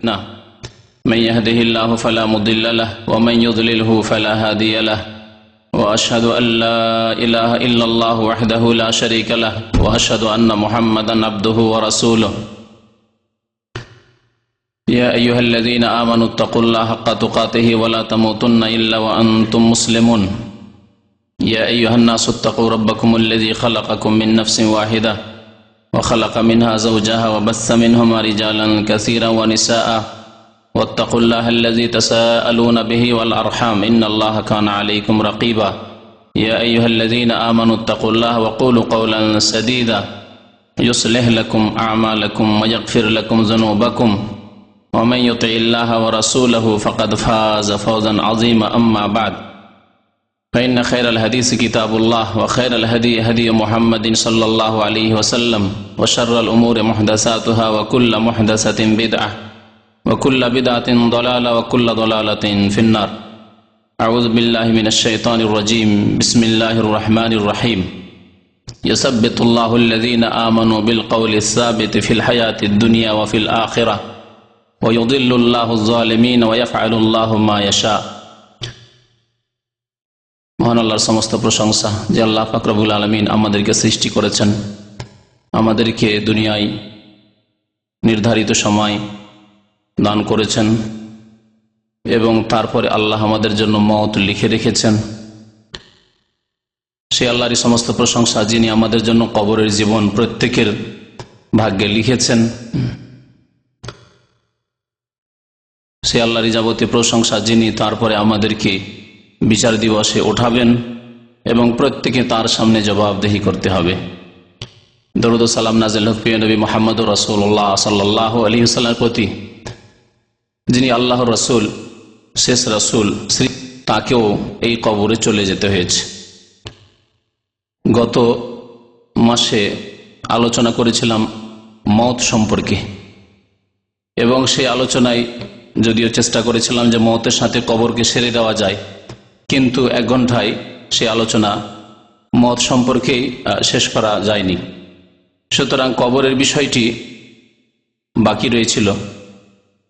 نعم من يهده الله فلا مضل له ومن يضلله فلا هادي له وأشهد أن لا إله إلا الله وحده لا شريك له وأشهد أن محمدا عبده ورسوله يا أيها الذين آمنوا اتقوا الله حق تقاته ولا تموتن إلا وأنتم مسلمون يا أيها الناس اتقوا ربكم الذي خلقكم من نفس واحدة وخلق منها زوجها وبث منهما رجالا كثيرا ونساء واتقوا الله الذي تساءلون به والأرحام إن الله كان عليكم رقيبا يا أيها الذين آمنوا اتقوا الله وقولوا قولا سديدا يصلح لكم أعمالكم ويغفر لكم ذنوبكم ومن يطع الله ورسوله فقد فاز فوزا عظيما أما بعد فإن خير الحديث كتاب الله وخير الهدي هدي محمد صلى الله عليه وسلم وشر الأمور محدثاتها وكل محدثة بدعة وكل بدعة ضلالة وكل ضلالة في النار أعوذ بالله من الشيطان الرجيم بسم الله الرحمن الرحيم يثبت الله الذين آمنوا بالقول الثابت في الحياة الدنيا وفي الآخرة ويضل الله الظالمين ويفعل الله ما يشاء মহান আল্লাহর সমস্ত প্রশংসা যে আল্লাহ পাক রব্বুল আলামিন আমাদেরকে সৃষ্টি করেছেন, আমাদেরকে দুনিয়ায় নির্ধারিত সময় দান করেছেন এবং তারপরে আল্লাহ আমাদের জন্য মওত লিখে রেখেছেন। সে আল্লাহরই সমস্ত প্রশংসা যিনি আমাদের জন্য কবরের জীবন প্রত্যেকের ভাগ্যে লিখেছেন। সে আল্লাহরই যাবতীয় প্রশংসা যিনি তারপরে আমাদেরকে বিচার দিবসে ওঠাবেন এবং প্রত্যেকে তার সামনে জবাবদেহি করতে হবে। দরুদ ও সালাম নাযিল হোক প্রিয় নবী মুহাম্মদুর রাসূলুল্লাহ সাল্লাল্লাহু আলাইহি ওয়াসাল্লামের প্রতি, যিনি আল্লাহর রাসূল, শেষ রাসূল, তাকেও এই কবরে চলে যেতে হয়েছে। গত মাসে আলোচনা করেছিলাম মওত সম্পর্কে এবং সেই আলোচনায় যদিও চেষ্টা করেছিলাম যে মওতের সাথে কবরকে সেরে দেওয়া যায়, কিন্তু 1 ঘন্টায় সে আলোচনা মওত সম্পর্কেই শেষ করা যায়নি। সুতরাং কবরের বিষয়টি বাকি রয়েছিল,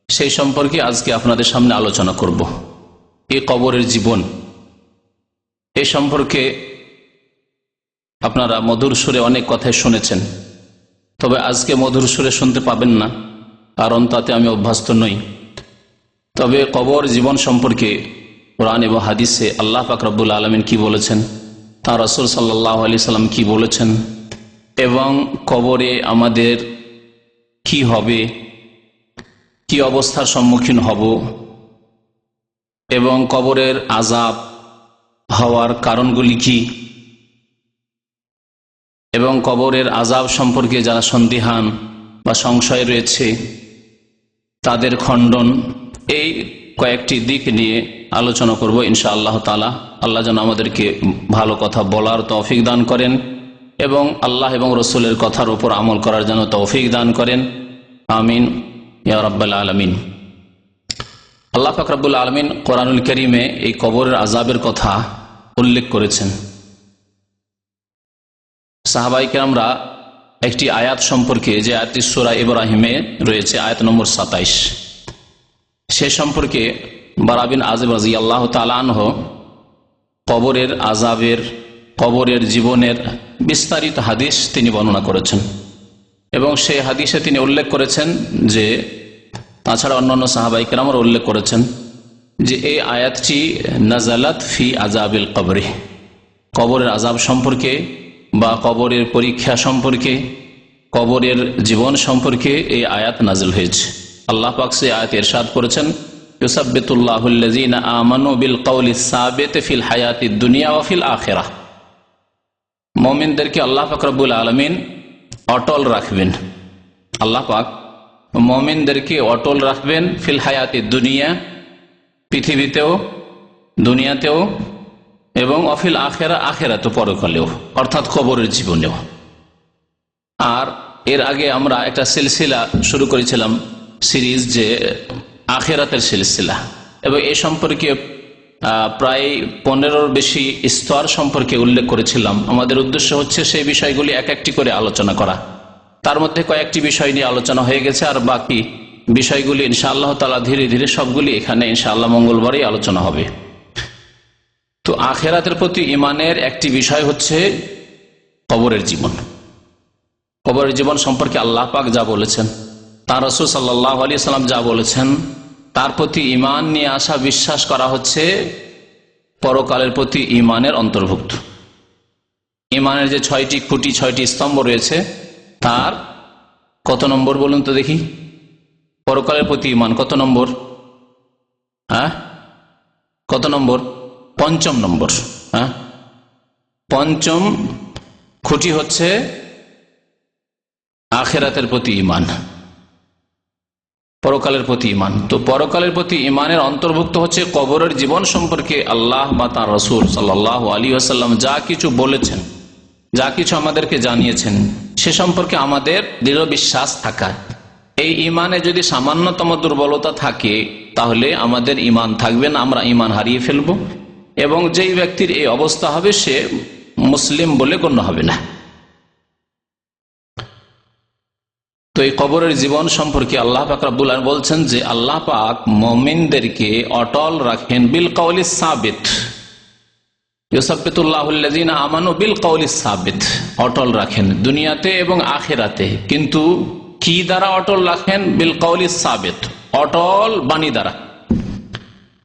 সেই সম্পর্কে আজকে আপনাদের সামনে আলোচনা করব। এই কবরের জীবন, এই সম্পর্কে আপনারা মধুর সুরে অনেক কথাই শুনেছেন, তবে আজকে মধুর সুরে শুনতে পাবেন না, কারণ তাতে আমি অভ্যস্ত নই। তবে কবর জীবন সম্পর্কে কোরআন এবং হাদিসে আল্লাহ পাক রব্বুল আলামিন কি বলেছেন, তাঁর রাসূল সাল্লাল্লাহু আলাইহি সাল্লাম কি বলেছেন এবং কবরে আমাদের কি হবে, কি অবস্থার সম্মুখীন হব এবং কবরের আযাব হওয়ার কারণগুলি কি এবং কবরের আযাব সম্পর্কে যারা সন্দিহান বা সংশয় রয়েছে তাদের খণ্ডন, এই কয়েকটি দিক নিয়ে আলোচনা করব ইনশাআল্লাহ তাআলা। আল্লাহ যেন আমাদেরকে ভালো কথা বলার তৌফিক দান করেন এবং আল্লাহ এবং রসুলের কথার উপর আমল করার জন্য তৌফিক দান করেন, আমিন ইয়া রাব্বাল আলামিন। আল্লাহ পাক রব্বুল আলামিন কোরআনুল কারীমে এই কবরের আযাবের কথা উল্লেখ করেছেন। সাহাবায়ে কেরামরা একটি আয়াত সম্পর্কে, যে আয়াতটি সূরা ইব্রাহিমে রয়েছে, আয়াত নম্বর 27, সে সম্পর্কে বারা বিন আযিব রাদিয়াল্লাহু তাআলা আনহু কবরের আযাবের, কবরের জীবনের বিস্তারিত হাদিস তিনি বর্ণনা করেছেন এবং সেই হাদিসে তিনি উল্লেখ করেছেন যে, তাছাড়া অন্যান্য সাহাবায়ে কেরামরা উল্লেখ করেছেন যে এই আয়াতটি নাযালাত ফি আযাবিল কবরি, কবরের আযাব সম্পর্কে বা কবরের পরীক্ষা সম্পর্কে, কবরের জীবন সম্পর্কে এই আয়াত নাযিল হয়েছে। আল্লাহ পাক সে আয়াত ইরশাদ করেছেন, ইউসাব্বিতুল্লাহুল্লাযীনা আমানু বিল কওলিস সাবিত ফিল হায়াতিদ দুনিয়া ওয়া ফিল আখিরাহ। মুমিনদেরকে আল্লাহ পাক রব্বুল আলামিন অটল রাখবেন। আল্লাহ পাক মুমিনদেরকে অটল রাখবেন ফিল হায়াতিদ দুনিয়া, পৃথিবীতেও, দুনিয়াতেও, এবং অফিল আখিরা, আখিরাতে, পরকালেও, অর্থাৎ কবরের জীবনেও। আর এর আগে আমরা একটা সিলসিলা শুরু করেছিলাম, সিরিজ, যে আখিরাতের সিলসিলা, এবং এই সম্পর্কে প্রায় 15-র বেশি স্তর সম্পর্কে উল্লেখ করেছিলাম। আমাদের উদ্দেশ্য হচ্ছে সেই বিষয়গুলি এক একটি করে আলোচনা করা। তার মধ্যে কয়েকটি বিষয় নিয়ে আলোচনা হয়ে গেছে, আর বাকি বিষয়গুলি ইনশাআল্লাহ তাআলা ধীরে ধীরে সবগুলি এখানে ইনশাআল্লাহ মঙ্গলবারই আলোচনা হবে। তো আখিরাতের প্রতি ঈমানের একটি বিষয় হচ্ছে কবরের জীবন। কবরের জীবন সম্পর্কে আল্লাহ পাক যা বলেছেন, তার রাসূল সাল্লাল্লাহু আলাইহি ওয়াসাল্লাম যা বলেছেন, তার প্রতি ঈমান নিয়ে আসা, বিশ্বাস করা হচ্ছে পরকালের প্রতি ঈমানের অন্তর্ভুক্ত। ঈমানের যে 6টি খুঁটি, 6টি স্তম্ভ রয়েছে, তার কত নম্বর বলুন তো দেখি? পরকালের প্রতি ঈমান কত নম্বর? কত নম্বর? 5ম নম্বর। পঞ্চম খুঁটি হচ্ছে আখিরাতের প্রতি ঈমান, পরকালের প্রতি ঈমান। তো পরকালের প্রতি ঈমানের অন্তর্ভুক্ত হচ্ছে কবরের জীবন সম্পর্কে আল্লাহ বা তার রাসূল সাল্লাল্লাহু আলাইহি ওয়াসাল্লাম যা কিছু বলেছেন, যা কিছু আমাদেরকে জানিয়েছেন, সে সম্পর্কে আমাদের দৃঢ় বিশ্বাস থাকা। এই ঈমানে যদি সামান্যতম দুর্বলতা থাকে তাহলে আমাদের ঈমান থাকবে না, আমরা ঈমান হারিয়ে ফেলব, এবং যেই ব্যক্তির এই অবস্থা হবে সে মুসলিম বলে গণ্য হবে না। তো এই কবরের জীবন সম্পর্কে আল্লাহ পাক রব্বুল আলামিন বলছেন যে আল্লাহ পাক মুমিনদেরকে অটল রাখেন বিল কাউলিস সাবিত, ইউসাব্বিতুল্লাহুল্লাযীনা আমানু বিল কাউলিস সাবিত, অটল রাখেন দুনিয়াতে এবং আখিরাতে। কিন্তু কি দ্বারা অটল রাখেন? বিল কাউলিস সাবিত, অটল বাণী দ্বারা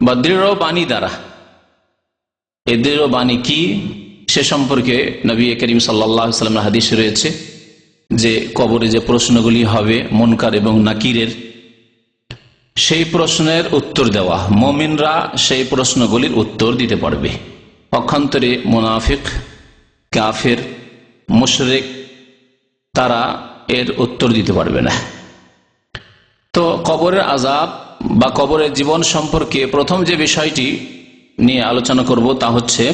বা দৃঢ় বাণী দ্বারা। এই দৃঢ় বাণী কি সে সম্পর্কে নবী করিম সাল্লাল্লাহু আলাইহি ওয়াসাল্লামের হাদিস রয়েছে যে কবরে যে প্রশ্নগুলি হবে মুনকার এবং নাকিরের, সেই প্রশ্নের উত্তর দেওয়া, মুমিনরা সেই প্রশ্নগুলির উত্তর দিতে পারবে। পক্ষান্তরে মুনাফিক, কাফের, মুশরিক তারা এর উত্তর দিতে পারবে না। তো কবরের আযাব বা কবরের জীবন সম্পর্কে প্রথম যে বিষয়টি নিয়ে আলোচনা করব তা হচ্ছে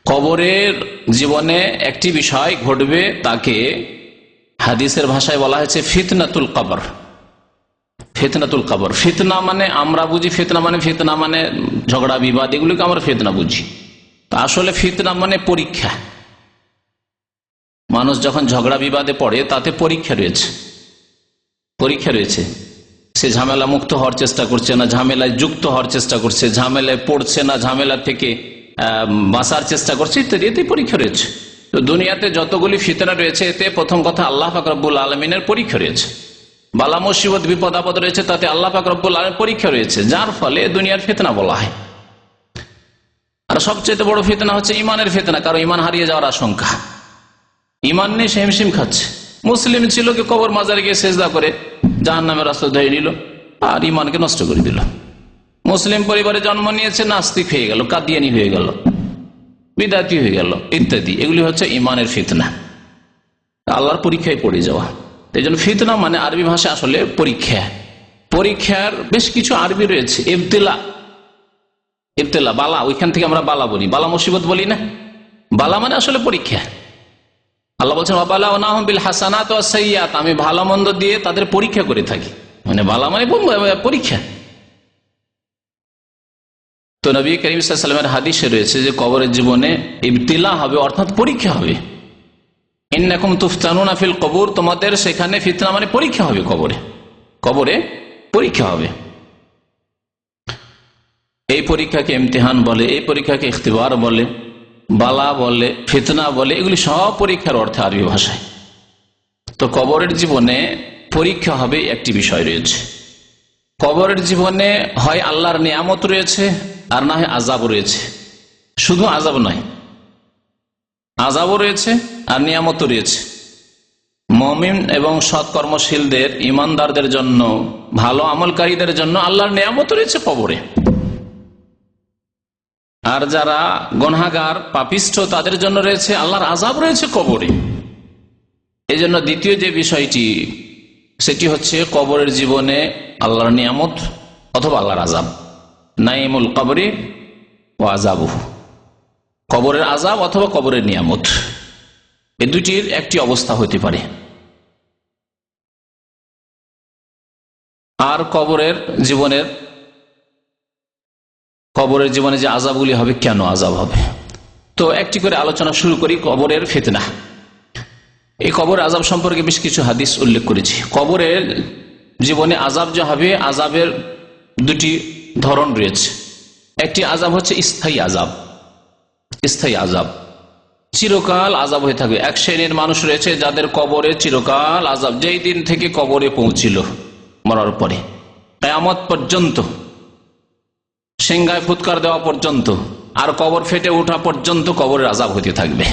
কবরের জীবনে একটি বিষয় ঘটবে, তাকে হাদিসের ভাষায় বলা হয়েছে ফিতনাতুল কবর। ফিতনাতুল কবর, ফিতনা মানে আমরা বুঝি ফিতনা মানে ঝগড়া বিবাদ, এগুলিকে আমরা ফিতনা বুঝি। আসলে ফিতনা মানে পরীক্ষা। মানুষ যখন ঝগড়া বিবাদে পড়ে তাতে পরীক্ষা রয়েছে। সে ঝামেলা মুক্ত হওয়ার চেষ্টা করছে না ঝামেলায় যুক্ত হওয়ার চেষ্টা করছে, ঝামেলায় পড়ছে না ঝামেলা থেকে বাঁচার চেষ্টা করছে, ইত্যাদি। এতেই পরীক্ষা রয়েছে। তো দুনিয়াতে যতগুলি ফিতনা রয়েছে এতে প্রথম কথা আল্লাহ পাক রব্বুল আলামিনের পরীক্ষা রয়েছে। বালা মুসিবত বিপদ আপদ রয়েছে, তাতে আল্লাহ পাক রব্বুল আলামিনের পরীক্ষা রয়েছে, যার ফলে দুনিয়ার ফিতনা বলা হয়। আর সবচেয়ে বড় ফিতনা হচ্ছে ইমানের ফিতনা, কারণ ইমান হারিয়ে যাওয়ার আশঙ্কা। ইমান নেই, সে হিমশিম খাচ্ছে। মুসলিম ছিল, কি কবর মাজারে গিয়ে সেজদা করে জাহান্নামের রাস্তা ধরে নিল আর ইমানকে নষ্ট করে দিল। মুসলিম পরিবারে জন্ম নিয়েছে, নাস্তিক হয়ে গেল, কাদিয়ানি হয়ে গেল, বিদাতি হয়ে গেল, ইত্যাদি। এগুলি হচ্ছে ইমানের ফিতনা, আল্লাহর পরীক্ষায় পড়ে যাওয়া। এই জন্য ফিতনা মানে আরবি ভাষা আসলে পরীক্ষা। পরীক্ষার বেশ কিছু আরবি রয়েছে। ইবতিলা, বালা, ওইখান থেকে আমরা বালা বলি, বালা মুসিবত বলি না। বালা মানে আসলে পরীক্ষা। আল্লাহ বলছেন ওয়াবালাওনাহুম বিল হাসানাত ওয়াস সাইয়্যাত, আমি ভালো মন্দ দিয়ে তাদের পরীক্ষা করে থাকি। মানে বালা মানে পরীক্ষা। তো নবী করিম সাল্লাল্লাহু আলাইহি ওয়াসাল্লামের হাদিসে রয়েছে যে কবরের জীবনে ইবতিলা হবে, অর্থাৎ পরীক্ষা হবে। ইন্নাকুম তুফতানুনা ফিল কবর, তোমাদের সেখানে ফিতনা মানে পরীক্ষা হবে। কবরে পরীক্ষা হবে। এই পরীক্ষাকে ইমতিহান বলে, এই পরীক্ষাকে ইখতিবার বলে, বালা বলে, ফিতনা বলে, এগুলি সব পরীক্ষার অর্থে আরবি ভাষায়। তো কবরের জীবনে পরীক্ষা হবে একটি বিষয় রয়েছে। কবরের জীবনে হয় আল্লাহর নিয়ামত রয়েছে আর না হয় আযাব রয়েছে। শুধু আযাব নয়, আযাবও রয়েছে আর নিয়ামতও রয়েছে। মুমিন এবং সৎকর্মশীলদের, ইমানদারদের জন্য, ভালো আমলকারীদের জন্য আল্লাহর নিয়ামত রয়েছে কবরে। আর যারা গুনাহগার পাপিষ্ঠ তাদের জন্য রয়েছে আল্লাহর আযাব রয়েছে কবরে। এই জন্য দ্বিতীয় যে বিষয়টি সেটি হচ্ছে কবরের জীবনে আল্লাহর নিয়ামত অথবা আল্লাহর আযাব। নাইমুল কবরি ওয়া আযাবুহু, কবরের আযাব অথবা কবরের নিয়ামত, এই দুটির একটি অবস্থা হতে পারে। আর কবরের জীবনে যে আযাবগুলি হবে, কেন আযাব হবে, তো একটি করে আলোচনা শুরু করি। কবরের ফিতনা, এই কবরের আযাব সম্পর্কে বেশ কিছু হাদিস উল্লেখ করেছি। কবরের জীবনে আযাব যে হবে, আযাবের দুটি ধরন রয়েছে। একটি আযাব হচ্ছে স্থায়ী আযাব, স্থায়ী আযাব, চিরকাল আযাব হয়ে থাকবে। এক শ্রেণীর মানুষ রয়েছে যাদের কবরে চিরকাল আযাব, যেই দিন থেকে কবরে পৌঁছিল মরার পরে কিয়ামত পর্যন্ত, সিংহায় ফুৎকার দেওয়া পর্যন্ত আর কবর ফেটে ওঠা পর্যন্ত কবরের আযাব হতে থাকবে,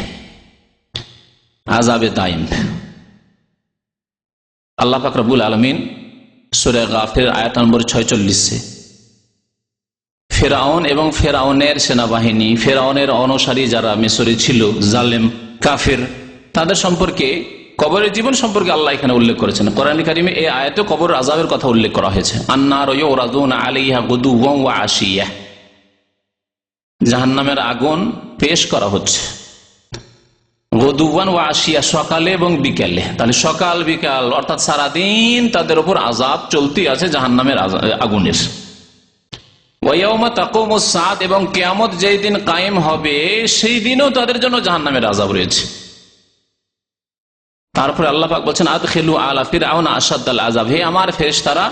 আযাবে দাইম। আল্লাহ পাক রব্বুল আলামিন সূরা গাফির আয়াত নম্বর 46 ফেরাউন এবং ফেরাউনের সেনাবাহিনী, ফেরাউনের অনুসারী যারা মিশরে ছিল, জালেম কাফের, তাদের সম্পর্কে, কবরের জীবন সম্পর্কে আল্লাহ এখানে উল্লেখ করেছেন। কোরআন কারিমে এই আয়াতে কবরের আযাবের কথা উল্লেখ করা হয়েছে। আন্নার ইউরাদুনা আলাইহা গুদুওয়ান ওয়া আশিয়া, জাহান্নামের আগুন পেশ করা হচ্ছে গুদুওয়ান ওয়া আশিয়া, সকালে এবং বিকালে। তাহলে সকাল বিকাল অর্থাৎ সারাদিন তাদের উপর আযাব চলতি আছে জাহান্নামের আগুনের। ওয়ায়াউমা তাকুমুস সাআত, এবং কিয়ামত যেই দিন কায়েম হবে সেই দিনও তাদের জন্য জাহান্নামের আযাব রয়েছে। তারপরে আল্লাহ পাক বলছেন আদখিলু আলা ফিরআউন আশাদ্দাল আযাব, হে আমার ফেরেশতারা,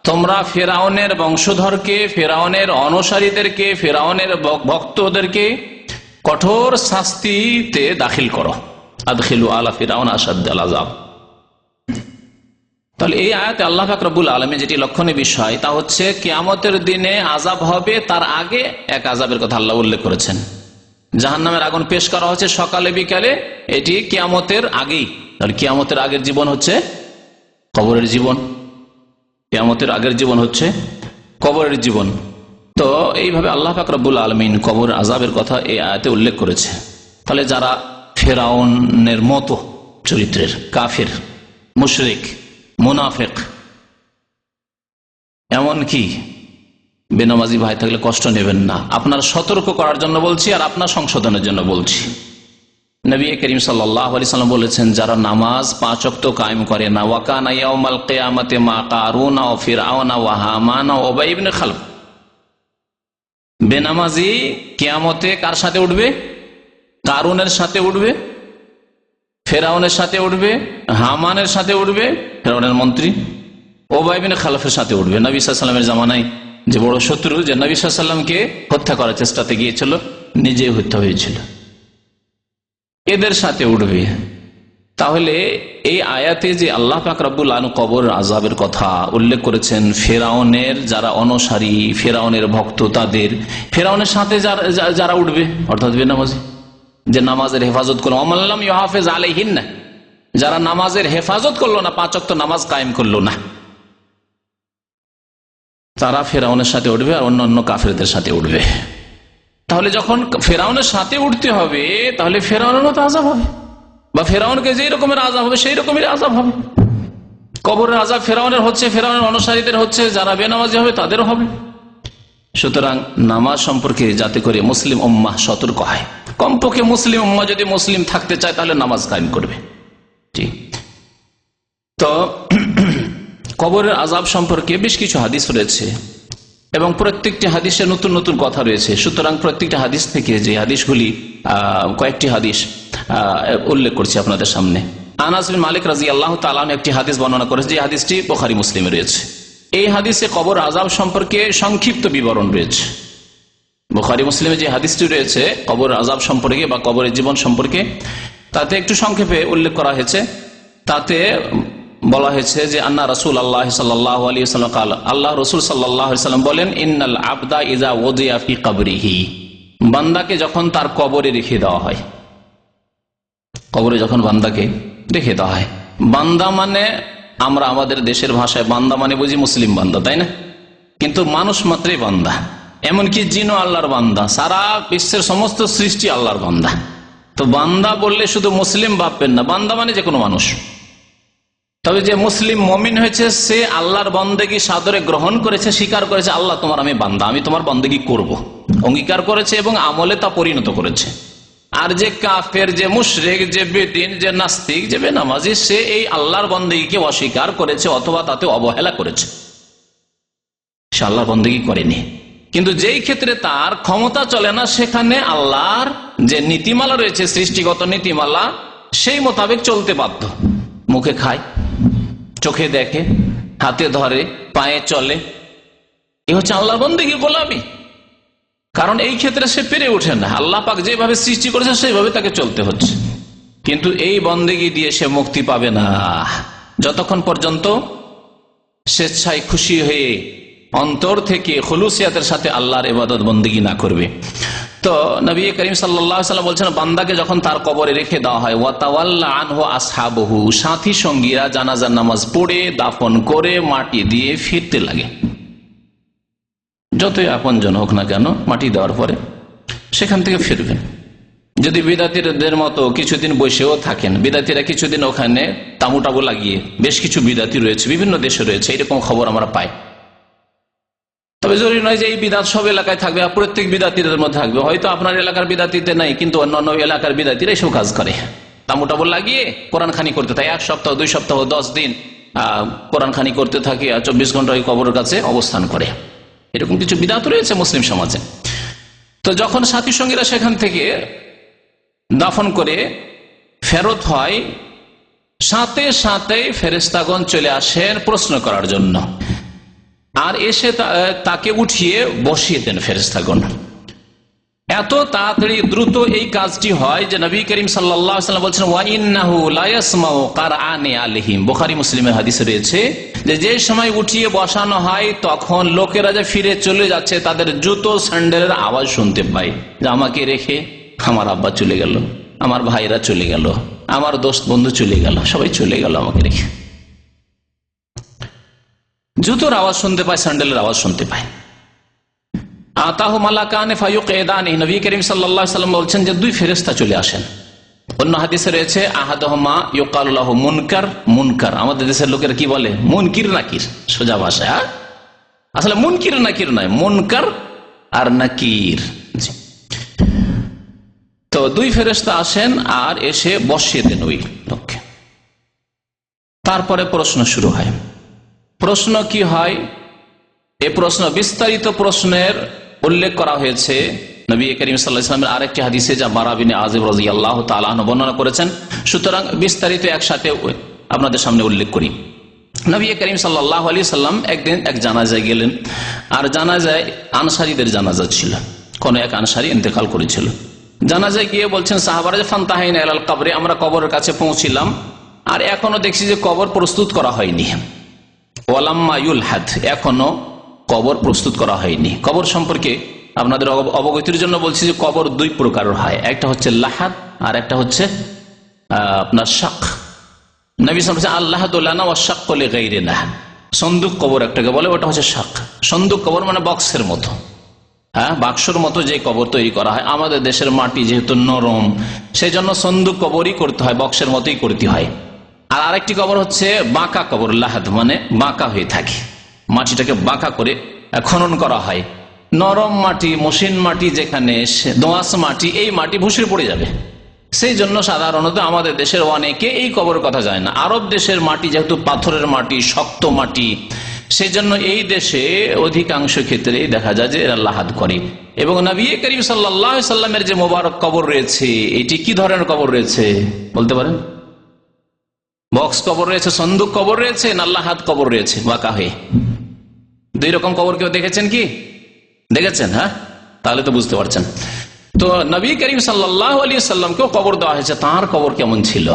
তোমরা ফেরাউনের বংশধরকে, ফেরাউনের অনুসারীদেরকে, ফেরাউনের ভক্তদেরকে কঠোর শাস্তিতে দাখিল করো। আদখিলু আলা ফিরআউন আশাদ্দাল আযাব। তাহলে এই আয়াতে আল্লাহ পাক রব্বুল আলামিন যেটি লক্ষণীয় বিষয় তা হচ্ছে কিয়ামতের দিনে আযাব হবে, তার আগে এক আযাবের কথা আল্লাহ উল্লেখ করেছেন। জাহান্নামের আগুন পেশ করা হচ্ছে সকালে বিকালে, এটি কিয়ামতের আগেই। আর কিয়ামতের আগের জীবন হচ্ছে কবরের জীবন, কিয়ামতের আগের জীবন হচ্ছে কবরের জীবন। তো এইভাবে আল্লাহ পাক রব্বুল আলামিন কবর আযাবের কথা এই আয়াতে উল্লেখ করেছে। তাহলে যারা ফেরাউনের মতো চরিত্রের কাফের, মুশরিক, মুনাফিক, এমনকি বেনামাজি ভাই থাকলে কষ্ট নেবেন না, আপনার সতর্ক করার জন্য বলছি আর আপনার সংশোধনের জন্য বলছি। নবী করিম সাল্লাল্লাহু আলাইহি সাল্লাম বলেছেন, যারা নামাজ 5 ওয়াক্ত কায়েম করে না, ওয়া কানা ইয়াউমাল কিয়ামাতি মা কারুনা ওয়া ফিরআউনা ওয়া হামানা ওয়া উবাই ইবনে খালব, বেনামাজি কিয়ামতে কার সাথে উঠবে? কারুনের সাথে উঠবে, ফেরাউনের সাথে উঠবে, হামানের সাথে উঠবে, ফেরাউনের মন্ত্রী, উবাই ইবনে খালফের সাথে উঠবে। নবী সাল্লাল্লাহু আলাইহি ওয়াসাল্লামের জামানায় যে বড় শত্রু, যে নবী সাল্লাল্লাহু আলাইহি ওয়াসাল্লামকে হত্যা করার চেষ্টাতে গিয়েছিল, নিজেই হত্যা হয়েছিল, এদের সাথে উঠবে। তাহলে এই আয়াতে যে আল্লাহ পাক রব্বুল আলামিন কবর আযাবের কথা উল্লেখ করেছেন, ফেরাউনের যারা অনুসারী, ফেরাউনের ভক্ত, তাদের, ফেরাউনের সাথে যারা উঠবে অর্থাৎ বেনামাজি, যে নামাজের হেফাজত করলো, আমাল্লাম ইউহাফিজ আলাইহিন্না, যারা নামাজের হেফাজত করলো না, 5 ওয়াক্ত নামাজ কায়েম করলো না, তারা ফেরাউনের সাথে উঠবে আর অন্যান্য কাফেরদের সাথে উঠবে। তাহলে যখন ফেরাউনের সাথে উঠতে হবে, তাহলে ফেরাউনেরও তো আযাব হবে, বা ফেরাউনকে যেই রকমের আযাব হবে সেই রকমের আযাব হবে। কবরের আযাব ফেরাউনের হচ্ছে, ফেরাউনের অনুসারীদের হচ্ছে, যারা বেনামাজি হবে তাদেরও হবে। সুতরাং নামাজ সম্পর্কে যাতে করে মুসলিম উম্মাহ সতর্ক হয়, কমপক্ষে মুসলিম উম্মাহ যদি মুসলিম থাকতে চায় তাহলে নামাজ কায়েম করবে। ঠিক তো কবরের আযাব সম্পর্কে বেশ কিছু হাদিস রয়েছে এবং প্রত্যেকটি হাদিসে নতুন নতুন কথা রয়েছে। সুতরাং প্রত্যেকটি হাদিস থেকে যে হাদিসগুলি, কয়েকটি হাদিস উল্লেখ করছি আপনাদের সামনে। আনাস বিন মালিক রাদিয়াল্লাহু তাআলা আনহু একটি হাদিস বর্ণনা করেছে, যে হাদিসটি বুখারী মুসলিমে রয়েছে। এই হাদিসে কবর আযাব সম্পর্কে সংক্ষিপ্ত বিবরণ রয়েছে। বুখারী মুসলিমে যে হাদিসটি রয়েছে কবর আযাব সম্পর্কে বা কবরের জীবন সম্পর্কে, তাতে একটু সংক্ষেপে উল্লেখ করা হয়েছে। তাতে বলা হয়েছে যে আন্না রাসূলুল্লাহ সাল্লাল্লাহু আলাইহি ওয়াসাল্লাম قال, আল্লাহ রাসূল সাল্লাল্লাহু আলাইহি ওয়াসাল্লাম বলেন, ইন্নাল আবদা ইযা ওযিয়া ফি কবরিহি, বান্দাকে যখন তার কবরে রেখে দেওয়া হয়, কবরে যখন বান্দাকে রেখে দেওয়া হয়, বান্দা মানে আমরা আমাদের দেশের ভাষায় বান্দা মানে বুঝি মুসলিম বান্দা, তাই না? কিন্তু মানুষ মাত্রই বান্দা, এমনকি জিনও আল্লাহর বান্দা, সারা বিশ্বের সমস্ত সৃষ্টি আল্লাহর বান্দা। তো বান্দা বললে শুধু মুসলিম ভাববেন না, বান্দা মানে যে কোনো মানুষ। তবে যে মুসলিম মুমিন হয়েছে সে আল্লাহর বন্দেগী সাদরে গ্রহণ করেছে, স্বীকার করেছে, আল্লাহ তোমার আমি বান্দা, আমি তোমার বন্দেগী করব, অঙ্গীকার করেছে এবং আমলে তা পরিণত করেছে। আর যে কাফের, যে মুশরিক, যে বেদিন, যে নাস্তিক, যে বেনামাজি, সে এই আল্লাহর বন্দেগীকে অস্বীকার করেছে অথবা তাতে অবহেলা করেছে, সে আল্লাহর বন্দেগী করেনি। কিন্তু যেই ক্ষেত্রে তার ক্ষমতা চলে না, সেখানে আল্লাহর যে নীতিমালা রয়েছে, সৃষ্টিগত নীতিমালা, সেই মোতাবেক চলতে বাধ্য। মুখে খায়, চোখে দেখে, হাতে ধরে, পায়ে চলে, এ হচ্ছে আল্লাহর বন্দেগী, গোলামি। কারণ এই ক্ষেত্রে সে পেরে ওঠে না, আল্লাহ পাক যেভাবে সৃষ্টি করেছে সেইভাবে তাকে চলতে হচ্ছে। কিন্তু এই বন্দেগী দিয়ে সে মুক্তি পাবে না যতক্ষণ পর্যন্ত স্বেচ্ছায় খুশি হয়ে অন্তর থেকে খুলুসিয়াতের সাথে আল্লাহর ইবাদত বন্দেগী না করবে। তো নবী করিম সাল্লাল্লাহু আলাইহি ওয়াসাল্লাম বলছেন, বান্দাকে যখন তার কবরে রেখে দেওয়া হয়, ওয়া তাওয়াল্লা আনহু আসহাবুহু, সাথী সঙ্গীরা জানাজার নামাজ পড়ে দাফন করে মাটি দিয়ে ফিরতে লাগে। যতই আপনজন হোক না কেন, মাটি দেওয়ার পরে সেখান থেকে ফিরবেন। যদি বিদাতিদের মতো কিছুদিন বসেও থাকেন, বিদাতিরা কিছুদিন ওখানে তামুটাবু লাগিয়ে, বেশ কিছু বিদাতি রয়েছে, বিভিন্ন দেশে রয়েছে, এরকম খবর আমরা পাই। তবে জরুরি নয় যে এই বিদাত সব এলাকায় থাকবে, প্রত্যেক বিদাতিদের মধ্যে থাকবে। হয়তো আপনার এলাকার বিদাতিতে নাই, কিন্তু অন্যান্য এলাকার বিদাতিরা এসব কাজ করে, তামুটাবু লাগিয়ে কোরআন খানি করতে থাকে। 1 সপ্তাহ 2 সপ্তাহ 10 দিন কোরআন খানি করতে থাকে, আর 24 ঘন্টা ওই কবরের কাছে অবস্থান করে। এরকম কিছু বিদাত রয়েছে মুসলিম সমাজে। তো যখন সাথী সঙ্গীরা সেখান থেকে দাফন করে ফেরত হয়, সাথে সাথে ফেরেশতাগণ চলে আসেন প্রশ্ন করার জন্য, আর এসে তাকে উঠিয়ে বসিয়ে দেন ফেরেশতাগণ। এত তাড়াতাড়ি দ্রুত এই কাজটি হয় যে নবী করিম সাল্লাল্লাহু আলাইহি ওয়াসাল্লাম বলছেন, ওয়া ইন্নাহু লা ইয়াসমাউ কারআনি আলাইহিম। বুখারী মুসলিমের হাদিসে রয়েছে যে সময় উঠিয়ে বসানো হয় তখন লোকেরা যে ফিরে চলে যাচ্ছে তাদের জুতো স্যান্ডেলের আওয়াজ শুনতে পায়, যে আমাকে রেখে আমার আব্বা চলে গেল, আমার ভাইরা চলে গেল, আমার দোস্ত বন্ধু চলে গেল, সবাই চলে গেল আমাকে রেখে। জুতোর আওয়াজ শুনতে পায়, স্যান্ডেলের আওয়াজ শুনতে পায়। আতাহু মালাকানে ফায়ুকঈদানি, নবী করিম সাল্লাল্লাহু আলাইহি ওয়াসাল্লাম বলছেন যে 2 ফেরেশতা চলে আসেন। অন্য হাদিসে রয়েছে আহাদুহুমা ইউকালু লাহু মুনকার। মুনকার আমাদের দেশের লোকেরা কি বলে? মুনকির নাকির, সোজা ভাষায়। আসলে মুনকির নাকির নয়, মুনকার আর নাকির। তো 2 ফেরেশতা আসেন আর এসে বসিয়ে দেন ওই লোককে। তারপরে প্রশ্ন শুরু হয়। প্রশ্ন কি হয়? এই প্রশ্ন, বিস্তারিত প্রশ্নের উল্লেখ করা হয়েছে নবী করিম সাল্লাল্লাহু আলাইহি ওয়াসাল্লামের আরেকটি হাদিসে, যা বারা বিন আযিব রাদিয়াল্লাহু তাআলা আনহু বর্ণনা করেছেন। সুতরাং বিস্তারিত একসাথে আপনাদের সামনে উল্লেখ করি। নবী করিম সাল্লাল্লাহু আলাইহি ওয়াসাল্লাম একদিন এক জানাজায় গেলেন, আর জানাজায় আনসারীদের জানাজা ছিল, কোন এক আনসারী ইন্তেকাল করেছিল। জানাজায় গিয়ে বলছেন সাহাবারা, যে ফান্তাহাইনা ইলাল কবরে, আমরা কবরের কাছে পৌঁছিলাম, আর এখনো দেখছি যে কবর প্রস্তুত করা হয়নি। ওয়ালাম্মা ইউলহাদ, এখনো কবর প্রস্তুত করা হয়নি। কবর সম্পর্কে আপনাদের অবগতির জন্য বলছি যে কবর 2 প্রকারের হয়, একটা হচ্ছে লাহাদ আর একটা হচ্ছে আপনার শাক। নবী সাল্লাল্লাহু আলাইহি ওয়াসাল্লাম আল্লাহাদু লানা ওয়া শাক্কু লিগাইরিনা, সন্দুক কবর একটাকে বলে, ওটা হচ্ছে শাক। সন্দুক কবর মানে বক্সের মতো, বাক্সর মতো যে কবর তৈরি করা হয়। আমাদের দেশের মাটি যেহেতু নরম, সেই জন্য সন্দুক কবরই করতে হয়, বক্সের মতোই করতে হয়। আর আরেকটি কবর হচ্ছে বাঁকা কবর, লাহাদ মানে বাঁকা হয়ে থাকে, মাটিটাকে বাঁকা করে খনন করা হয়। নরম মাটি, মসৃণ মাটি, যেখানে দোআঁশ মাটি, এই মাটি ভুসড়ে পড়ে যাবে। সেই জন্য সাধারণত আমাদের দেশের অনেকে এই কবরের কথা যায় না। আরব দেশের মাটি যেহেতু পাথরের মাটি, শক্ত মাটি, সেই জন্য এই দেশে অধিকাংশ ক্ষেত্রে দেখা যায় যে এরা লাহাদ করে। এবং নবী করিম সাল্লাল্লাহু আলাইহি ওয়াসাল্লামের যে মোবারক কবর রয়েছে, এটি কি ধরনের কবর রয়েছে বলতে পারেন? বক্স কবর রয়েছে, সন্দুক কবর রয়েছে, না লাহাদ কবর রয়েছে বাঁকা হয়ে? 2 রকম কবর কেউ দেখেছেন কি? দেখেছেন? হ্যাঁ, তাহলে তো বুঝতে পারছেন। তো নবী করিম সাল্লাল্লাহু আলাইহি ওয়াসাল্লামকেও কবর দেওয়া হয়েছে। তাঁর কবর কেমন ছিল?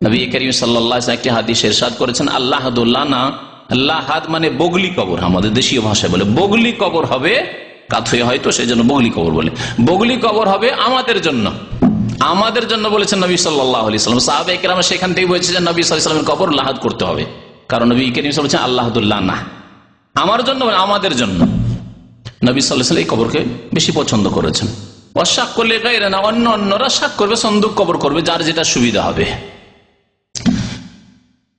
নবী করিম সাল্লাল্লাহু আলাইহি ওয়াসাল্লাম একটি হাদিসে ইরশাদ করেছেন, আল্লাহাদুল্লানা, লাহাদ মানে বগলি কবর, আমাদের দেশীয় ভাষায় বলে বগলি কবর হবে, কাত হয়ে হয়তো সেই জন্য বগলি কবর বলে। বগলি কবর হবে আমাদের জন্য, আমাদের জন্য বলেছেন নবী সাল্লাল্লাহু আলাইহি ওয়াসাল্লাম। সাহাবায়ে কেরাম সেখান থেকে বলেছে যে নবী সাল্লাল্লাহু আলাইহি ওয়াসাল্লামের কবর লাহাদ করতে হবে, কারণ নবী করিম সাল্লাল্লাহু আলাইহি ওয়াসাল্লাম বলেছেন আল্লাহাদুল্লানা, আমার জন্য, আমাদের জন্য। নবী সাল্লাল্লাহু আলাইহি ওয়াসাল্লাম এই কবরকে বেশি পছন্দ করেছেন। অশাক করলে গায়রা না, অন্য অন্যরা শাক করবে, সন্দুক কবর করবে, যার যেটা সুবিধা হবে।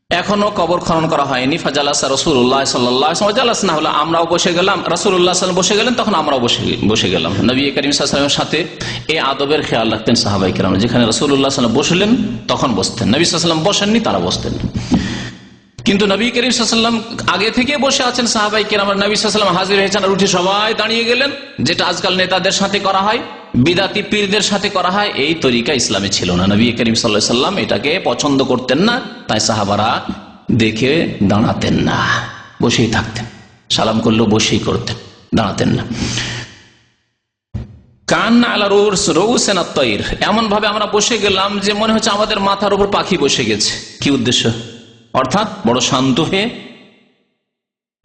এখনো কবর খনন করা হয়নি। ফাজালাসা রাসূলুল্লাহ সাল্লাল্লাহু আলাইহি ওয়াসাল্লাম, জালাসনা হলো আমরাও বসে গেলাম, রাসূলুল্লাহ সাল্লাল্লাহু আলাইহি ওয়াসাল্লাম বসে গেলেন, তখন আমরাও বসে গেলাম। নবী করিম সাল্লাল্লাহু আলাইহি ওয়াসাল্লামের সাথে এই আদবের খেয়াল রাখতেন সাহাবায়ে কেরাম, যেখানে রাসূলুল্লাহ সাল্লাল্লাহু আলাইহি ওয়াসাল্লাম বসলেন তখন বসতেন, নবী সাল্লাল্লাহু আলাইহি ওয়াসাল্লাম বসেননি, তারা বসতেন। কিন্তু নবী করিম সাল্লাল্লাহু আলাইহি ওয়াসাল্লাম আগে থেকে বসে আছেন, সাহাবায়ে কেরাম নবী সাল্লাল্লাহু আলাইহি ওয়াসাল্লাম হাজির হয়েছেন আর উঠে সবাই দাঁড়িয়ে গেলেন, যেটা আজকাল নেতাদের সাথে করা হয়, বিদাতি পীরদের সাথে করা হয়। এই তরিকা ইসলামে ছিল না, নবী করিম সাল্লাল্লাহু আলাইহি ওয়াসাল্লাম এটাকে পছন্দ করতেন না। তাই সাহাবারা দেখে দাঁড়াতেন না, বসেই থাকতেন। সালাম করলেও বসেই করতেন, দাঁড়াতেন না। কান্না আলা রউসিন আত-তায়র, এমন ভাবে আমরা বসে গেলাম যে মনে হচ্ছে আমাদের মাথার উপর পাখি বসে গেছে। কি উদ্দেশ্য? অর্থাৎ বড় শান্ত হয়ে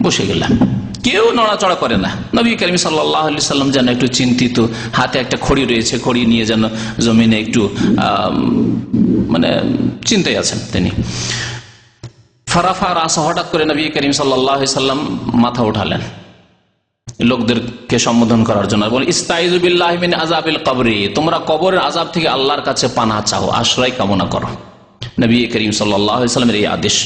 বসে গেলাম, কেউ নড়াচড়া করে না। নবী করিম সাল্লাল্লাহু আলাইহি সাল্লাম যেন একটু চিন্তিত, হাতে একটা খড়ি রয়েছে, খড়ি নিয়ে যেন জমিনে একটু মানে চিন্তায় আছেন তিনি। ফারাফা রাসা, হঠাৎ করে নবী করিম সাল্লাল্লাহু আলাইহি সাল্লাম মাথা উঠালেন লোকদেরকে সম্বোধন করার জন্য। বলে, ইস্তাইযু বিল্লাহি মিন আযাবিল কবরি, তোমরা কবরের আযাব থেকে আল্লাহর কাছে পানাহ চাও, আশ্রয় কামনা করো। নবী করিম সাল্লাল্লাহু আলাইহি সাল্লামের এই আদেশ,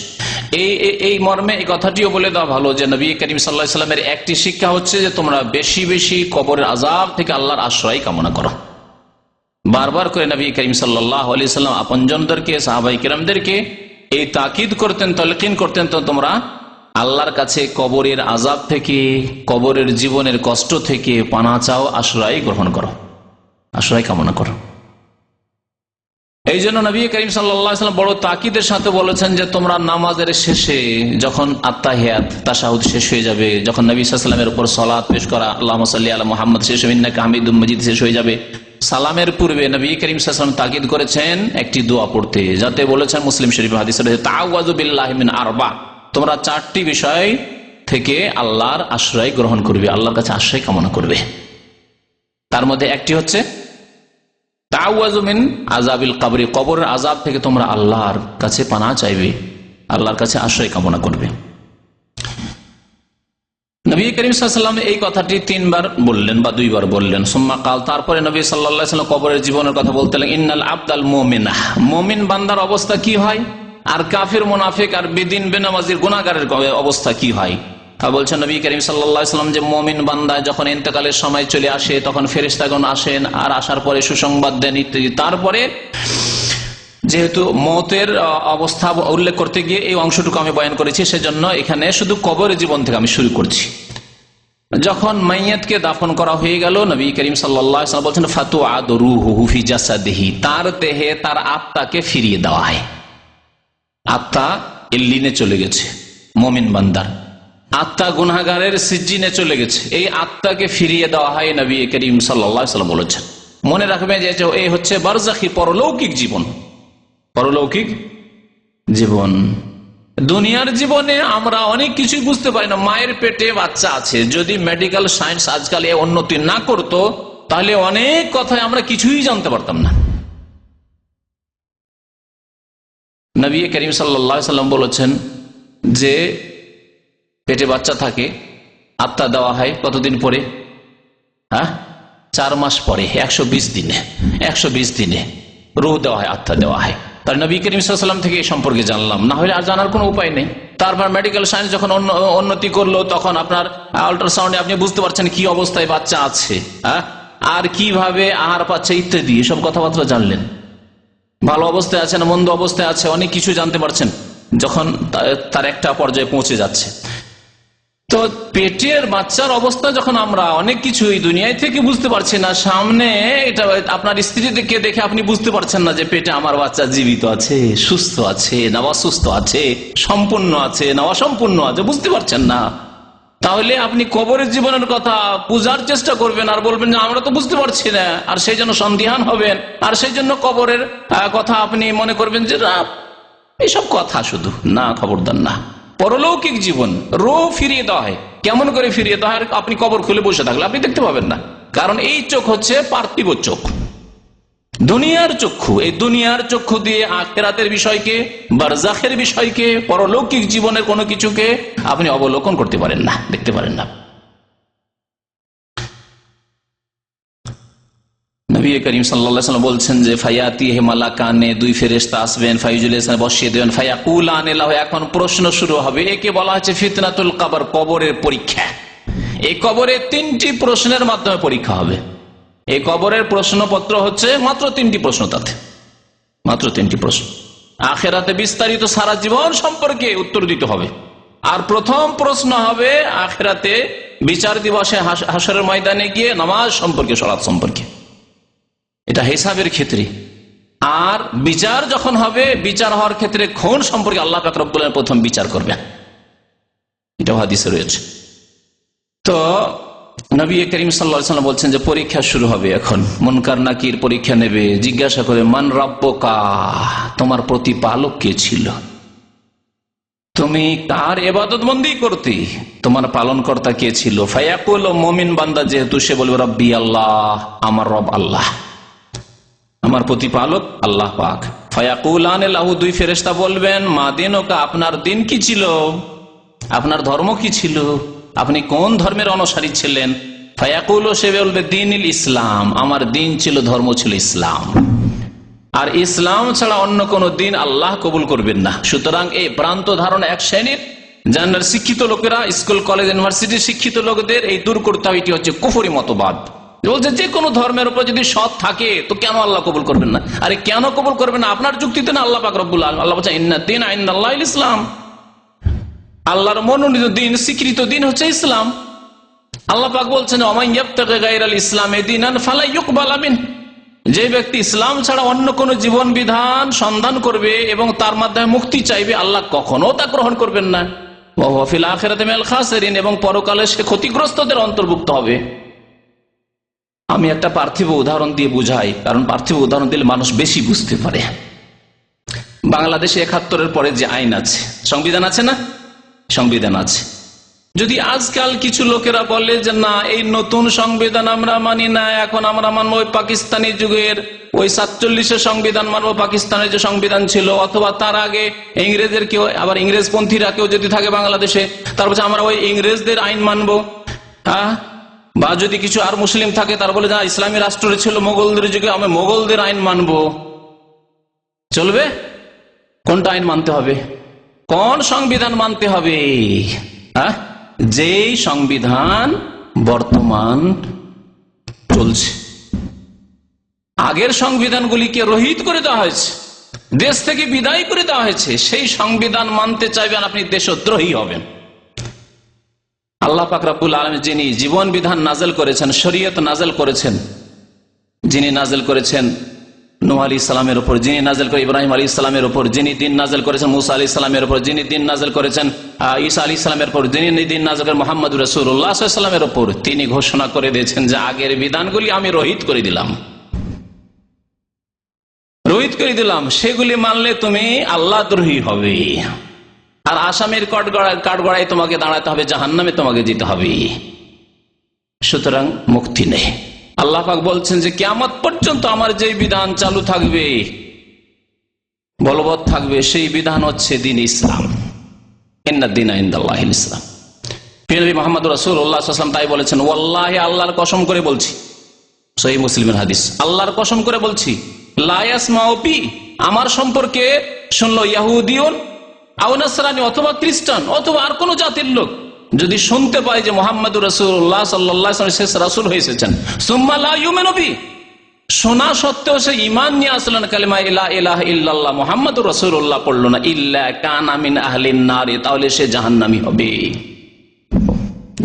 এই মর্মে এই কথাটিও বলে দেওয়া ভালো যে নবী করিম সাল্লাল্লাহু আলাইহি সাল্লামের একটি শিক্ষা হচ্ছে যে তোমরা বেশি বেশি কবরের আযাব থেকে আল্লাহর আশ্রয় কামনা করো। বারবার করে নবী করিম সাল্লাল্লাহু আলাইহি সাল্লাম আপনজনদেরকে, সাহাবায়ে কেরামদেরকে এই তাকিদ করতেন, তালকিন করতেন, তো তোমরা আল্লাহর কাছে কবরের আযাব থেকে, কবরের জীবনের কষ্ট থেকে পানাহ চাও, আশ্রয় গ্রহণ করো, আশ্রয় কামনা করো। এই জন্য নবী করিম সাল্লাল্লাহু আলাইহি সাল্লাম বড় তাকিদের সাথে বলেছেন যে তোমরা নামাজের শেষে যখন আত্তাহিয়াত, তাশাহুদ শেষ হয়ে যাবে, যখন নবী সাল্লাল্লাহু আলাইহি সাল্লামের উপর সালাত পেশ করা, আল্লাহুম্মা সাল্লি আলা মুহাম্মদ শেষ হবে, ইন্নাকা হামিদুম মাজিদ শেষ হয়ে যাবে, সালামের পূর্বে নবী করিম সাল্লাল্লাহু আলাইহি সাল্লাম তাকিদ করেছেন একটি দোয়া পড়তে, যাতে বলেছেন মুসলিম শরীফ হাদিসে রয়েছে, তাআওয়াযু বিল্লাহি মিন আরবা, তোমরা চারটি বিষয় থেকে আল্লাহর আশ্রয় গ্রহণ করবে, আল্লাহর কাছে আশ্রয় কামনা করবে। তার মধ্যে একটি হচ্ছে তাআওয়াযু মিন আযাবিল কবরি, কবরের আযাব থেকে তোমরা আল্লাহর কাছে পানাহ চাইবে, আল্লাহর কাছে আশ্রয় কামনা করবে। নবী করিম সাল্লাল্লাহু আলাইহি সাল্লাম এই কথাটি 3 বার বললেন বা 2 বার বললেন। সুম্মা কাল, তারপরে নবী সাল্লাল্লাহু আলাইহি সাল্লাম কবরের জীবনের কথা বলতে লাগলেন, ইন্নাল আবদাল মুমিনা, মুমিন বান্দার অবস্থা কি হয়, আর কাফির, মুনাফিক আর বেদিন বেনামাজির গুনাহগারের অবস্থা কি হয়। তা বলছেন নবী করিম সাল্লাল্লাহু আলাইহি সাল্লাম যে মুমিন বান্দা যখন ইন্তেকালের সময় চলে আসে, তখন ফেরেশতাগণ আসেন আর আসার পরে সুসংবাদ দেন ইত্যাদি। তারপরে যেহেতু মওতের অবস্থা উল্লেখ করতে গিয়ে এই অংশটুকু আমি বয়ান করেছি, সেজন্য এখানে শুধু কবরের জীবন থেকে আমি শুরু করছি। যখন মাইয়াতকে দাফন করা হয়ে গেল, নবী করিম সাল্লাল্লাহু আলাইহি সাল্লাম বলছেন, ফাতুআদু রূহুহু ফি জাসাদিহি, তার দেহে তার আত্মাকে ফিরিয়ে দেওয়া হয়। আত্মা ইল্লিনে চলে গেছে মুমিন বান্দার, আত্মা গুনাহগারের সিজ্জিনে চলে গেছে, এই আত্মাকে ফিরিয়ে দেওয়া হয়, নবী করিম সাল্লাল্লাহু আলাইহি সাল্লাম বলেছেন। মনে রাখবেন যে এই হচ্ছে বারজাখী, পরলৌকিক জীবন, পরলৌকিক জীবন। দুনিয়ার জীবনে আমরা অনেক কিছুই বুঝতে পারি না। মায়ের পেটে বাচ্চা আছে, যদি মেডিকেল সায়েন্স আজকাল এ উন্নতি না করত, তাহলে অনেক কথায় আমরা কিছুই জানতে পারতাম না। নবী করিম সাল্লাল্লাহু আলাইহি সাল্লাম বলেছেন যে পেটে বাচ্চা থাকে, আত্মা দেওয়া হয় কতদিন পরে? 4 মাস পরে, 120 দিনে, 120 দিনে রূহ দেওয়া হয়, আত্মা দেওয়া হয়। তার নবী করিম সাল্লাল্লাহু আলাইহি ওয়াসাল্লাম থেকে এই সম্পর্কে জানলাম, না হলে আর জানার কোনো উপায় নেই। তারপর মেডিকেল সায়েন্স যখন উন্নতি করলো, তখন আপনার আল্ট্রাসাউন্ডে আপনি বুঝতে পারছেন কি অবস্থায় বাচ্চা আছে, আর কিভাবে আহার পাচ্ছে ইত্যাদি, সব কথাবার্তা জানলেন। ভালো অবস্থায় আছে না মন্দ অবস্থায় আছে, অনেক কিছু জানতে পারছেন যখন তার একটা পর্যায়ে পৌঁছে যাচ্ছে। তো পেটের বাচ্চার অবস্থা যখন আমরা অনেক কিছু এই দুনিয়ায় থেকে বুঝতে পারছি না, সামনে এটা আপনার স্ত্রীকে দেখে আপনি বুঝতে পারছেন না যে পেটে আমার বাচ্চা জীবিত আছে, সুস্থ আছে না অসুস্থ আছে, সম্পূর্ণ আছে না অসম্পূর্ণ আছে, বুঝতে পারছেন না। তাহলে আপনি কবরের জীবনের কথা বুঝার চেষ্টা করবেন আর বলবেন যে আমরা তো বুঝতে পারছি না, আর সেই জন্য সন্দিহান হবেন, আর সেই জন্য কবরের কথা আপনি মনে করবেন যে এইসব কথা শুধু না, খবরদার না। পরলৌকিক জীবন, রূহ ফিরিয়ে দেওয়া হয়। কেমন করে ফিরিয়ে দেওয়া হয়? আপনি কবর খুলে বসে থাকলে আপনি দেখতে পাবেন না, কারণ এই চোখ হচ্ছে পার্থিব চোখ, দুনিয়ার চক্ষু। এই দুনিয়ার চক্ষু দিয়ে আখিরাতের বিষয়কে, বারজাখের বিষয়কে, পরলৌকিক জীবনের কোনো কিছুকে আপনি অবলোকন করতে পারেন না, দেখতে পারেন না। নবী করিম সাল্লাল্লাহু আলাইহি ওয়াসাল্লাম বলছেন যে ফায়াতিহি মালাকানে, 2 ফেরেশতা আসবেন, ফায়ুজলিসান, বসিয়ে দেবেন, ফায়াকুলানে লাহু, এখন প্রশ্ন শুরু হবে। একে বলা হচ্ছে ফিতনাতুল কবর, কবরের পরীক্ষা। এই কবরে 3টি প্রশ্নের মাধ্যমে পরীক্ষা হবে। এই কবরের প্রশ্নপত্র হচ্ছে মাত্র 3টি প্রশ্ন, তাতে মাত্র 3টি প্রশ্ন। আখিরাতে বিস্তারিত সারা জীবন সম্পর্কে উত্তর দিতে হবে। আর প্রথম প্রশ্ন হবে আখিরাতে বিচার দিবসে, হাসরের ময়দানে গিয়ে নামাজ সম্পর্কে, সালাত সম্পর্কে। এটা হিসাবের ক্ষেত্রে, আর বিচার যখন হবে, বিচার হওয়ার ক্ষেত্রে খুন সম্পর্কে আল্লাহ পাক রব্বুল আলামিন প্রথম বিচার করবেন, এটা হাদিসে রয়েছে। তো নবী করিম সাল্লাল্লাহু আলাইহি ওয়াসাল্লাম বলছেন যে পরীক্ষা শুরু হবে, এখন মুনকার নাকির পরীক্ষা নেবে, জিজ্ঞাসা করে মান রাব্বুকা, তোমার প্রতিপালক কে ছিল, তুমি কার ইবাদতবন্দি করতে, তোমার পালনকর্তা কে ছিল। ফায়াকুল, মুমিন বান্দা যেহেতু সে বলবে রব্বি আল্লাহ, আমার রব আল্লাহ, আমার প্রতিপালক আল্লাহ পাক। ফায়াকুলান লাহু, দুই ফেরেশতা বলবেন মা দিনুকা, আপনার দিন কি ছিল, আপনার ধর্ম কি ছিল, আপনি কোন ধর্মের অনুসারী ছিলেন। ফায়াকুল, সে বলবে দ্বীনুল ইসলাম, আমার দিন ছিল, ধর্ম ছিল ইসলাম, আর ইসলাম ছাড়া অন্য কোন দিন আল্লাহ কবুল করবেন না। সুতরাং এই ভ্রান্ত ধারণা এক শ্রেণীর জানার শিক্ষিত লোকেরা, স্কুল কলেজ ইউনিভার্সিটির শিক্ষিত লোকদের এই দূর করতে হবে, এটি হচ্ছে কুফরি মতবাদ। বলছে যে কোনো ধর্মের উপর যদি সৎ থাকে তো কেন আল্লাহ কবুল করবেন না। আরে কেন কবুল করবেন না, আপনার যুক্তিতে না, আল্লাহ পাক রব্বুল আলামিন আল্লাহ বলছেন ইন্না দীনা ইনদাল্লাহিল ইসলাম, আল্লাহর মনোনীত দিন, স্বীকৃত দিন হচ্ছে ইসলাম। আল্লাহ পাক বলছেন ওমান ইয়াবতাগি গায়রাল ইসলামি দীনান ফালা ইউকবাল মিনহু, যে ব্যক্তি ইসলাম ছাড়া অন্য কোন জীবন বিধান সন্ধান করবে এবং তার মাধ্যমে মুক্তি চাইবে, আল্লাহ কখনো তা গ্রহণ করবেন না। ওয়া হুয়া ফিল আখিরাতি মিনাল খাসিরিন, এবং পরকালে সে ক্ষতিগ্রস্তদের অন্তর্ভুক্ত হবে। আমি একটা পার্থিব উদাহরণ দিয়ে বুঝাই, কারণ পার্থিব উদাহরণ দিলে মানুষ বেশি বুঝতে পারে। বাংলাদেশে ৭১-এর পরে যে আইন আছে, সংবিধান আছে না, সংবিধান আছে। যদি আজকাল কিছু লোকেরা বলে যে না এই নতুন সংবিধান আমরা মানি না, এখন আমরা মানবো ওই পাকিস্তানি যুগের ওই ৪৭-এর সংবিধান মানবো, পাকিস্তানের যে সংবিধান ছিল, অথবা তার আগে ইংরেজের কেউ, আবার ইংরেজপন্থীরা কেউ যদি থাকে বাংলাদেশে, তারপর আমরা ওই ইংরেজদের আইন মানবো। হ্যাঁ, বা যদি কিছু আর মুসলিম থাকে তার বলে যা ইসলামী রাষ্ট্র ছিল মোগলদের যুগে, আমি মোগলদের আইন মানবো, চলবে? কোনটা আইন মানতে হবে, কোন সংবিধান মানতে হবে? হ্যাঁ, যেই সংবিধান বর্তমান চলছে, আগের সংবিধানগুলিকে রহিত করে দেওয়া হয়েছে, দেশ থেকে বিদায় করে দেওয়া হয়েছে, সেই সংবিধান মানতে চাইবেন আপনি দেশদ্রোহী হবেন। আল্লাহ পাক রব্বুল আলামিন যিনি জীবন বিধান নাজেল করেছেন, শরীয়ত নাজেল করেছেন, যিনি নাজেল করেছেন নূহ আলাইহিস সালামের উপর, যিনি নাজেল করে ইব্রাহিম আলাইহিস সালামের উপর, যিনি দিন নাজেল করেছেন মুসা আলাইহিস সালামের উপর, যিনি দিন নাজেল করেছেন ঈসা আলাইহিস সালামের উপর, যিনি দিন নাজেল করেন মুহাম্মদুর রাসূলুল্লাহ সাল্লাল্লাহু আলাইহি ওয়াসাল্লামের উপর, তিনি ঘোষণা করে দিয়েছেন যে আগের বিধানগুলি আমি রহিত করে দিলাম, রহিত করে দিলাম, সেগুলি মানলে তুমি আল্লাহ দ্রোহী হবে, আর আসামের কাঠগড়ায় তোমাকে দাঁড়াতে হবে, জাহান্নামে তোমাকে যেতে হবে। সুতরাং মুক্তি নেই। আল্লাহ পাক বলছেন যে কিয়ামত পর্যন্ত আমার যে বিধান চালু থাকবে, বলবৎ থাকবে, সেই বিধান হচ্ছে দ্বীন ইসলাম। ইন্না দীনা ইনদাল্লাহিল ইসলাম। নবী মুহাম্মদ রাসূলুল্লাহ সাল্লাল্লাহু আলাইহি ওয়াসাল্লাম তাই বলেছেন, ওয়াল্লাহি, আল্লাহর কসম করে বলছি, সহিহ মুসলিমের হাদিস, আল্লাহর কসম করে বলছি, লা ইয়াসমাউ বি, আমার সম্পর্কে শুনলো ইহুদিয়ুন আও নাসরানী, অথবা খ্রিস্টান, অথবা আর কোন জাতির লোক যদি শুনতে পায় যে মুহাম্মদুর রাসূলুল্লাহ সাল্লাল্লাহু আলাইহি ওয়াসাল্লাম শেষ রাসূল হয়েছেন, সুম্মা লা ইউমিনু বি, শোনা সত্ত্বেও সে ঈমান নিয়ে আসলো না, কালিমা লা ইলাহা ইল্লাল্লাহ মুহাম্মাদুর রাসূলুল্লাহ পড়লো না, ইল্লা কানা মিন আহলিন নার, তাহলে সে জাহান্নামী হবে।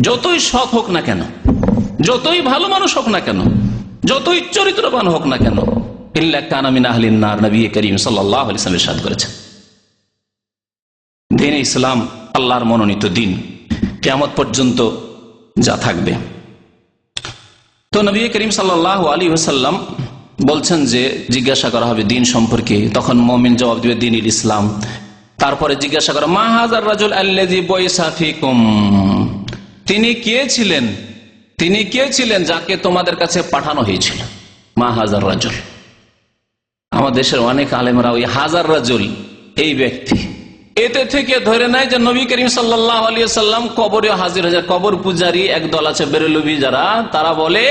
যতই সৎ হোক না কেন, যতই ভালো মানুষ হোক না কেন, যতই চরিত্রবান হোক না কেন, ইল্লা কানা মিন আহলিন নার, নবী করিম সাল্লাল্লাহু আলাইহি ওয়াসাল্লাম ইরশাদ করেছেন। দ্বীন ইসলাম আল্লাহর মনোনীত দিন, কিয়ামত পর্যন্ত যা থাকবে। তো নবী করিম সাল্লাল্লাহু আলাইহি ওয়াসাল্লাম বলছেন যে জিজ্ঞাসা করা হবে দিন সম্পর্কে, তখন মুমিন জবাব দিবে দীনুল ইসলাম। তারপরে জিজ্ঞাসা করা মা হাযার রাজুল আল্লাযী বুইসা ফীকুম, তিনি কে ছিলেন, তিনি কে ছিলেন যাকে তোমাদের কাছে পাঠানো হয়েছিল। মা হাযার রাজুল, আমাদের দেশের অনেক আলেমরা ওই হাজার রাজুল, এই ব্যক্তি, এতে থেকে ধরে নেয় যে নবী করিম সাল্লাল্লাহু আলাইহি ওয়াসাল্লাম কবরেও হাজির হয়ে যায়। কবর পূজারী একদল আছে বেরেলভী যারা, তারা বলে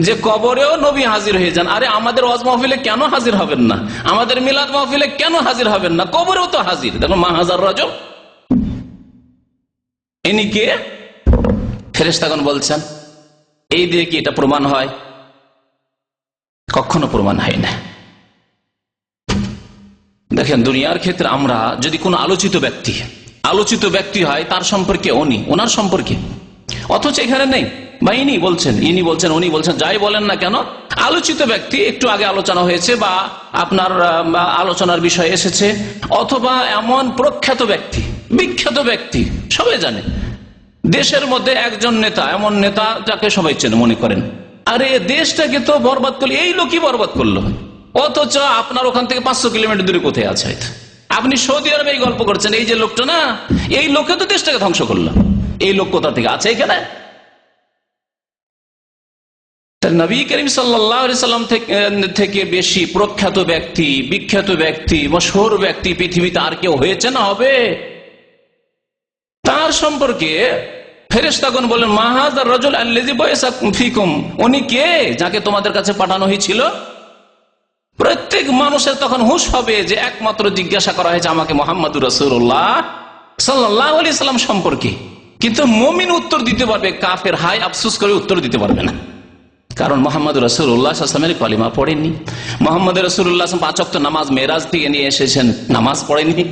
যে কবরেও নবী হাজির হয়ে যান। আরে আমাদের ওয়াজ মাহফিলে কেন হাজির হবেন না, আমাদের মিলাদ মাহফিলে কেন হাজির হবেন না, কবরেও তো হাজির। দেখো মা হাজার রাজুল, ইনি কে? ফেরেশতাগণ বলছেন। এই দিয়ে কি এটা প্রমাণ হয়? কখনো প্রমাণ হয় না। দেখেন দুনিয়ার ক্ষেত্রে আমরা যদি কোনো আলোচিত ব্যক্তি হয়, তার সম্পর্কে উনি, ওনার সম্পর্কে, অথচ এখানে নেই বা ইনি বলছেন, উনি বলছেন, যাই বলেন না কেন, আলোচিত ব্যক্তি, একটু আগে আলোচনা হয়েছে বা আপনার আলোচনার বিষয় এসেছে, অথবা এমন প্রখ্যাত ব্যক্তি, বিখ্যাত ব্যক্তি, সবাই জানে, দেশের মধ্যে একজন নেতা, এমন নেতা যাকে সবাই চেনে মনে করেন, আরে দেশটাকে তো বরবাদ করলো, এই লোকই বরবাদ করলো, অথচ আপনার ওখান থেকে 500 কিলোমিটার দূরে কোথায় আছে? আপনি সৌদি আরবে এই গল্প করছেন, এই যে লোকটা না, এই লোকে তো দেশটাকে ধ্বংস করলো, এই লোক কোথা থেকে আছে এখানে? নবী করিম সাল্লাল্লাহু আলাইহি সাল্লাম থেকে বেশি প্রখ্যাত ব্যক্তি, বিখ্যাত ব্যক্তি, মশহুর ব্যক্তি পৃথিবীতে আর কেউ হয়েছে না হবে? তার সম্পর্কে ফেরেশতাগণ বলেন, মা হাযার রাজুল আল্লাযী বুইসা ফীকুম, উনি কে যাকে তোমাদের কাছে পাঠানো হয়েছিল? প্রত্যেক মানুষের তখন হুঁশ হবে যে একমাত্র জিজ্ঞাসা করা হয়েছে আমাকে মুহাম্মদুর রাসূলুল্লাহ সাল্লাল্লাহু আলাইহি সাল্লাম সম্পর্কে। কিন্তু মুমিন উত্তর দিতে পারবে, কাফের হায় আফসোস করে উত্তর দিতে পারবে না, কারণ মোহাম্মদ রাসূলুল্লাহ সাল্লাল্লাহু আলাইহি ওয়াসাল্লামের কলিমা পড়েননি। মোহাম্মদ রাসূলুল্লাহ 5 ওয়াক্ত নামাজ মেরাজ থেকে নিয়ে এসেছেন, নামাজ পড়েননি।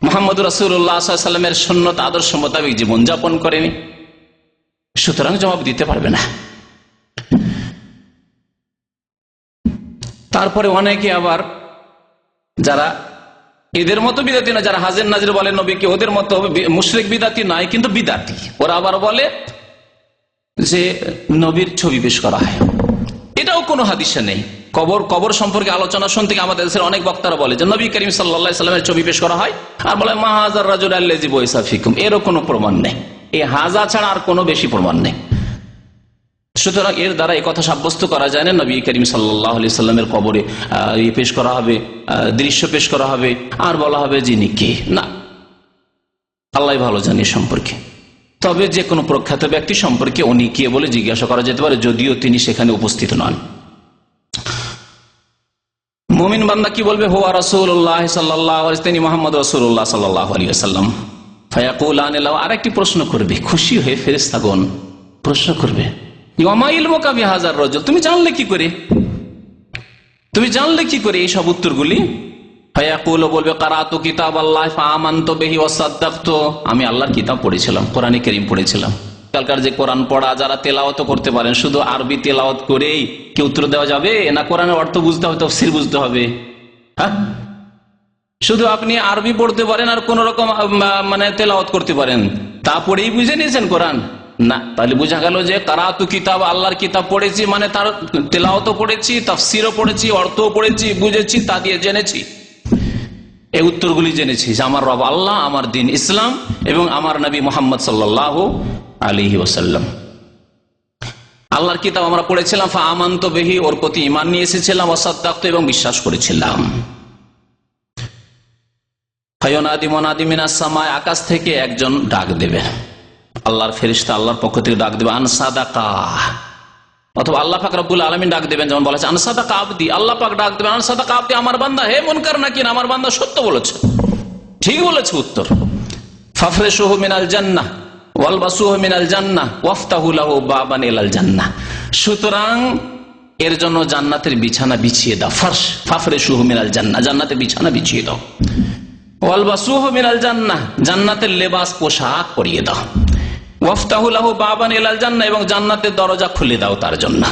মোহাম্মদ রাসূলুল্লাহ সাল্লাল্লাহু আলাইহি ওয়াসাল্লামের সুন্নত আদর্শ মোতাবেক জীবনযাপন করেনি, সুতরাং জবাব দিতে পারবে না। তারপরে অনেকে আবার যারা এদের মতো বিদাতি না, যারা হাজির নাজির বলে নবীকে, ওদের মতো মুশরিক বিদাতি নয়, কিন্তু বিদাতি, ওরা আবার বলে যে নবীর ছবি পেশ করা হয়। এটাও কোনো হাদিসে নেই। কবর সম্পর্কে আলোচনা শুনতে আমাদের দেশের অনেক বক্তারা বলে যে নবী করিম সাল্লাল্লাহু আলাইহি সাল্লামের ছবি পেশ করা হয়, আর বলে মা হাযার রাজুল আল্লাযী বুইসা ফীকুম। এরও কোনো প্রমাণ নেই, এই হাজা ছাড়া আর কোনো বেশি প্রমাণ নেই। সুতরাং এর দ্বারা এই কথা সাব্যস্ত করা যায় না নবী করিম সাল্লাল্লাহু আলাইহি সাল্লামের কবরে পেশ করা হবে, দৃশ্য পেশ করা হবে, আর বলা হবে যিনি কে, না, আল্লাহ ভালো জানে সম্পর্কে। তবে যে কোনো প্রখ্যাত ব্যক্তি সম্পর্কে উনি কে বলে জিজ্ঞাসা করা যেতে পারে, যদিও তিনি সেখানে উপস্থিত নন। মুমিন বান্দা কি বলবে? হুয়া রাসূলুল্লাহ সাল্লাল্লাহু আলাইহি, তিনি মুহাম্মদ রাসূলুল্লাহ সাল্লাল্লাহু আলাইহি ওয়াসাল্লাম। ফায়াকুলানি লাহু, আরেকটি প্রশ্ন করবে, খুশি হয়ে ফেরেশতাগণ প্রশ্ন করবে, ওয়ামা ইলমুকা বিহাযার রাজুল, তুমি জানলে কি করে, তুমি জানলে কি করে এই সব উত্তরগুলি? ফায়াকুল, বলবে কারাতু কিতাবাল্লাহ ফাআমানতু বিহি ওয়া সাদ্দাকতু, আমি আল্লাহর কিতাব পড়েছিলাম, কোরআনে কারীম পড়েছিলাম। কালকার যে কোরআন পড়া যারা তেলাওয়াত করতে পারেন, শুধু আরবি তেলাওয়াত করেই কি উত্তর দেওয়া যাবে? না কোরআনের অর্থ বুঝতে হবে, তাফসীর বুঝতে হবে? হ্যাঁ, শুধু আপনি আরবি পড়তে পারেন আর কোন রকম মানে তেলাওয়াত করতে পারেন, তা পড়েই বুঝে নিয়েছেন কোরআন? না, তাহলে বোঝা গেল যে কারাতু কিতাব, আল্লাহর কিতাব পড়েছি মানে তার তেলাওয়াতও পড়েছি, তাফসীরও পড়েছি, অর্থও পড়েছি, বুঝেছি, তা দিয়ে জেনেছি, এই উত্তরগুলি জেনেছি যে আমার রব আল্লাহ, আমার দিন ইসলাম এবং আমার নবী মুহাম্মদ সাল্লাল্লাহু আলাইহি ওয়াসাল্লাম। আল্লাহর কিতাব আমরা পড়েছিলাম, ফাআমানতু বিহি, ওর প্রতি ঈমান নিয়ে এসেছিলাম, ওয়া সাদ্দাকতু, এবং বিশ্বাস করেছিলাম। ফায়ুনাদি মুনাদি মিনাস সামায়, আকাশ থেকে একজন ডাক দেবে, আল্লাহর ফেরেশতা আল্লাহর পক্ষ থেকে ডাক দেবে, আন সাদাকা, অথবা আল্লাহ পাক রব্বুল আলামিন ডাক দেবেন, যেমন বলা আছে আন সাদাকা আবদি, আল্লাহ পাক ডাক দেবেন আন সাদাকা আবদি, আমার বান্দা, হে মুনকার নাকির, আমার বান্দা সত্য বলেছে, ঠিক বলেছে উত্তর। ফাফরিশুহু মিনাল জান্নাহ ওয়ালবাসুহু মিনাল জান্নাহ ওয়াফতাহু লাহু বাবান ইলাল জান্নাহ, সুতরাং এর জন্য জান্নাতের বিছানা বিছিয়ে দাও। ফারশ, ফাফরিশুহু মিনাল জান্নাহ, জান্নাতের বিছানা বিছিয়ে দাও। ওয়ালবাসুহু মিনাল জান্নাহ, জান্নাতের লেবাস পোশাক পরিয়ে দাও। ওয়াফতাহু লাহু বাবান ইলাল জান্নাহ, এবং জান্নাতের দরজা খুলে দাও তার জন্য।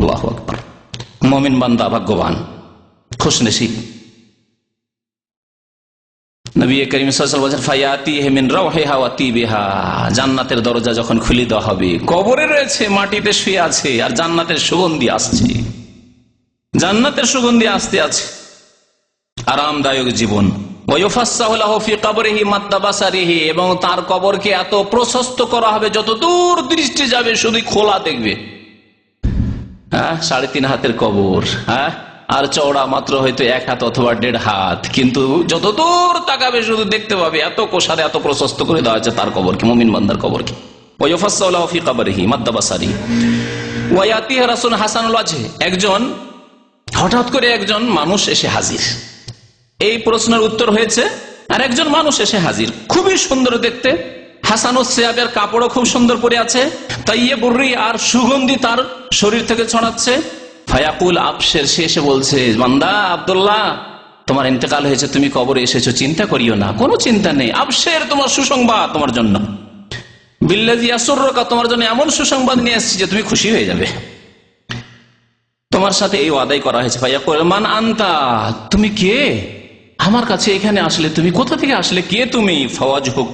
আল্লাহু আকবার। মুমিন বান্দা ভাগ্যবান, খুশনসিব। নবী করিম সাল্লাল্লাহু আলাইহি ওয়াসাল্লাম বলেন, ফায়াতিহি মিন রাওহিহা ওয়া তিবিহা, জান্নাতের দরজা যখন খুলে দেওয়া হবে, কবরে রয়েছে, মাটিতে শুয়ে আছে, আর জান্নাতের সুগন্ধি আসছে, জান্নাতের সুগন্ধি আসতে আছে, আরামদায়ক জীবন। ওয়ায়ুফাসসাহু লাহু ফি কবরিহি মাদ্দা বাসারিহি, এবং তার কবরকে এত প্রশস্ত করা হবে, যত দূর দৃষ্টি যাবে শুধু খোলা দেখবে। হ্যাঁ, 3.5 হাতের কবর, হ্যাঁ, আর চওড়া মাত্র হয়তো 1 হাত অথবা 1.5 হাত, কিন্তু যত দূর তাকাবে শুধু দেখতে পাবে, এত কোষারে এত প্রশস্ত করে দেওয়া হয়েছে তার কবরকে, মুমিন বান্দার কবরকে। ওয়ায়ুফাসসাহু লাহু ফি কবরিহি মাদ্দা বাসারিহি ওয়া ইয়াতিহি রাসূলুন হাসানুল ওয়াজহ, একজন হঠাৎ করে একজন মানুষ এসে হাজির। এই প্রশ্নের উত্তর হয়েছে, আর একজন মানুষ এসে হাজির, খুবই সুন্দর দেখতে, হাসানুস সিয়াবের কাপড়ও খুব সুন্দর পরে আছে, তাইয়্যিবুর রিহ, আর সুগন্ধি তার শরীর থেকে ছড়াচ্ছে। ফায়াকুল আবশির, সে এসে বলছে, বান্দা আব্দুল্লাহ, তোমার ইন্তেকাল হয়েছে, তুমি কবরে এসেছো, চিন্তা করিও না, কোনো চিন্তা নেই, আবশির, তোমার সুসংবাদ তোমার জন্য, বিল্লাযী ইয়াসুররুকা, তোমার জন্য এমন সুসংবাদ নিয়ে এসেছি যে তুমি খুশি হয়ে যাবে। তোমার সাথে এই ওয়াদাই করা হয়েছে। ফায়াকুল মান আনতা, তুমি কে, আমার কাছে এখানে আসলে, তুমি কোথা থেকে আসলে, কে তুমি? ফাওয়াজহুক,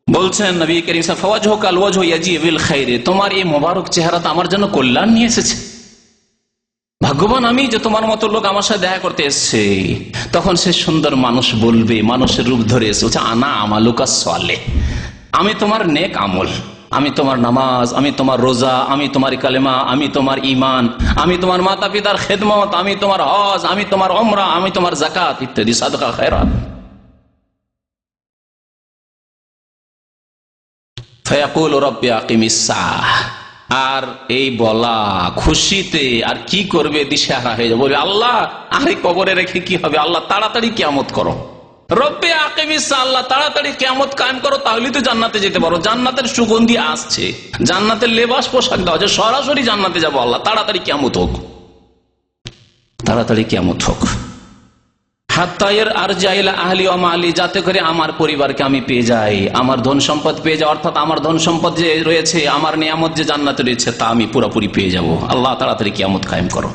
বলছেন নবী করিম ফাওয়াজহুক আল ওয়াজহু ইয়াজি বিল খাইর, তোমার এই মোবারক চেহারাটা আমার জন্য কল্যাণ নিয়ে এসেছে। ভাগ্যবান আমি যে তোমার মতো লোক আমার সাথে দেখা করতে এসছে। তখন সে সুন্দর মানুষ বলবে, মানুষের রূপ ধরে এসে বলছে, আনা আমালুকা সালেহ, আমি তোমার নেক আমল, আমি তোমার নামাজ, আমি তোমার রোজা, আমি তোমার কালেমা, আমি তোমার ইমান, আমি তোমার মাতা পিতার খেদমত, আমি তোমার হজ, আমি তোমার উমরা, আমি তোমার যাকাত ইত্যাদি সাদকা খায়রাত। ফায়াকুল রব্বি আকিমিস সাআহ, আর এই বলা খুশিতে আর কি করবে দিশেহারা হয়ে যাবে, বলবে আল্লাহ আরে কবরে রেখে কি হবে, আল্লাহ তাড়াতাড়ি কিয়ামত করো, রব্বি আকিমিস সাআহ, আল্লাহ তাড়াতাড়ি কিয়ামত কায়েম করো, তাহলেই তো জান্নাতে যেতে পারো, জান্নাতের সুগন্ধি আসছে, জান্নাতের লেবাস পোশাক দেওয়া হচ্ছে, সরাসরি জান্নাতে যাবো, আল্লাহ তাড়াতাড়ি কিয়ামত হোক, তাড়াতাড়ি কিয়ামত হোক। হাত্তায়ের আর জাইলা আহলি ওয়া মালি, যাতে করে আমার পরিবারকে আমি পেয়ে যাই, আমার ধন সম্পদ পেয়ে যাই, অর্থাৎ আমার ধন সম্পদ যে রয়েছে, আমার নিয়ামত যে জান্নাতে রয়েছে তা আমি পুরোপুরি পেয়ে যাব, আল্লাহ তাড়াতাড়ি কিয়ামত কায়েম করো।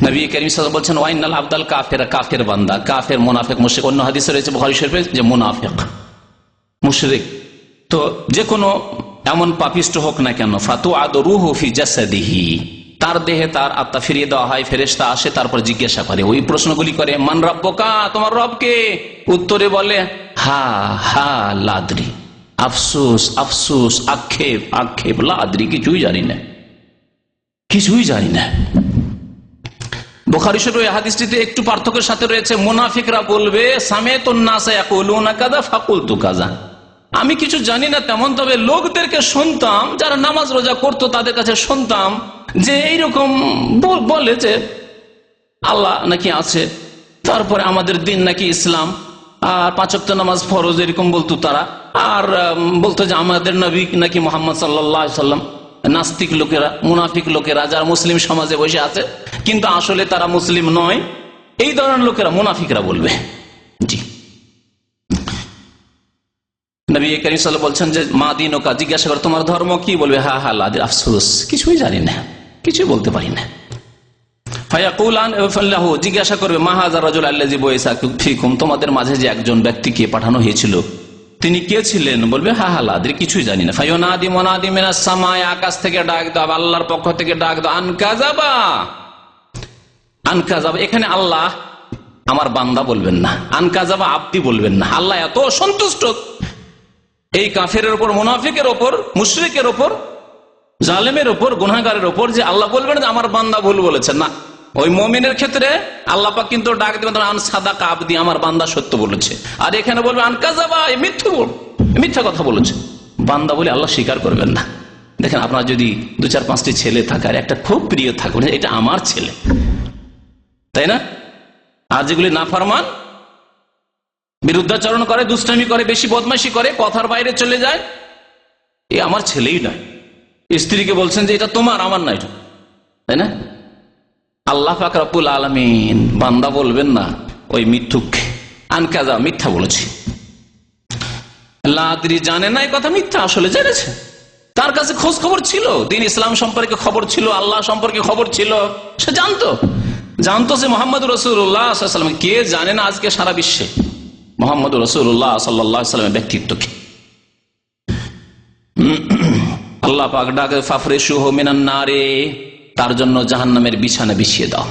নবী করিম সাল্লাল্লাহু আলাইহি ওয়াসাল্লাম বলছেন ওয়াইনাল আবদাল কাফির, কাফের বান্দা, কাফের মুনাফিক মুশরিক, অন্য হাদিসে রয়েছে বুখারী শরীফে যে মুনাফিক মুশরিক তো যে কোনো এমন পাপিষ্ট হোক না কেন, ফাতুআদু রূহু ফি জাসাদিহি, তার দেহে তার আত্মা ফিরিয়ে দেওয়া হয়, ফেরেশতা আসে, তারপর জিজ্ঞাসা করে, ওই প্রশ্নগুলি করে, মান রাব্বুকা, তোমার রব কে? উত্তরে বলে হা হা লাদ্রি, আফসোস আফসোস, আক্ষেপ আক্ষেপ, লাদ্রি, কিছুই জানি না, কিছুই জানি না। বুখারী শরীফের হাদিসটিতে একটু পার্থক্যের সাথে রয়েছে, মুনাফিকরা বলবে সামিতুন নাসা ইয়াকুলুনা কাযা ফাকুলতু কাযা, আমি কিছু জানি না তেমন, তবে লোকদেরকে শুনতাম যারা নামাজ রোজা করতো তাদের কাছে শুনতাম যে এইরকম বলে যে আল্লাহ নাকি আছে, তারপরে আমাদের দিন নাকি ইসলাম, আর 5 ওয়াক্ত নামাজ ফরজ, এরকম বলতো তারা, আর বলতো যে আমাদের নবী নাকি মুহাম্মদ সাল্লাল্লাহু আলাইহি ওয়াসাল্লাম। নাস্তিক লোকেরা, মুনাফিক লোকেরা যারা মুসলিম সমাজে বসে আছে কিন্তু আসলে তারা মুসলিম নয়, এই ধরনের লোকেরা মুনাফিকরা বলবে। জি, নবী করিম সাল্লাল্লাহু আলাইহি ওয়াসাল্লাম বলছেন যে মা দীনুকা, জিজ্ঞাসা করে তোমার ধর্ম কি, বলবে হা হা লাদ্রি, আফসোস, কিছুই জানি না, কিছুই বলতে পারি না। ফায়াকুলান ফাল্লাহু, জিজ্ঞাসা করবে মা হাযা রাজুল আল্লাযী বুইসা ফীকুম, তোমাদের মাঝে যে একজন ব্যক্তিকে পাঠানো হয়েছিল তিনি কে ছিলেন, বলবে হা হা লাদ্রি, কিছুই জানি না। ফায়ুনাদি মুনাদি মিনাস সামায়ে, আকাশ থেকে ডাক দাও, আল্লাহর পক্ষ থেকে ডাক দাও, আনকাযাবা আনকাযাবা, এখানে আল্লাহ আমার বান্দা বলবেন না, আনকাযাবা আব্দি বলবেন না, আল্লাহ এত সন্তুষ্ট এই কাফেরের উপর, মুনাফিকের উপর, মুশরিকের উপর, জালেমের উপর, গুনাহগারের উপর, যে আল্লাহ বলবেন যে আমার বান্দা ভুল বলেছেন না। ওই মুমিনের ক্ষেত্রে আল্লাহ পাক কিন্তু ডাক দিবেন আন সাদাকা আবদি, আমার বান্দা সত্য বলেছে, আর এখানে বলবে আন কাযাবা, মিথ্যা কথা বলেছে, বান্দা বলে আল্লাহ স্বীকার করবেন না। দেখেন আপনার যদি 2-4-5টি ছেলে থাকে আর একটা খুব প্রিয় থাকে, এটা আমার ছেলে, তাই না? আর যেগুলি নাফরমান, বিরুদ্ধাচরণ করে, দুষ্টামি করে, বেশি বদমাইশি করে, কথার বাইরে চলে যায়, এ আমার ছেলেই নয়। স্ত্রীকে বলছেন যে এটা তোমার, আমার নয়, তাই না? আল্লাহ পাক রব্বুল আলামিন বান্দা বলবেন না ওই মিথ্যুক, আনকাযা, মিথ্যা বলেছে, লাদ্রি, জানে না, এই কথা মিথ্যা, আসলে জেনেছে, তার কাছে খোঁজ খবর ছিল, দিন ইসলাম সম্পর্কে খবর ছিল, আল্লাহ সম্পর্কে খবর ছিল, সে জানতো যে মুহাম্মদুর রাসূলুল্লাহ সাল্লাল্লাহু আলাইহি ওয়াসাল্লাম, কে জানে না আজকে সারা বিশ্বে মুহাম্মদুর রাসূলুল্লাহ সাল্লাল্লাহু আলাইহি ওয়াসাল্লামের ব্যক্তিত্বকে। আল্লাহ পাক ডাকে ফাফরিশুহু মিনান নারে, তার জন্য জাহান্নামের বিছানা বিছিয়ে দাও,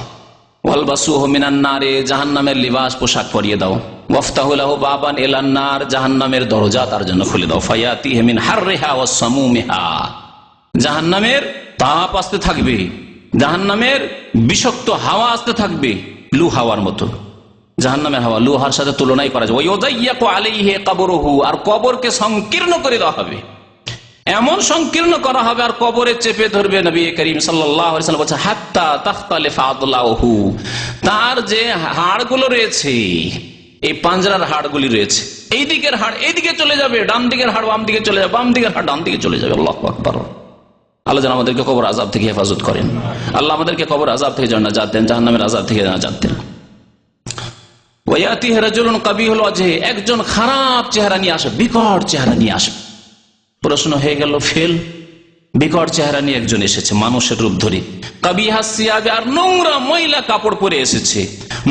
ওয়ালবাসুহু মিনান নারে, জাহান্নামের লিবাস পোশাক পরিয়ে দাও, ওয়াফতাহু লাহু বাবান ইলান নার, জাহান্নামের দরজা তার জন্য খুলে দাও, ফায়াতিহি মিন হাররিহা ওয়াস সামুমিহা, জাহান্নামের তাপ আসতে থাকবে, জাহান্নামের বিষাক্ত হাওয়া আসতে থাকবে, লু হাওয়ার মতো, জাহান্নামের হাওয়া লুহার সাথে তুলনাই করা যায়। ওয়ায়ুযায়্যাকু আলাইহি কবরুহু, আর কবরকে সংকীর্ণ করে দেওয়া হবে, এমন সংকীর্ণ করা হবে, আর কবরে চেপে ধরবে। নবী করিম সাল্লাল্লাহু আলাইহি ওয়াসাল্লাম বলেছেন হাত্তা তাখতালিফা আদলাহু, তার যে হাড়গুলো রয়েছে, এই পাঁজরার হাড়গুলি রয়েছে, এই দিকের হাড় এইদিকে চলে যাবে, ডান দিকের হাড় বাম দিকে চলে যাবে, বাম দিকের হাড় ডান দিকে চলে যাবে। আল্লাহু আকবার। আল্লাহ যেন আমাদেরকে কবর আযাব থেকে হেফাজত করেন, আল্লাহ আমাদেরকে কবর আযাব থেকে জান্নাত দেন, জাহান্নামের আযাব থেকে নাজাত দেন। ওয়ায়াতিহি রাজুলুন কাবিহুল ওয়াজহি, একজন খারাপ চেহারা নিয়ে আসে, বিকট চেহারা নিয়ে আসে। প্রশ্ন হয়ে গেল ফেল, বিকট চেহারা নিয়ে একজন এসেছে মানুষের রূপ ধরে, কাবিহা সিয়াবে, আর নোংরা ময়লা কাপড় পরে এসেছে,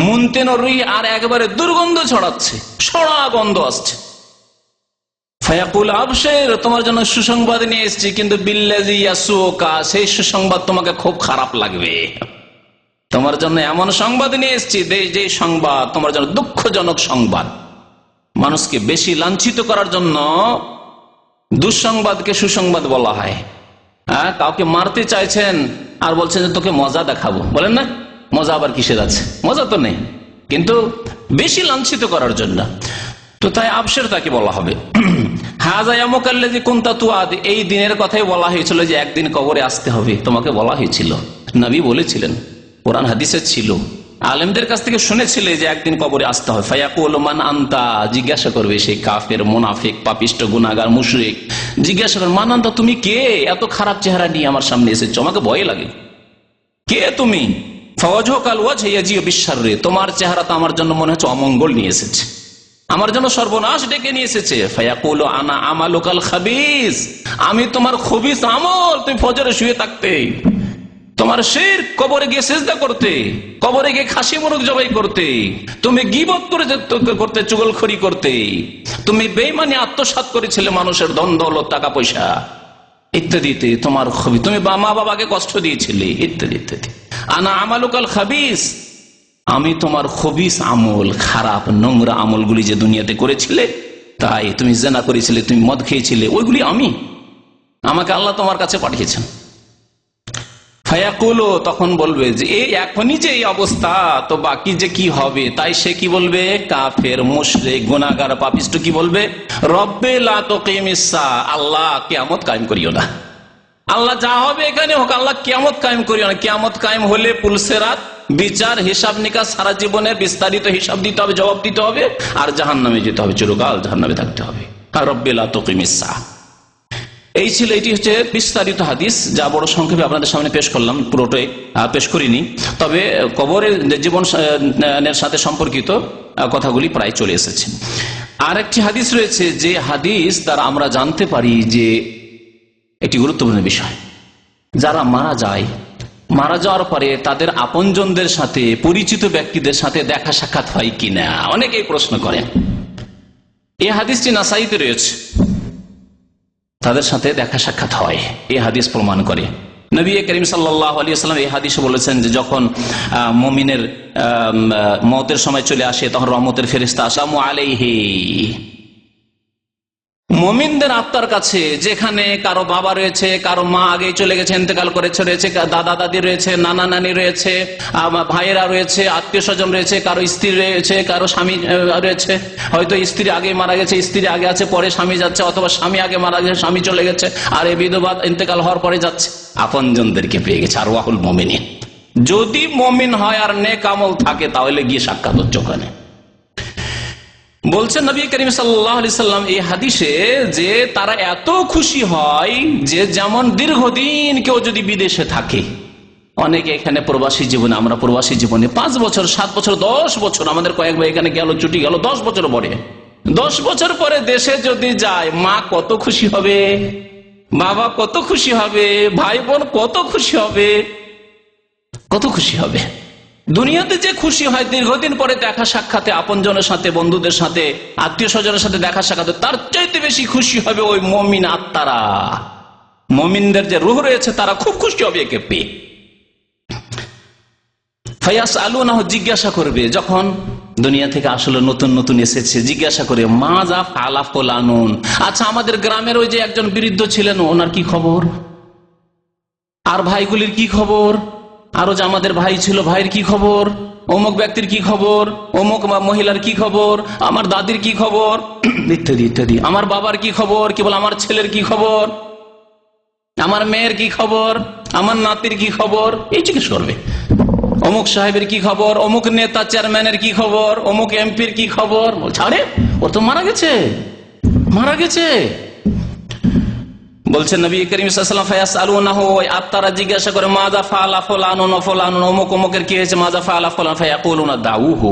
মুনতেন রুই, আর একবারে দুর্গন্ধ ছড়াচ্ছে, সড়া গন্ধ আসছে। ফায়াকুল আবশের, তোমার জন্য সুসংবাদ নিয়ে এসেছি, কিন্তু বিল্লাজি ইয়াসুকা, সেই সুসংবাদ তোমাকে খুব খারাপ লাগবে। তোমার জন্য এমন সংবাদ নিয়ে এসেছি যে সংবাদ তোমার জন্য দুঃখজনক সংবাদ। মানুষকে বেশি লাঞ্ছিত করার জন্য দুঃসংবাদকে সুসংবাদ বলা হয়। কাউকে মারতে চাইছেন আর বলছেন যে তোকে মজা দেখাবো, বলেন না? মজা আবার কিসের আছে? মজা তো নেই, কিন্তু বেশি লাঞ্ছিত করার জন্য, তো তাই আবশের তাকে বলা হবে। এই দিনের কথাই বলা হয়েছিল যে একদিন কবরে আসতে হবে, তোমাকে বলা হয়েছিল, নবী বলেছিলেন, কোরআন হাদিসে ছিল, আলেমদের কাছ থেকে শুনেছিলে যে একদিন কবরে আসতে হবে। ফায়াকুল মান আনতা, জিজ্ঞাসা করবে সেই কাফের, মুনাফিক, পাপিষ্ট, গুনাহগার, মুশরিক, জিজ্ঞাসা করবে মান আনতা, তুমি কে? এত খারাপ চেহারা নিয়ে আমার সামনে এসেছো, আমাকে ভয় লাগে, কে তুমি? ফাওয়াজহুকাল ওয়াজহু ইয়াজিউ বিশশাররি, তোমার চেহারা তো আমার জন্য মনে হচ্ছে অমঙ্গল নিয়ে এসেছে, আমার জন্য সর্বনাশ ডেকে নিয়ে এসেছে। ফায়াকুলু আনা আমালুকাল খাবিস, আমি তোমার খবিস আমল, তুমি ফজরে শুয়ে থাকতে, তোমার শিরক, কবরে গিয়ে সিজদা করতে, কবরে গিয়ে খাসি মুরগ জবাই করতে, তুমি গীবত করতে, চুগলখড়ি করতে, তুমি বেঈমানি আত্মসাৎ করেছিলে মানুষের ধন দৌলত, টাকা পয়সা ইত্যাদিতে, তোমার খবি, তুমি মা বাবাকে কষ্ট দিয়েছিলে ইত্যাদি ইত্যাদি। আনা আমালুকাল খাবিস, আমি তোমার খবিস আমল, খারাপ নোংরা আমলগুলি যে দুনিয়াতে করেছিলে, তাই তুমি জেনা করেছিলে, তুমি মদ খেয়েছিলে, ওইগুলি আমাকে আল্লাহ তোমার কাছে পাঠিয়েছেন। ফায়াকুলো, তখন বলবে যে এই এখনই যে এই অবস্থা, তো বাকি যে কি হবে? তাই সে কি বলবে? কাফের, মুশরিক, গুনাহগার, পাপিষ্ট কি বলবে? রব্বে লা তুকিমিস সা, আল্লাহ কিয়ামত কায়েম করিও না, আল্লাহ যা হবে এখানে হোক, আল্লাহ কিয়ামত কায়েম করিও না। কিয়ামত কায়েম হলে পুলসেরাত, বিচার, হিসাব নিকাশ, সারা জীবনের বিস্তারিত হিসাব দিতে হবে, জবাব দিতে হবে, আর জাহান্নামে যেতে হবে, চিরকাল জাহান্নামে থাকতে হবে। রব্বে লা তুকিমিস সা, এই ছিল, এটি হচ্ছে বিস্তারিত হাদিস, যা বড় সংক্ষেপে আপনাদের সামনে পেশ করলাম, পুরোটাই পেশ করিনি, তবে কবরের জীবনের সাথে সম্পর্কিত কথাগুলি প্রায় চলে এসেছে। আর একটি হাদিস রয়েছে, যে হাদিস দ্বারা আমরা জানতে পারি যে একটি গুরুত্বপূর্ণ বিষয়, যারা মারা যায়, মারা যাওয়ার পরে তাদের আপনজনদের সাথে, পরিচিত ব্যক্তিদের সাথে দেখা সাক্ষাৎ হয় কিনা, অনেকেই প্রশ্ন করেন। এই হাদিসটি নাসাইতে রয়েছে, তাদের সাথে দেখা সাক্ষাৎ হয়, এই হাদিস প্রমাণ করে। নবী করিম সাল্লাল্লাহু আলাইহি ওয়াসাল্লাম এই হাদিসে বলেছেন যে যখন মুমিনের মওতের সময় চলে আসে, তখন রহমতের ফেরেশতা আসসালামু আলাইহি, মুমিনদের আত্মার কাছে, যেখানে কারো বাবা রয়েছে, কারো মা আগেই চলে গেছে, ইন্তেকাল করেছে, রয়েছে দাদা দাদি রয়েছে, নানা নানি রয়েছে, ভাইয়েরা রয়েছে, আত্মীয় স্বজন রয়েছে, কারো স্ত্রী রয়েছে, কারো স্বামী রয়েছে, হয়তো স্ত্রী আগে মারা গেছে, স্ত্রী আগে আছে, পরে স্বামী যাচ্ছে, অথবা স্বামী আগে মারা গেছে, স্বামী চলে গেছে, আর এই বিধবা ইন্তেকাল হওয়ার পরে যাচ্ছে, আপনজনদেরকে পেয়ে গেছে। আর ওয়াহুল মুমিনিন, যদি মুমিন হয় আর নেক আমল থাকে, তাহলে গিয়ে সাক্ষাৎ হচ্ছে ওখানে। বলছেন নবী করিম সাল্লাল্লাহু আলাইহি সাল্লাম এই হাদিসে, যে তারা এত খুশি হয় যে যেমন দীর্ঘদিন কেউ যদি বিদেশে থাকে, অনেকে এখানে প্রবাসী জীবনে, আমরা প্রবাসী জীবনে 5 বছর, 7 বছর, 10 বছর, আমাদের কয়েক ভাই এখানে গেল, ছুটি গেল 10 বছর পরে, 10 বছর পরে দেশে যদি যায়, মা কত খুশি হবে, বাবা কত খুশি হবে, ভাই বোন কত খুশি হবে, কত খুশি হবে। দুনিয়াতে যে খুশি হয় দীর্ঘদিন পরে দেখা সাক্ষাতে, আপনজনের সাথে, বন্ধুদের সাথে, আত্মীয় স্বজনের সাথে দেখা সাক্ষাতে, তার চাইতে বেশি খুশি হবে ওই মুমিন আত্মারা, মুমিনদের যে রূহ রয়েছে, তারা খুব খুশি হবে একে পেয়ে। ফায়াসআলুনাহু, জিজ্ঞাসা করবে, যখন দুনিয়া থেকে আসলে নতুন নতুন এসেছে, জিজ্ঞাসা করে, মাজা ফাআলা ফুলানুন, আচ্ছা আমাদের গ্রামের ওই যে একজন বৃদ্ধ ছিলেন, ওনার কি খবর? আর ভাইগুলির কি খবর? আরো যে আমাদের ভাই ছিল, ভাইয়ের কি খবর? অমুক ব্যক্তির কি খবর? অমুক মহিলার কি খবর? আমার দাদির কি খবর? ইত্যাদি ইত্যাদি। আমার বাবার কি খবর? কি বল, আমার ছেলের কি খবর? আমার মেয়ের কি খবর? আমার নাতির কি খবর? এই জিজ্ঞেস করবে। অমুক সাহেবের কি খবর? অমুক নেতা চেয়ারম্যানের কি খবর? অমুক এমপির কি খবর? বলছে, আরে ও তো মারা গেছে, মারা গেছে। বলছেন নবী করিম সাল্লাল্লাহু আলাইহি ওয়াসাল্লাম, ফায়াসআলুনাহু, আত্মারা জিজ্ঞাসা করে, মাযা ফাআলা ফুলানুন ওয়া ফুলানুন, অমুক অমুকের কি হয়েছে, মাযা ফাআলা ফুলান, ফায়াকুলুনা দাউহু,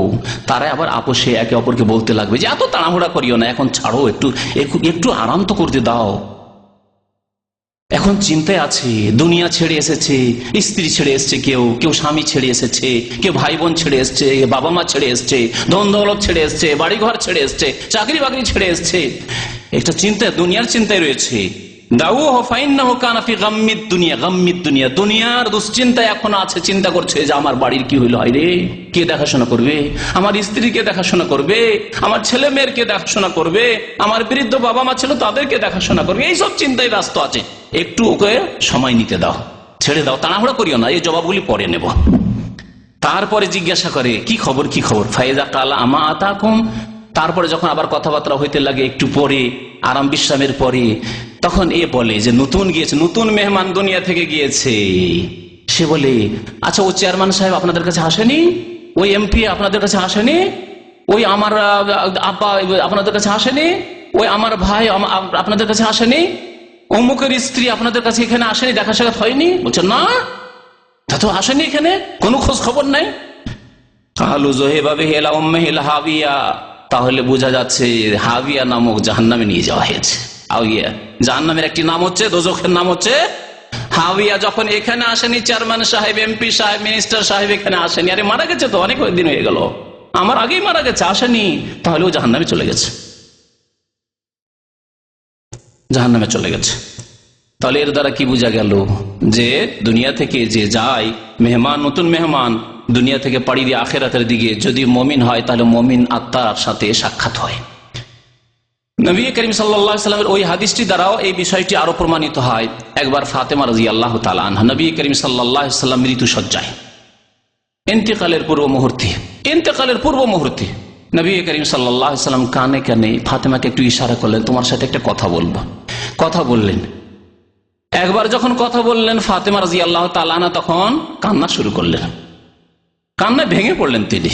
তারা আবার আপোষে একে অপরকে বলতে লাগবে যে এত তাড়াহুড়া করিও না, এখন ছাড়ো, একটু একটু আরাম তো করতে দাও। এখন চিন্তায় আছে, দুনিয়া ছেড়ে এসেছে, স্ত্রী ছেড়ে এসছে, কেউ কেউ স্বামী ছেড়ে এসেছে, কেউ ভাই বোন ছেড়ে এসছে, বাবা মা ছেড়ে এসছে, ধন দৌলত ছেড়ে এসছে, বাড়ি ঘর ছেড়ে এসছে, চাকরি বাকরি ছেড়ে এসছে। একটা চিন্তা, দুনিয়ার চিন্তায় রয়েছে। দুনিয়ার দুশ্চিন্তায় এখন আছে, চিন্তা করছে যে আমার বাড়ির কি হইলো, হয় রে, কে দেখাশোনা করবে, আমার স্ত্রীকে দেখাশোনা করবে, আমার ছেলে মেয়েরকে দেখাশোনা করবে, আমার বৃদ্ধ বাবা মা ছিল তাদেরকে দেখাশোনা করবে, এইসব চিন্তায় ব্যস্ত আছে। একটু ওকে সময় নিতে দাও, ছেড়ে দাও, তাড়াহুড়া করিও না, এই জবাবগুলি পরে নেব। তারপরে জিজ্ঞাসা করে কি খবর, কি খবর। ফাইজা কালা আমা আতাকুম, তারপরে যখন আবার কথাবার্তা হইতে লাগে, একটু পরে আরাম বিশ্রামের পরে, তখন এ বলে যে নতুন গিয়েছে, নতুন মেহমান দুনিয়া থেকে গিয়েছে। সে বলে, আচ্ছা ও চেয়ারম্যান সাহেব আপনাদের কাছে আসেনি, ওই এমপি আপনাদের কাছে আসেনি, ওই আমার আব্বা আপনাদের কাছে আসেনি, ওই আমার ভাই আপনাদের কাছে আসেনি, অমুকের স্ত্রী আপনাদের কাছে এখানে আসেনি, দেখা সাক্ষাৎ হয়নি? বলছে না, তা তো আসেনি, এখানে কোনো খোঁজ খবর নাই। কালু জোহেবাবে হেলা উম্মে হেলা হাবিয়া, তাহলে বোঝা যাচ্ছে হাবিয়া নামক জাহান্নামে নিয়ে যাওয়া হয়েছে। হাবিয়া জাহান্নামের একটি নাম হচ্ছে, দোজখের নাম হচ্ছে হাবিয়া। যখন এখানে আসেনি চেয়ারম্যান সাহেব, এমপি সাহেব, মিনিস্টার সাহেব এখানে আসেনি, আরে মারা গেছে তো, অনেক দিন হয়ে গেল, আমার আগেই মারা গেছে, আসেনি, তাহলে ও জাহান্নামে চলে গেছে, জাহান্নামে চলে গেছে। তাহলে এর দ্বারা কি বোঝা গেল যে দুনিয়া থেকে যে যায় মেহমান, নতুন মেহমান দুনিয়া থেকে পাড়ি দিয়ে আখেরাতের দিকে যদি মমিন হয়, তাহলে মমিন আত্মার সাথে সাক্ষাৎ হয়। নবী করিম সাল্লাল্লাহু আলাইহি ওয়াসাল্লামের ওই হাদিসটি দ্বারাও এই বিষয়টি আরো প্রমাণিত হয়। একবার ফাতেমা রাদিয়াল্লাহু তাআলা আনহা, নবী করিম সাল্লাল্লাহু আলাইহি ওয়াসাল্লাম মৃত্যু সজ্জায়, ইন্তেকালের পূর্ব মুহূর্তে নবী করিম সাল্লাল্লাহু আলাইহি ওয়াসাল্লাম কানে কানে ফাতেমাকে একটু ইশারা করলেন, তোমার সাথে একটা কথা বলবো। কথা বললেন, একবার যখন কথা বললেন ফাতেমা রাদিয়াল্লাহু তাআলা আনহা তখন কান্না শুরু করলেন, কান্নায় ভেঙে পড়লেন তিনি।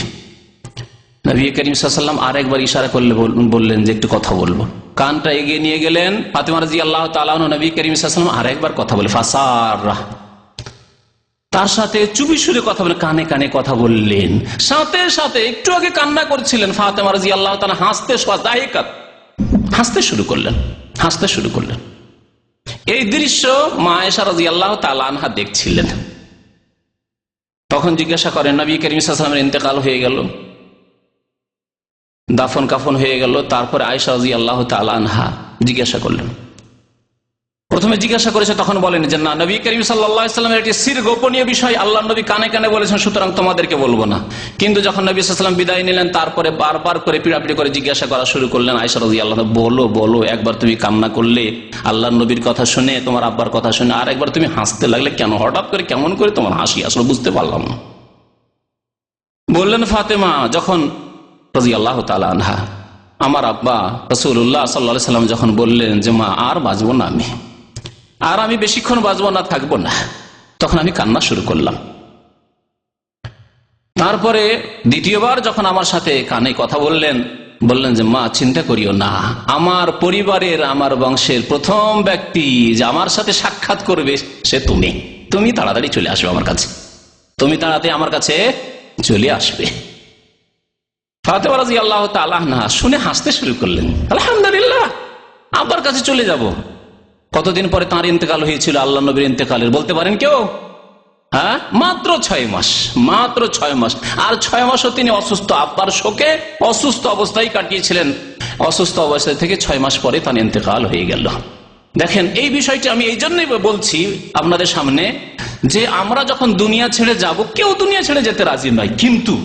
নবী করিম সাল্লাল্লাহু আলাইহি ওয়াসাল্লাম আরেকবার ইশারা করলে বললেন যে একটু কথা বলবো। কানটা এগিয়ে নিয়ে গেলেন ফাতেমা রাদিয়াল্লাহু তাআলা আনহা, নবী করিম সাল্লাল্লাহু আলাইহি ওয়াসাল্লাম আরেকবার কথা বলে ফাসাররা, তার সাথে চুপি সুরে কথা বলে কানে কানে কথা বললেন। সাথে সাথে একটু আগে কান্না করছিলেন ফাতেমা রাদিয়াল্লাহু তাআলা, হাসতে শুরু করলেন। এই দৃশ্য মা আয়েশা রাদিয়াল্লাহু তাআলা আনহা দেখছিলেন। তখন জিজ্ঞাসা করেন, নবী করিম সাল্লাল্লাহু আলাইহি ওয়াসাল্লামের ইন্তেকাল হয়ে গেল, দাফন কাফন হয়ে গেল, তারপরে আয়েশা রাদিয়াল্লাহু তাআলা আনহা জিজ্ঞাসা করলেন, প্রথমে জিজ্ঞাসা করেছে, তখন বলেন যে না, নবী করিম সাল্লাল্লাহু আলাইহি ওয়াসাল্লামের একটি সির গোপনীয় বিষয় আল্লাহর নবী কানে কানে বলেছেন, সুতরাং তোমাদেরকে বলবো না। কিন্তু যখন নবী সাল্লাল্লাহু আলাইহি ওয়াসাল্লাম বিদায় নিলেন, তারপরে বারবার করে পিড়াপিড়ি করে জিজ্ঞাসা করা শুরু করলেন, আয়েশা রাদিয়াল্লাহু আনহা, বলো, একবার তুমি কান্না করলে আল্লাহর নবীর কথা শুনে, তোমার আব্বার কথা শুনে, আর একবার তুমি হাসতে লাগলে কেন, হঠাৎ করে কেমন করে তোমার হাসি আসলে বুঝতে পারলাম না। বললেন ফাতেমা যখন রাদিয়াল্লাহু তাআলা আনহা, আমার আব্বা রাসূলুল্লাহ সাল্লাল্লাহু আলাইহি ওয়াসাল্লাম যখন বললেন যে মা আর বাঁচবো না, আমি বেশিক্ষণ বাঁচবো না, থাকবো না, তখন আমি কান্না শুরু করলাম। তারপরে দ্বিতীয়বার যখন আমার সাথে কানে কথা বললেন যে মা চিন্তা করিও না, আমার পরিবারের, আমার বংশের প্রথম ব্যক্তি যে আমার সাথে সাক্ষাৎ করবে সে তুমি তাড়াতাড়ি চলে আসবে আমার কাছে, তুমি তাড়াতাড়ি আমার কাছে চলে আসবে। ফাতেমা রাদিয়াল্লাহু তাআলা আনহা শুনে হাসতে শুরু করলেন, আলহামদুলিল্লাহ, আব্বার কাছে চলে যাব। কতদিন পরে তাঁর ইন্তেকাল হয়েছিল, আল্লাহ নবীর ইন্তেকালের বলতে পারেন কেউ? হ্যাঁ, মাত্র 6 মাস। আর 6 মাসও তিনি অসুস্থ, আব্বার শোকে অসুস্থ অবস্থায় কাটিয়েছিলেন। অসুস্থ অবস্থা থেকে 6 মাস পরে তার ইন্তেকাল হয়ে গেল। দেখেন, এই বিষয়টি আমি এই জন্যই বলছি আপনাদের সামনে যে আমরা যখন দুনিয়া ছেড়ে যাব, কেউ দুনিয়া ছেড়ে যেতে রাজি নয়, কিন্তু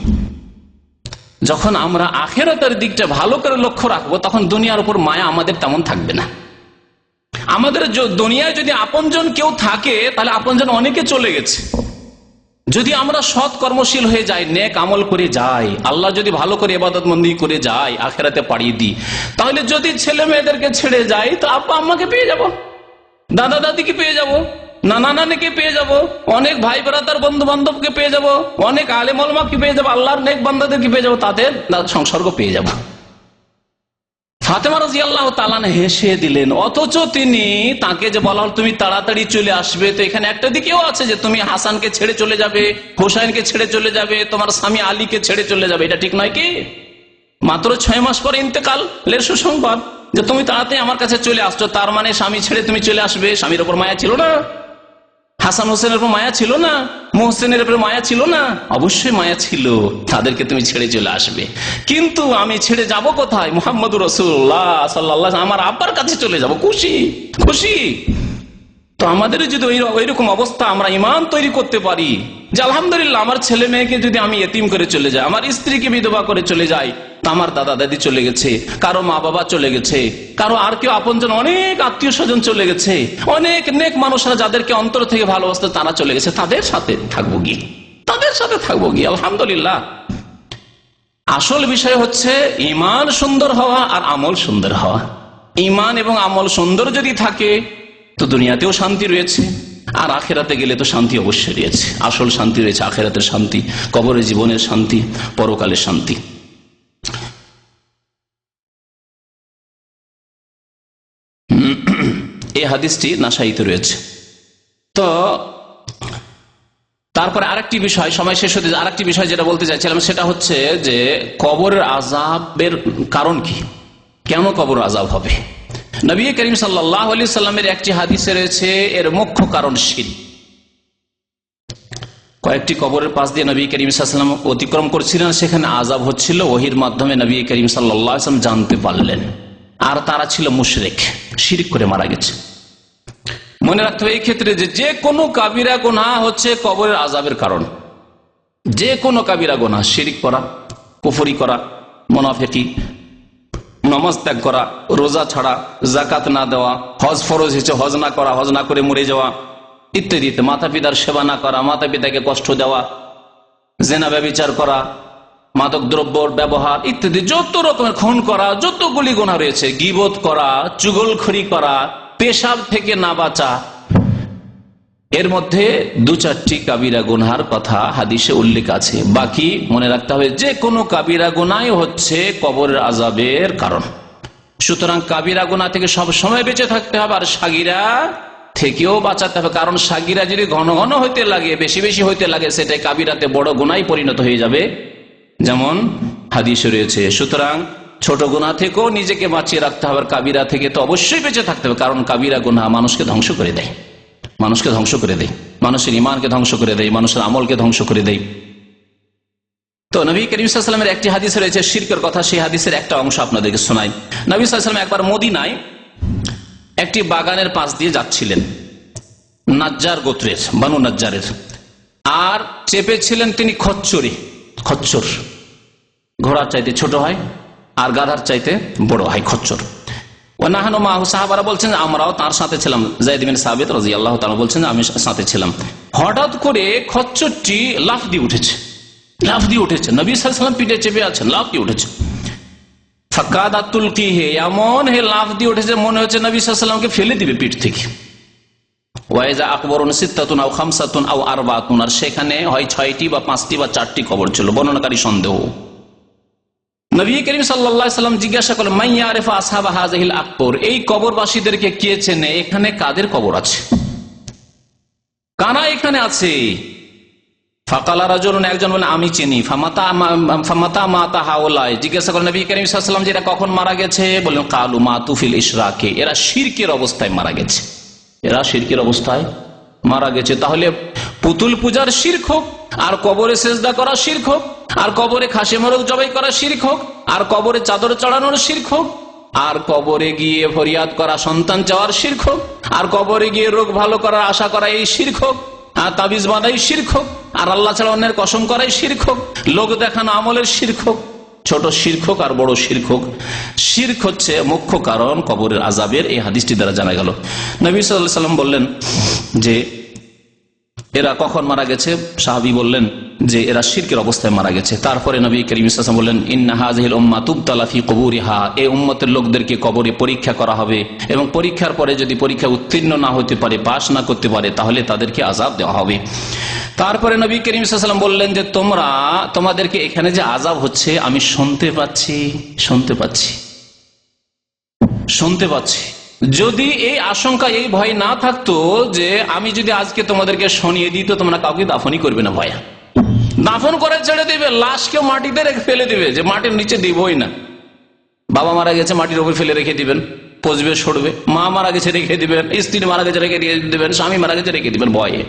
যখন আমরা আখিরাতের দিকটা ভালো করে লক্ষ্য রাখবো, তখন দুনিয়ার উপর মায়া আমাদের তেমন থাকবে না। আমাদের দুনিয়ায় যদি আপনজন কেউ থাকে, তাহলে আপনজন অনেকে চলে গেছে। যদি আমরা সৎ কর্মশীল হয়ে যাই, নেক আমল করে যাই, আল্লাহ যদি ভালো করে ইবাদতবন্দি করে যাই, আখিরাতে পাড়িয়ে দিই, তাহলে যদি ছেলে মেয়েদেরকে ছেড়ে যাই, তো আব্বা আম্মাকে পেয়ে যাব, দাদা দাদিকে পেয়ে যাব, নানা নানিকে পেয়ে যাব, অনেক ভাই ব্রাদার বন্ধু বান্ধবকে পেয়ে যাব, অনেক আলেম ওলামাকে পেয়ে যাব, আল্লাহর নেক বান্দাদেরকে পেয়ে যাব, তাদের সংসর্গ পেয়ে যাব। ফাতেমা রাদিয়াল্লাহু তাআলা হেসে দিলেন। অথচ তাকে যে বলা হল তুমি তাড়াতাড়ি চলে আসবে, তো এখানে একটা দিকেও আছে যে তুমি হাসানকে ছেড়ে চলে যাবে, হোসাইনকে ছেড়ে চলে যাবে, তোমার স্বামী আলীকে ছেড়ে চলে যাবে, এটা ঠিক নয় কি? মাত্র 6 মাস পরে ইন্তেকালের সুসংবাদ। যে তুমি তাড়াতাড়ি আমার কাছে চলে আসছো, তার মানে স্বামী ছেড়ে তুমি চলে আসবে। স্বামীর ওপর মায়া ছিল না? হাসান হোসেনের উপর মায়া ছিল না? মোহসেনের উপর মায়া ছিল না? অবশ্যই মায়া ছিল, তাদেরকে তুমি ছেড়ে চলে আসবে। কিন্তু আমি ছেড়ে যাব কোথায়? মুহাম্মদুর রাসূলুল্লাহ সাল্লাল্লাহু আলাইহি ওয়াসাল্লাম, আমার আব্বার কাছে চলে যাব। খুশি খুশি। তো আমাদের যদি ওইরকম অবস্থা, আমরা ইমান তৈরি করতে পারি যে আলহামদুলিল্লাহ আমার ছেলে মেয়েকে যদি আমি এতিম করে চলে যাই, আমার স্ত্রীকে বিধবা করে চলে যাই, তা আমার দাদা দাদি চলে গেছে, কারো মা বাবা চলে গেছে, কারো আর কেউ আপনজন, অনেক আত্মীয় স্বজন চলে গেছে, অনেক নেক মানুষরা যাদেরকে অন্তর থেকে ভালোবাসতে তারা চলে গেছে, তাদের সাথে থাকবো গিয়ে, তাদের সাথে থাকবো গিয়ে আলহামদুলিল্লাহ। আসল বিষয় হচ্ছে ইমান সুন্দর হওয়া আর আমল সুন্দর হওয়া। ইমান এবং আমল সুন্দর যদি থাকে তো দুনিয়াতেও শান্তি রয়েছে, আর আখেরাতে গেলে তো শান্তি অবশ্যই রয়েছে। আসল শান্তি রয়েছে আখেরাতের শান্তি, কবরের জীবনের শান্তি, পরকালের শান্তি। এই হাদিসটি নাসাইতে রয়েছে। তো তারপরে আরেকটি বিষয়, সময় শেষ হতে, আরেকটি বিষয় যেটা বলতে চাইছিলাম সেটা হচ্ছে যে কবরের আযাবের কারণ কি, কেন কবর আযাব হবে। নবী করিম সাল্লাল্লাহু আলাইহি সাল্লামের একটি হাদিসে রয়েছে এর মুখ্য কারণ শিরক। কয়েকটি কবরের পাশ দিয়ে নবী করিম সাল্লাল্লাহু আলাইহি সাল্লাম অতিক্রম করছিলেন, সেখানে আযাব হচ্ছিল, ওহীর মাধ্যমে নবী করিম সাল্লাল্লাহু আলাইহি সাল্লাম জানতে পারলেন। আর তারা ছিল মুশরিক, শিরক করে মারা গেছে। মনে রাখতে হবে এই ক্ষেত্রে যে কোনো কাবিরা গুনাহ হচ্ছে কবরের আযাবের কারণ। যে কোনো কাবিরা গুনাহ, শিরক করা, কুফরি করা, মুনাফিকি, নামাজ ত্যাগ করা, রোজা ছাড়া, যাকাত না দেওয়া, হজ ফরজ হয়েছে হজ না করা, হজ না করে মরে যাওয়া ইত্যাদি, মাতা পিতার সেবা না করা, মাতা পিতাকে কষ্ট দেওয়া, জেনা ব্যভিচার করা, মাদক দ্রব্যর ব্যবহার ইত্যাদি, যত রকমের খুন করা, যতগুলি গুনাহ রয়েছে, গীবত করা, চুগলখড়ি করা, পেশাব থেকে না বাঁচা, এর মধ্যে দু চারটি কাবিরা গুনহার কথা হাদিসে উল্লেখ আছে। বাকি মনে রাখতে হবে যে কোনো কাবিরা গুনাই হচ্ছে কবরের আযাবের কারণ। সুতরাং কাবিরা গুনাহ থেকে সব সময় বেঁচে থাকতে হবে, আর সাগিরা থেকেও বাঁচাতে হবে। কারণ সাগিরা যদি ঘন ঘন হইতে লাগে, বেশি বেশি হইতে লাগে, সেটাই কাবিরাতে বড় গুনাই পরিণত হয়ে যাবে, যেমন হাদিসে রয়েছে। সুতরাং ছোট গুনাহ থেকেও নিজেকে বাঁচিয়ে রাখতে হবে, আর কাবিরা থেকে তো অবশ্যই বেঁচে থাকতে হবে। কারণ কাবিরা গুনাহ মানুষকে ধ্বংস করে দেয়, মানুষকে ধ্বংস করে দেয়, মানুষের ইমানকে ধ্বংস করে দেয়, মানুষের আমলকে ধ্বংস করে দেয়। তো নবী করিম সাল্লাল্লাহু আলাইহি ওয়াসাল্লামের একটি হাদিস রয়েছে শিরকের কথা, সেই হাদিসের একটা অংশ আপনাদেরকে শোনাই। নবী সাল্লাল্লাহু আলাইহি ওয়াসাল্লাম একবার মদিনায় একটি বাগানের পাশ দিয়ে যাচ্ছিলেন, নাজ্জার গোত্রের, বানু নাজ্জারের, আর চেপেছিলেন তিনি খচ্চরে। খচ্চর ঘোড়ার চাইতে ছোট হয় আর গাধার চাইতে বড় হয় খচ্চর। ওয়ানাহানু মাহু, সাহাবারা বলছেন আমরাও তার সাথে ছিলাম। যায়েদ বিন সাবিত রাদিয়াল্লাহু তাআলা বলছেন আমি সাথে ছিলাম। হঠাৎ করে খচ্চরটি লাফ দিয়ে উঠেছে, লাফ দিয়ে উঠেছে, নবী সাল্লাল্লাহু আলাইহি ওয়াসাল্লাম পিঠে চেপে আছেন, লাফ দিয়ে উঠেছে। ফাকাদাত তুলকিহি, এমন হে লাফ দিয়ে উঠেছে মনে হচ্ছে নবী সাল্লাল্লাহু আলাইহি ওয়াসাল্লামকে ফেলে দিবে পিঠ থেকে। ওয়াইজা আকবরুন সিত্তাতুন আও খামসাতুন আও আরবাতুন, আর সেখানে হয় 6টি বা 5টি বা 4টি কবর ছিল, বর্ণনাকারী সন্দেহ। নবী করিম সাল্লাল্লাহু আলাইহি ওয়াসাল্লাম জিজ্ঞাসা করলেন মান ইয়ারিফু আসহাবা হাযিহিল আকবর, এই কবরবাসীদেরকে কে চেনে, এখানে কাদের কবর আছে, কারা এখানে আছে। ফাকালা রাজুলুন, একজন বলেন আমি চিনি। ফামাতা মাতা হাওলাই, জিজ্ঞাসা করেন নবী করিম সাল্লাল্লাহু আলাইহি ওয়াসাল্লাম যে এরা কখন মারা গেছে, বলেন কালু মাতু ফিল ইশরাকে, এরা শিরকের অবস্থায় মারা গেছে, এরা শিরকের অবস্থায় মারা গেছে। তাহলে পুতুল পূজার শিরক হোক, আর কবরে সেজদা করা শিরক হোক, আর কবরে খাসি মোরগ জবাই করা শিরক হোক, আর কবরে চাদর চড়ানোর শিরক হোক, আর কবরে গিয়ে ফরিয়াদ করা সন্তান চাওয়ার শিরক হোক, আর কবরে গিয়ে রোগ ভালো করার আশা করা এই শিরক হোক, আর তাবিজ বাঁধাই শিরক হোক, আর আল্লাহ ছাড়া অন্যের কসম করাই শিরক হোক, লোক দেখানো আমলের শিরক হোক, ছোট শিরক হোক আর বড় শিরক হোক, শিরক হচ্ছে মুখ্য কারণ কবরের আযাবের। এই হাদিসটি দ্বারা জানা গেল। নবী সাল্লাল্লাহু আলাইহি ওয়াসাল্লাম বললেন যে এরা কখন মারা গেছে, সাহাবী বললেন যে এরা শিরকের অবস্থায় মারা গেছে। তারপরে নবী করিম সাল্লাল্লাহু আলাইহি ওয়াসাল্লাম বললেন ইন্না হাযিহিল উম্মাহ তুবতালা ফি কুবুরিহা, এই উম্মতের লোকদেরকে কবরে পরীক্ষা করা হবে, এবং পরীক্ষার পরে যদি পরীক্ষা উত্তীর্ণ না হতে পারে, পাশ না করতে পারে, তাহলে তাদেরকে আযাব দেওয়া হবে। তারপরে নবী করিম সাল্লাল্লাহু আলাইহি ওয়াসাল্লাম বললেন যে তোমাদেরকে এখানে যে আযাব হচ্ছে আমি শুনতে পাচ্ছি। যদি এই আশঙ্কা, এই ভয় না থাকতো যে আমি যদি আজকে তোমাদেরকে শুনিয়ে দিই তো তোমরা কাউকে দাফনই করবে না, ভয়া দাফন করে ছেড়ে দিবে, লাশকে মাটিতে রেখে ফেলে দিবে, যে মাটির নিচে দিবই না, বাবা মারা গেছে মাটির উপর ফেলে রেখে দিবেন, পচবে সরবে। মা মারা গেছে রেখে দিবেন, স্ত্রী মারা গেছে রেখে দিবেন, স্বামী মারা গেছে রেখে দিবেন ভয়ে।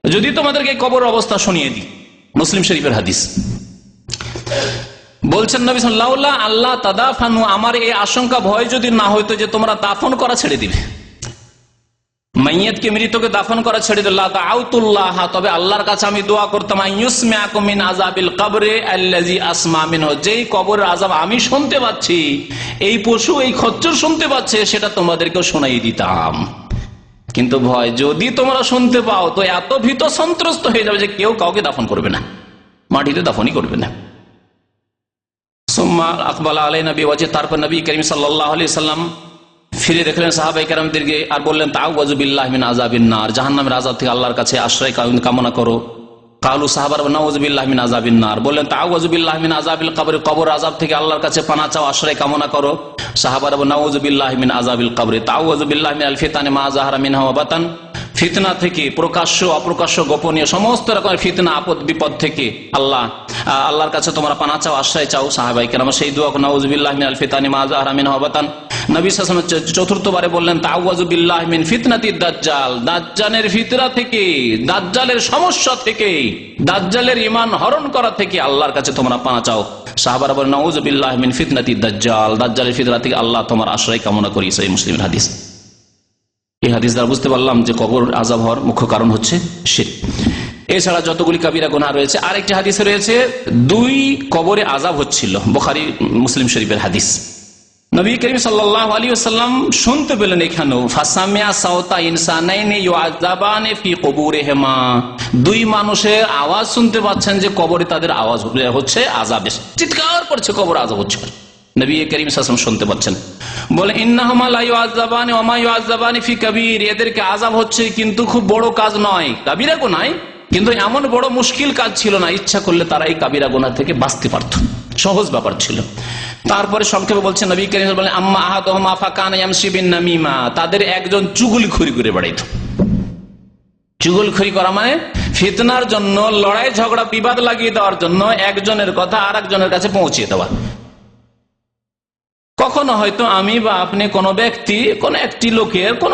যদি তোমাদেরকে কবর অবস্থা শুনিয়ে দিই, মুসলিম শরীফের হাদিস। বলছেন নবী সাল্লাল্লাহু আলাইহি ওয়াসাল্লাম, আল্লাহ তাদাফানু, আমার এই আশঙ্কা ভয় যদি না হইতো যে তোমরা দাফন করা ছেড়ে দিবে, মাইয়াতকে মৃতকে দাফন করা ছেড়ে দিল, দাআউতুল্লাহ, তবে আল্লাহর কাছে আমি দোয়া করতাম, আইয়ুসমিআকুম মিন আযাবিল কবরি আল্লাযী আসমা মিনহু, যেই কবরের আযাব আমি শুনতে পাচ্ছি, এই পশু এই খচ্চর শুনতে পাচ্ছে, সেটা তোমাদেরকেও শোনাই দিতাম। কিন্তু ভয় যদি তোমরা শুনতে পাও তো এত ভীত সন্ত্রস্ত হয়ে যাবে যে কেউ কাউকে দাফন করবে না, মাটিতে দাফনই করবে না। সুম্মা আকবালা আলাইনা বিওয়াজহি, তারপর নবী করিম সাল্লাল্লাহু আলাইহি সাল্লাম ফিরে দেখলেন সাহাবায়ে কেরামদেরকে আর বললেন, তাআউযু বিল্লাহি মিন আযাবিন নার, জাহান্নামের আযাব থেকে আল্লাহর কাছে আশ্রয় কামনা করো। কালু সাহাবারা নাউযু বিল্লাহি মিন আযাবিন নার, বললেন তাআউযু বিল্লাহি মিন আযাবিল কবর, কবর আযাব থেকে আল্লাহর কাছে পানাহ চাও, আশ্রয় কামনা করো। সাহাবারা নাউযু বিল্লাহি মিন আযাবিল কবর, তাআউযু বিল্লাহি মিনাল ফিতানি মা যাহারা মিনহা ওয়া বাতান, ফিতনা থেকে, প্রকাশ্য অপ্রকাশ্য গোপনীয় সমস্ত রকমের ফিতনা আপদ বিপদ থেকে আল্লাহর কাছে তোমরা পানাহ চাও, আশ্রয় চাও। সাহাবায়ে কেরাম সেই দোয়া, নাউযু বিল্লাহি মিনাল ফিতানি মা যাহারা মিনহা ওয়া বাতান। নবী সাল্লাল্লাহু আলাইহি ওয়াসাল্লাম চতুর্থবারে বললেন, তাআউযু বিল্লাহি মিন ফিতনাতিদ দাজ্জাল, দাজ্জালের ফিতনা থেকে, দাজ্জালের সমস্যা থেকে, দাজ্জালের ঈমান হরণ করা থেকে আল্লাহর কাছে তোমরা পানাহ চাও। সাহাবারা বলেন, নাউযু বিল্লাহি মিন ফিতনাতিদ দাজ্জাল, দাজ্জালের ফিতনা থেকে আল্লাহ তোমার আশ্রয় কামনা করি। সহিহ মুসলিমের হাদিস। এই হাদিস দ্বারা বুঝতে পারলাম যে কবর আযাব হওয়ার মুখ্য কারণ হচ্ছে শিরক। এছাড়া যতগুলি কাবিরা গুনাহ রয়েছে, আরেকটি হাদিসে রয়েছে 2 কবরে আযাব হচ্ছিল, বুখারী মুসলিম শরীফের হাদিস। নবী করিম সাল্লাল্লাহু আলাইহি ওয়াসাল্লাম শুনতে পেলেন এখানেও, ফাসামিয়া সাওতা ইনসানাইনি ইউআযাবানি ফি কুবুরিহিমা, 2 মানুষের আওয়াজ শুনতে পাচ্ছেন যে কবরে তাদের আওয়াজ হচ্ছে, আযাব চিৎকার করছে, কবর আযাব হচ্ছে। নবী করিম সাল্লাল্লাহু আলাইহি ওয়াসাল্লাম শুনতে পাচ্ছেন, বলে ইন্নাহুমা লা ইউআযাবানি ওয়া মা ইউআযাবানি ফি কাবীর, এদেরকে আযাব হচ্ছে কিন্তু খুব বড় কাজ নয়, কাবিরা গুনাহ, কিন্তু এমন বড় মুশকিল কাজ ছিল না, ইচ্ছা করলে তারা এই কাবিরা গুনাহ থেকে বাঁচতে পারত, সহজ ব্যাপার ছিল। তারপরে সংক্ষেপে বলছেন নবী করিম বলেন, আম্মা আহাদুহুমা ফাকানা ইয়ামশি বিন নামিমা, তাদের একজন চুগলখড়ি করে বেড়াইত। চুগলখড়ি করা মানে ফিতনার জন্য, লড়াই ঝগড়া বিবাদ লাগিয়ে দেওয়ার জন্য একজনের কথা আর একজনের কাছে পৌঁছে দেওয়া। কখনো হয়তো আমি বা আপনি কোনো ব্যক্তি, কোন একটি লোকের কোন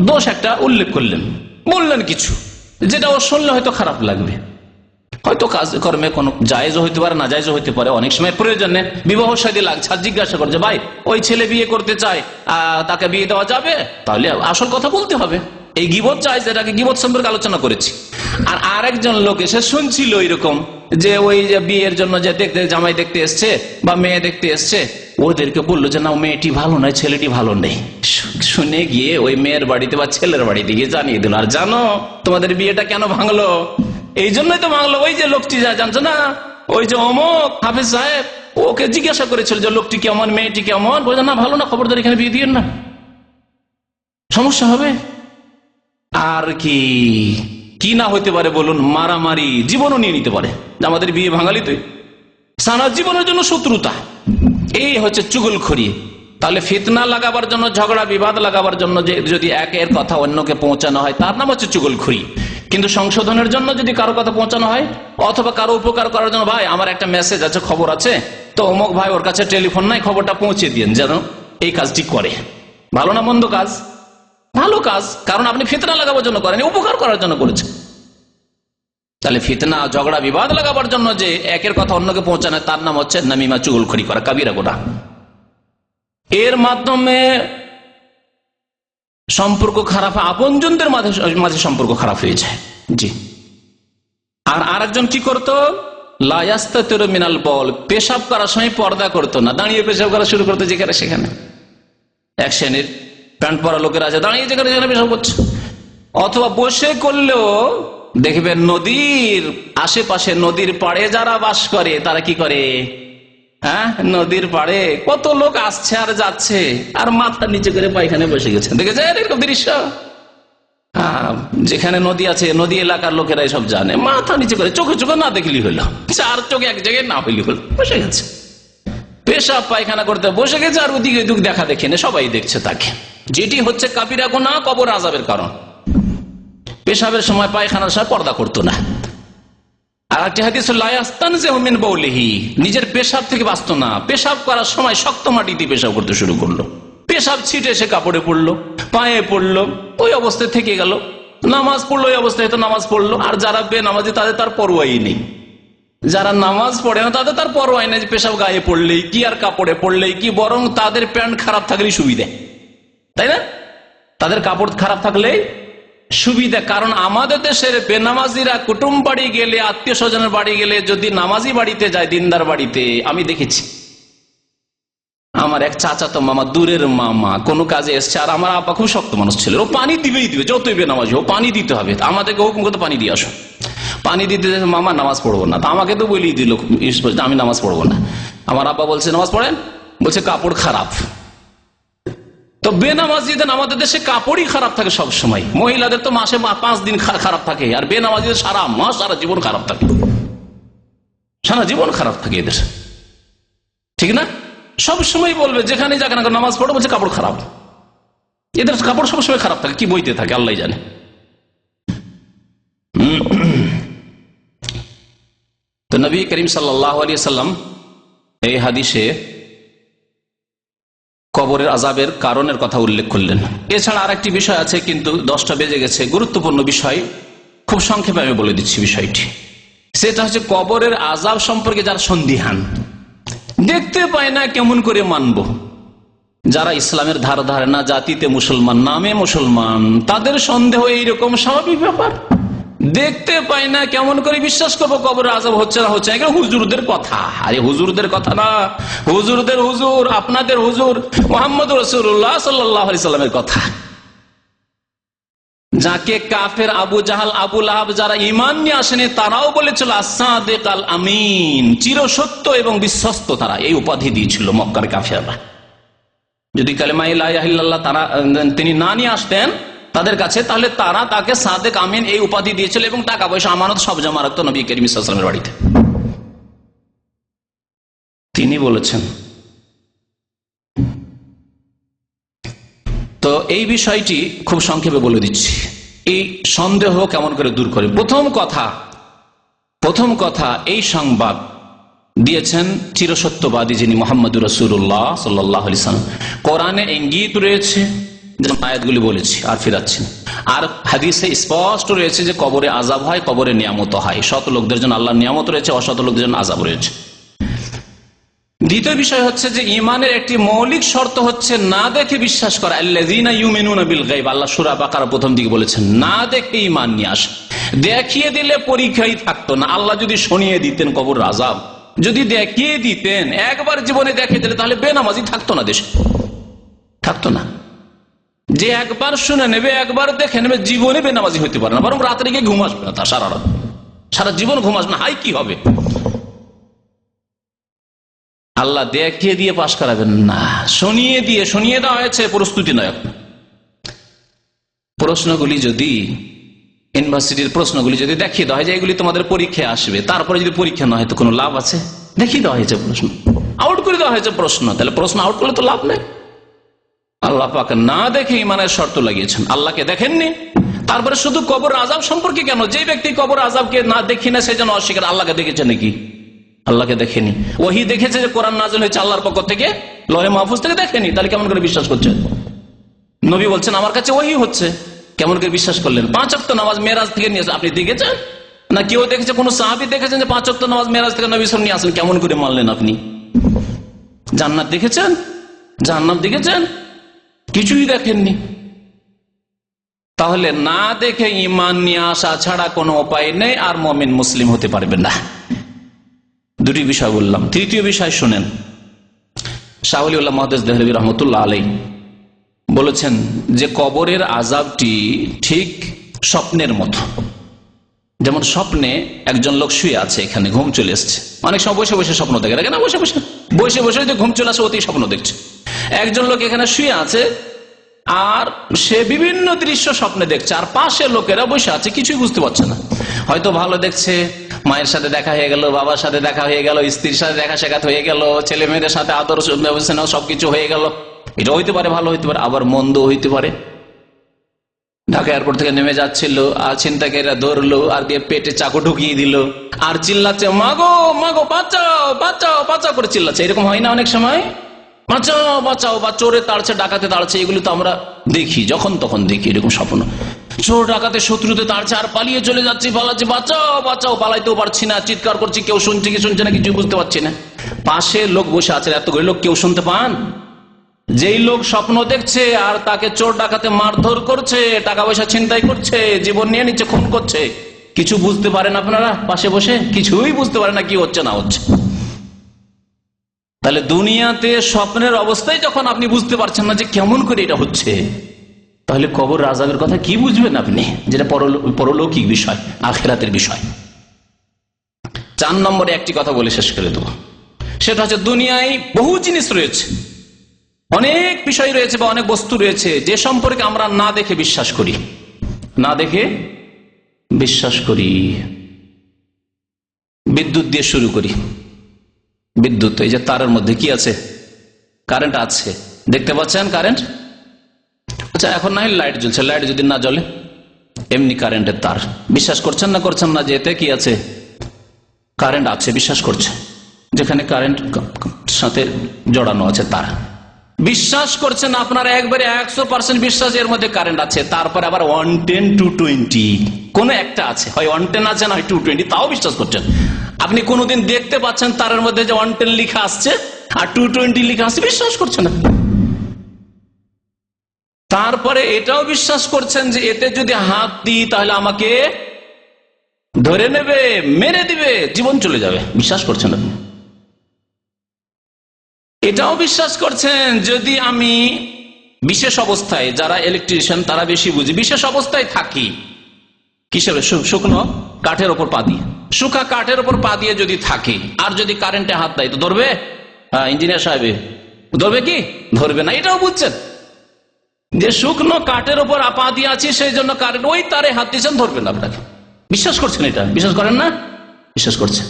দোষ একটা উল্লেখ করলেন, বললেন কিছু, যেটা ও শুনলে হয়তো খারাপ লাগবে, হয়তো কাজকর্মে কোনো জায়েজও হইতে পারে, না জায়েজও হইতে পারে। অনেক সময় প্রয়োজনে বিবাহ শাদী লাগছে, আর জিজ্ঞাসা করছে, ভাই ওই ছেলে বিয়ে করতে চায়, তাকে বিয়ে দেওয়া যাবে? তাহলে আসল কথা বলতে হবে। এই গীবত জায়েজ, এটাকে গীবত সম্পর্কে আলোচনা করেছি। আর আরেকজন লোক এসে শুনছিল এরকম যে ওই যে বিয়ের জন্য যে দেখতে, জামাই দেখতে এসছে বা মেয়ে দেখতে এসছে, ওদেরকে বললো যে না, মেয়েটি ভালো নয়, ছেলেটি ভালো নেই। শুনে গিয়ে ওই মেয়ের বাড়িতে বা ছেলের বাড়িতে গিয়ে জানিয়ে দিল, আর জানো তোমাদের বিয়েটা কেন ভাঙলো? এই জন্যই তো ভাঙলো, ওই যে লোকটি জানছো না, ওই যে অমুক হাফেজ সাহেব, ওকে জিজ্ঞাসা করেছিল যে লোকটি কেমন, মেয়েটি কেমন, বলছে না ভালো না, খবরদার এখানে বিয়ে দিয়েন না, সমস্যা হবে। আর কি না হইতে পারে বলুন? মারামারি, জীবনও নিয়ে নিতে পারে, আমাদের বিয়ে ভাঙালি তুই, সারা জীবনের জন্য শত্রুতা। এই হচ্ছে চুগলখড়ি। তাহলে ফিতনা লাগাবার জন্য, ঝগড়া বিবাদ লাগাবার জন্য যদি একের কথা অন্যকে পৌঁছানো হয়, তার নাম হচ্ছে চুগলখড়ি। কিন্তু সংশোধনের জন্য যদি কারো কথা পৌঁছানো হয়, অথবা কারো উপকার করার জন্য, ভাই আমার একটা মেসেজ আছে, খবর আছে, তো অমুক ভাই ওর কাছে টেলিফোন নাই, খবরটা পৌঁছে দিন যেন এই কাজটি করে, ভালো না মন্দ কাজ? ভালো কাজ, কারণ আপনি ফিতনা লাগাবার জন্য করেন, উপকার করার জন্য করেছেন। তাহলে ফিতনা, ঝগড়া বিবাদ লাগাবার জন্য যে একের কথা অন্যকে পৌঁছানো, তার নাম হচ্ছে নামিমা, চুগলখড়ি করা, কাবিরা গুনাহ। এর মাধ্যমে সম্পর্ক খারাপ, আপনজনদের মাঝে সম্পর্ক খারাপ হয়ে যায়। জি। আর আরেকজন কি করতো, লা ইয়াস্তাতিরু মিনাল বল, পেশাব করার সময় পর্দা করতো না, দাঁড়িয়ে পেশাব করা শুরু করতো যেখানে সেখানে। এক শ্রেণীর প্যান্ট পরা লোকের আছে, দাঁড়িয়ে যেখানে সেখানে পেশাব করছে, অথবা বসে করলেও দেখবেন নদীর আশেপাশে, নদীর পাড়ে যারা বাস করে তারা কি করে, নদীর পাড়ে কত লোক আসছে আর যাচ্ছে, আর মাথা নিচে করে পায়খানে বসে গেছে, দেখেছেন এরকম দৃশ্য? যেখানে নদী আছে, নদী এলাকার লোকেরা সব জানে, মাথা নিচে করে, চোখে চোখে না দেখলি হলো, 4 চোখে এক জায়গায় না হইলি হলো, বসে গেছে, পেশাব পায়খানা করতে বসে গেছে, আর ওদিকে ওদিক দেখা দেখে না, সবাই দেখছে তাকে। যেটি হচ্ছে কাবিরা গুনাহ, কবর আযাবের কারণ। পেশাবের সময়, পায়খানার সময় পর্দা করতো না। আর একটি হাদিস লা ইয়াস্তানজিহু মিন বাউলিহি, নিজের পেশাব থেকে বাঁচত না, পেশাব করার সময় শক্ত মাটি দিয়ে পেশাব করতে শুরু করলো, পেশাব ছিটে সে কাপড়ে পড়লো, পায়ে পড়লো, ওই অবস্থায় থেকে গেল। নামাজ পড়লো, ওই অবস্থায় তো নামাজ পড়লো। আর যারা বেনামাজি তাদের তার পরোয়াই নেই, যারা নামাজ পড়ে না তাদের তার পরোয়াই নেই, পেশাব গায়ে পড়লেই কি আর কাপড়ে পড়লেই কি, বরং তাদের প্যান্ট খারাপ থাকলেই সুবিধা, তাই না? তাদের কাপড় খারাপ থাকলেই সুবিধা। কারণ আমাদের দেশের বেনামাজিরা কুটুম বাড়ি গেলে, আত্মীয় স্বজনের বাড়ি গেলে, যদি নামাজি বাড়িতে যায়, দিনদার বাড়িতে, আমি দেখেছি আমার এক চাচাতো মামা, দূরের মামা, কোনো কাজে এসছে, আর আমার আব্বা খুব শক্ত মানুষ ছিল, ও পানি দিবেই দিবে, যতই বেনামাজি হোক পানি দিতে হবে, আমাদেরকে হুকুম করতে পানি দিয়ে আসো। পানি দিতে মামা নামাজ পড়বো না, তা আমাকে তো বলেই দিল আমি নামাজ পড়বো না। আমার আব্বা বলছে নামাজ পড়েন, বলছে কাপড় খারাপ। তো বেনামাজিদের আমাদের দেশে কাপড়ই খারাপ থাকে সব সময়। মহিলাদের তো মাসে 5 দিন খারাপ থাকে, আর বেনামাজিদের সারা মাস সারা জীবন খারাপ থাকে, সারা জীবন খারাপ থাকে এদের, ঠিক না? সব সময় বলবে যেখানে যাক না নামাজ পড়ো, বলছে কাপড় খারাপ। এদের কাপড় সবসময় খারাপ থাকে, কি বইতে থাকে আল্লাহ জানে। তো নবী করিম সাল্লাল্লাহু আলাইহি সাল্লাম এই হাদিসে কবরের আযাবের কারণের কথা উল্লেখ করলেন। এছাড়া আর একটি বিষয় আছে, কিন্তু 10টা বেজে গেছে, গুরুত্বপূর্ণ বিষয়, খুব সংক্ষেপে আমি বলে দিচ্ছি বিষয়টি। সেটা হচ্ছে কবরের আযাব সম্পর্কে যারা সন্দিহান, দেখতে পায় না কেমন করে মানব, যারা ইসলামের ধার ধারে না, জাতিতে মুসলমান, নামে মুসলমান, তাদের সন্দেহ এইরকম স্বাভাবিক ব্যাপার। দেখতে পাই না কেমন করে বিশ্বাস করবো কবরের আযাব হচ্ছে না হচ্ছে না? হুজুরদের কথা, আরে হুজুরদের কথা না, হুজুরদের হুজুর, আপনাদের হুজুর মুহাম্মদ রাসূলুল্লাহ সাল্লাল্লাহু আলাইহি সাল্লামের কথা, যাকে কাফের আবু জাহাল, আবু লাহাব যারা ঈমান নিয়ে আসেনি, তারাও বলেছিল as-সাদিক আল-আমিন, চিরসত্য এবং বিশ্বস্ত, তারা এই উপাধি দিয়েছিল মক্কার কাফেররা। যদি কালেমা লা ইলাহা ইল্লাল্লাহ তিনি না নিয়ে আসতেন তাদের কাছে, তাহলে তারা তাকে সাদেক আমিন এই উপাধি দিয়েছিল, এবং টাকা পয়সা আমানত সব জমা রাখতো নবী করিম সাল্লাল্লাহু আলাইহি ওয়াসাল্লামের বাড়িতে। তিনি বলেছেন। তো এই বিষয়টি খুব সংক্ষেপে বলে দিচ্ছি, এই সন্দেহ কেমন করে দূর করে। প্রথম কথা এই সংবাদ দিয়েছেন চিরসত্যবাদী যিনি মুহাম্মদুর রাসূলুল্লাহ সাল্লাল্লাহু আলাইহি ওয়াসাল্লাম। কোরআনে ইঙ্গিত রয়েছে, আয়াতগুলি বলেছি আর ফিরাচ্ছি, আর হাদিসে স্পষ্ট রয়েছে যে কবরে আযাব হয়, কবরে নিয়ামত হয়। সৎ লোকদের জন্য আল্লাহর নিয়ামত রয়েছে, অসৎ লোকদের জন্য আযাব রয়েছে। দ্বিতীয় বিষয় হচ্ছে যে ঈমানের একটি মৌলিক শর্ত হচ্ছে না দেখে বিশ্বাস করা। আল্লাযীনা ইউমিনুনা বিল গায়ব, আল্লাহ সূরা বাকারা প্রথম দিকে বলেছেন না দেখে ঈমান নিয়ে আস। দেখিয়ে দিলে পরীক্ষাই থাকতো না। আল্লাহ যদি শুনিয়ে দিতেন কবরের আযাব, যদি দেখিয়ে দিতেন, একবার জীবনে দেখিয়ে দিলে, তাহলে বেনামাজি থাকতো না, দেশে থাকতো না। যে একবার শুনে নেবে, একবার দেখে নেবে, জীবনে বেনামাজি হইতে পারে না, বরং রাত্রে গিয়ে ঘুম আসবে না, তার সারা রাত, সারা জীবন ঘুম আসবে না। হাই কি হবে? আল্লাহ দেখিয়ে দিয়ে পাশ করাবেন না, শুনিয়ে দেওয়া হয়েছে, প্রস্তুতি নয়। প্রশ্নগুলি যদি ইউনিভার্সিটির প্রশ্নগুলি যদি দেখিয়ে দেওয়া হয় যে এগুলি তোমাদের পরীক্ষায় আসবে, তারপরে যদি পরীক্ষা না হয় তো কোনো লাভ আছে? দেখিয়ে দেওয়া হয়েছে প্রশ্ন, আউট করে দেওয়া হয়েছে প্রশ্ন, তাহলে প্রশ্ন আউট করলে তো লাভ নেই। আল্লাহ পাক না দেখে ঈমানের শর্ত লাগিয়েছেন, আল্লাহকে দেখেননি। তারপরে শুধু কবর আযাব সম্পর্কে কেন, যে ব্যক্তি কবর আযাবকে না দেখি না সেজন্য অস্বীকার, আল্লাহকে দেখেছে নাকি? আল্লাহকে দেখেনি। ওহী দেখেছে যে কোরআন নাযিল হয়েছে আল্লাহর পক্ষ থেকে, লৌহে মাহফুজ থেকে, দেখেনি, তাহলে কেমন করে বিশ্বাস করছেন? নবী বলছেন আমার কাছে ওহী হচ্ছে, কেমন করে বিশ্বাস করলেন? 5 ওয়াক্ত নামাজ মেরাজ থেকে নিয়ে আসেন, আপনি দেখেছেন না? কেউ দেখেছে? কোন সাহাবী দেখেছেন যে 5 ওয়াক্ত নামাজ মেরাজ থেকে নবী সাল্লাল্লাহু আলাইহি ওয়াসাল্লাম নিয়ে আসেন? কেমন করে মানলেন আপনি? জান্নাত দেখেছেন? জাহান্নাম দেখেছেন? কিছুই দেখেননি। তাহলে না দেখে ঈমান নিয়ে আসা ছাড়া কোনো উপায় নেই, আর মুমিন মুসলিম হতে পারবে না। দুটি বিষয় বললাম। তৃতীয় বিষয় শুনেন, শাহ ওলিউল্লাহ মুহাদ্দিস দেহলভী রাহমাতুল্লাহ আলাইহি বলেছেন যে কবরের আযাবটি ঠিক স্বপ্নের মতো। যেমন স্বপ্নে একজন লোক শুয়ে আছে, এখানে ঘুম চলে এসছে, অনেক সময় বসে বসে স্বপ্ন দেখে, দেখে না? বসে বসে যে ঘুম চলে আসে অতি স্বপ্ন দেখছে। একজন লোক এখানে শুয়ে আছে আর সে বিভিন্ন দৃশ্য স্বপ্নে দেখছে, আর পাশে লোকেরা বসে আছে, কিছুই বুঝতে পারছে না। হয়তো ভালো দেখছে, মায়ের সাথে দেখা হয়ে গেল, বাবার সাথে দেখা হয়ে গেল, স্ত্রীর সাথে দেখা সাক্ষাৎ হয়ে গেল, ছেলে মেয়েদের সাথে আদর সবকিছু হয়ে গেল। এটা হইতে পারে, ভালো হইতে পারে, আবার মন্দ হইতে পারে। ঢাকা এয়ারপোর্ট থেকে নেমে যাচ্ছিল, আর ছিনতাইকারীরা ধরলো, আর দিয়ে পেটে চাকু ঢুকিয়ে দিল, আর চিল্লাচ্ছে মাগো মাগো বাঁচাও বাঁচাও বাঁচাও করে চিল্লাচ্ছে। এরকম হয় না অনেক সময়? বাঁচাও বাঁচাও, বা চোরে তাড়ছে, ডাকাতে তাড়ছে, এগুলো তো আমরা দেখি, যখন তখন দেখি এরকম স্বপ্ন। চোর ডাকাতে শত্রুতে তাড়ছে আর পালিয়ে চলে যাচ্ছি, পালাচ্ছি, বাঁচাও বাঁচাও, পালাইতেও পারছি না, চিৎকার করছি, কেউ শুনছে কি শুনছে না কিছু বুঝতে পারছি না। পাশে লোক বসে আছে, এতগুলো লোক কেউ শুনতে পান? যেই লোক স্বপ্ন দেখছে আর তাকে চোর ডাকাতে মারধর করছে, টাকা পয়সা ছিনতাই করছে, জীবন নিয়ে নিচ্ছে, খুন করছে, কিছু বুঝতে পারেন আপনারা? পাশে বসে কিছুই বুঝতে পারে না কি হচ্ছে না হচ্ছে। তাহলে দুনিয়াতে স্বপ্নের অবস্থায় যখন আপনি বুঝতে পারছেন না যে কেমন করে এটা হচ্ছে, তাহলে কবর আযাবের কথা কি বুঝবেন আপনি, যেটা পরলৌকিক বিষয়, আখিরাতের বিষয়। 4 নম্বরে একটি কথা বলে শেষ করে দেবো, সেটা হচ্ছে দুনিয়ায় বহু জিনিস রয়েছে, অনেক বিষয় রয়েছে বা অনেক বস্তু রয়েছে যে সম্পর্কে আমরা না দেখে বিশ্বাস করি, না দেখে বিশ্বাস করি। বিদ্যুৎ দিয়ে শুরু করি। বিদ্যুৎ, এই যে তারের মধ্যে কি আছে? কারেন্ট আছে, দেখতে পাচ্ছেন কারেন্ট? আচ্ছা, এখন না হয় লাইট জ্বলছে, লাইট যদি না জ্বলে, এমনি কারেন্টের তার, বিশ্বাস করছেন না করছেন না যে এতে কি আছে? কারেন্ট আছে, বিশ্বাস করছে, যেখানে কারেন্ট সাথে জড়ানো আছে তার, বিশ্বাস করছেন আপনারা একবারে 100% বিশ্বাস এর মধ্যে কারেন্ট আছে। তারপরে আবার 110 220 কোন একটা আছে, হয় 110 আছে না হয় 220, তাও বিশ্বাস করছেন। আপনি কোনদিন দেখতে পাচ্ছেন তারের মধ্যে যে 110 লেখা আসছে আর 220 লেখা আসছে, বিশ্বাস করছেন না। তারপরে এটাও বিশ্বাস করছেন যে এতে যদি হাত দিই তাহলে আমাকে ধরে নেবে, মেরে দিবে, জীবন চলে যাবে, বিশ্বাস করছেন আপনি। এটাও বিশ্বাস করছেন যদি আমি বিশেষ অবস্থায়, যারা ইলেকট্রিশিয়ান তারা বেশি বুঝি, বিশেষ অবস্থায় থাকি, কিসের? শুকনো কাঠের ওপর পা দিয়ে, শুকা কাঠের ওপর পা দিয়ে যদি থাকি আর যদি কারেন্টে হাত দেয় তো ধরবে? ইঞ্জিনিয়ার সাহেব ধরবে কি? ধরবে না। এটাও বুঝছেন যে শুকনো কাঠের ওপর পা দিয়ে আছি, সেই জন্য কারেন্ট, ওই তারে হাত দিয়েছেন, ধরবে না আপনাকে, বিশ্বাস করছেন। এটা বিশ্বাস করেন না? বিশ্বাস করছেন।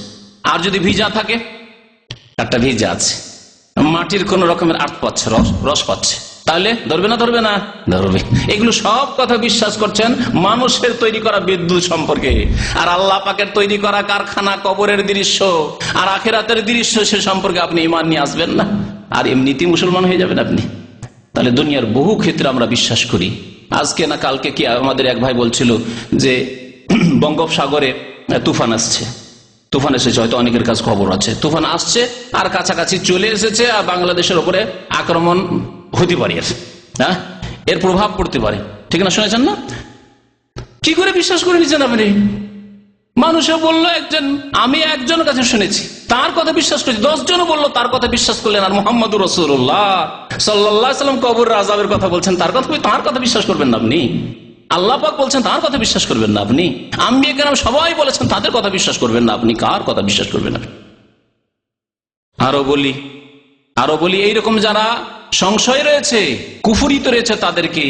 আর যদি ভিজা থাকে, কাঠটা ভিজা আছে, মাটির কোন রকমের আর্থ পাচ্ছে, রস পাচ্ছে, তাহলে ধরবে না? ধরবে না? ধরবে। এগুলো সব কথা বিশ্বাস করছেন মানুষের তৈরি করা বিদ্যুৎ সম্পর্কে, আর আল্লাহ পাকের তৈরি করা কারখানা, কবরের দৃশ্য আর আখিরাতের দৃশ্য, সে সম্পর্কে আপনি ঈমান নিয়ে আসবেন না, আর এমনিতেই মুসলমান হয়ে যাবেন আপনি। তাহলে দুনিয়ার বহু ক্ষেত্রে আমরা বিশ্বাস করি। আজকে না কালকে কি আমাদের এক ভাই বলছিল যে বঙ্গোপসাগরে তুফান আসছে, তুফান এসেছে, হয়তো অনেকের কাছে খবর আছে, তুফান আসছে আর কাছাকাছি চলে এসেছে, আর বাংলাদেশের উপরে আক্রমণ হতে পারে, হ্যাঁ, এর প্রভাব পড়তে পারে, ঠিক না? শুনেছেন না? কি করে বিশ্বাস করে নিচ্ছেন আপনি? মানুষে বললো একজন, আমি একজনের কাছে শুনেছি, তার কথা বিশ্বাস করেছি, 10 জন বললো, তার কথা বিশ্বাস করলেন। আর মুহাম্মদুর রাসূলুল্লাহ সাল্লাল্লাহু আলাইহি ওয়াসাল্লাম কবর আযাবের কথা বলছেন, তার কথা বিশ্বাস করবেন না আপনি? আল্লাহ পাক বলছেন, তার কথা বিশ্বাস করবেন না আপনি? আম্বিয়া কেরাম সবাই বলেছেন, তাদের কথা বিশ্বাস করবেন না আপনি? কার কথা বিশ্বাস করবেন আপনি? আরো বলি এইরকম যারা সংশয় রয়েছে, কুফরিত রয়েছে, তাদেরকে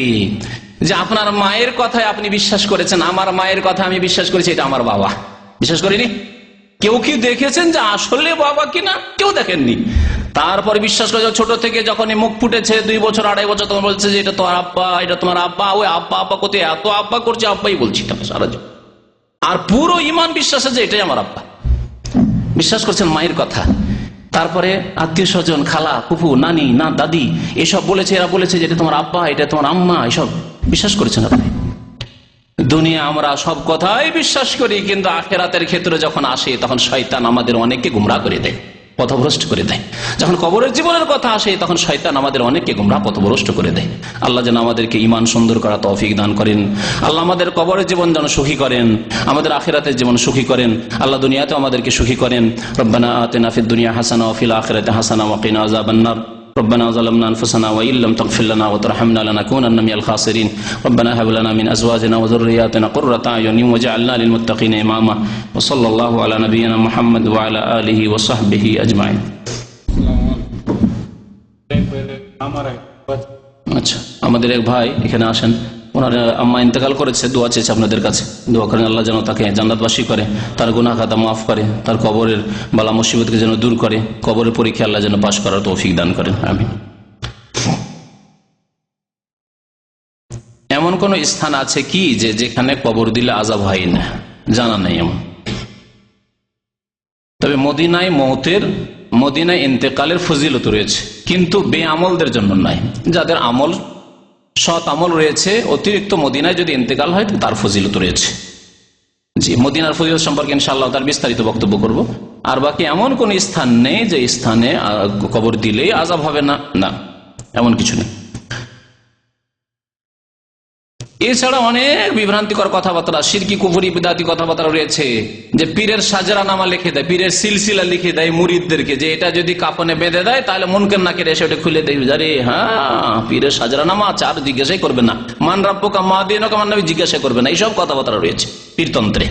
যে আপনার মায়ের কথায় আপনি বিশ্বাস করেছেন, আমার মায়ের কথা আমি বিশ্বাস করেছি, এটা আমার বাবা, বিশ্বাস করিনি। কেউ কি দেখেছেন যে আসলে বাবা কিনা? কেউ দেখেননি। তারপরে বিশ্বাস করে ছোট থেকে যখন মুখ ফুটেছে 2 বছর 2.5 বছর, তখন বলছে যে এটা তোমার আব্বা, এটা তোমার আব্বা, ওই আব্বা আব্বা কোথায়, এত আব্বা করছে, আব্বাই বলছি সারা জীবন। আর পুরো ইমান বিশ্বাসে যে এটাই আমার আব্বা, বিশ্বাস করছেন মায়ের কথা। তারপরে আত্মীয় স্বজন, খালা, ফুফু, নানি, না দাদি, এসব বলেছে, এরা বলেছে যে এটা তোমার আব্বা, এটা তোমার আম্মা, এসব বিশ্বাস করেছেন আপনি। দুনিয়া আমরা সব কথাই বিশ্বাস করি, কিন্তু আখিরাতের ক্ষেত্রে যখন আসে তখন শয়তান আমাদের অনেককে গুমরাহ করে দেয়, পথভ্রষ্ট করে দেয়। যখন কবরের জীবনের কথা আসে তখন শয়তান আমাদের অনেককে গুমরাহ, পথভ্রষ্ট করে দেয়। আল্লাহ যেন আমাদেরকে ঈমান সুন্দর করা তৌফিক দান করেন। আল্লাহ আমাদের কবরের জীবন যেন সুখী করেন, আমাদের আখিরাতের জীবন সুখী করেন। আল্লাহ দুনিয়াতে আমাদেরকে সুখী করেন। রব্বানা আতিনা ফিদ দুনিয়া হাসানা ওয়া ফিল আখিরাতি হাসানা ওয়া কিনা আযাবান নার। ربنا ظلمنا انفسنا وان لم تغفر لنا وترحمنا لنكونن من الخاسرين ربنا هب لنا من ازواجنا وذرياتنا قرة اعين واجعلنا للمتقين اماما وصلى الله على نبينا محمد وعلى اله وصحبه اجمعين। আচ্ছা, আমাদের এক ভাই এখানে আসেন, ওনার আম্মা ইন্তেকাল করেছে, দোয়া চেয়েছে আপনাদের কাছে, দোয়া করেন আল্লাহ যেন তাকে জান্নাতবাসী করে, তার গুনাহ খাতা মাফ করে, তার কবরের বালা মুসিবতকে যেন দূর করে, কবরের পরীক্ষা আল্লাহ যেন পাশ করার তৌফিক দান করেন, আমিন। এমন কোন স্থান আছে কি যেখানে কবর দিলে আযাব হয় না? জানা নেই এমন। তবে মদিনায় ইন্তেকালের ফজিলত রয়েছে, কিন্তু বেআমলদের জন্য নাই। যাদের আমল সৎ আমল রয়েছে, অতিরিক্ত মদিনায় যদি ইন্তেকাল হয় তার ফজিলত রয়েছে। জি, মদিনার ফজিলত সম্পর্কে ইনশাআল্লাহ তার বিস্তারিত বক্তব্য করব। আর বাকি এমন কোন স্থান নেই যে স্থানে কবর দিলেই আযাব হবে না, না, এমন কিছু নেই। এছাড়া অনেক বিভ্রান্তিকর কথাবার্তা, শিরকি কুফরি বিদআতি কথাবার্তা রয়েছে, যে পীরের সাজরানামা লিখে দেয়, পীরের সিলসিলা লিখে দেয় মুরিদদেরকে, যে এটা যদি কাফনে বেঁধে দেয় তাহলে মুনকার নাকির এসে ওটা খুলে দেয়। আরে হ্যাঁ, পীরের সাজরানামা আছে, আর জিজ্ঞাসাই করবে না। মান রাব্বুকা মা দীনুকা, মান নবী জিজ্ঞাসা করবে না। এইসব কথাবার্তা রয়েছে পীরতন্ত্রে।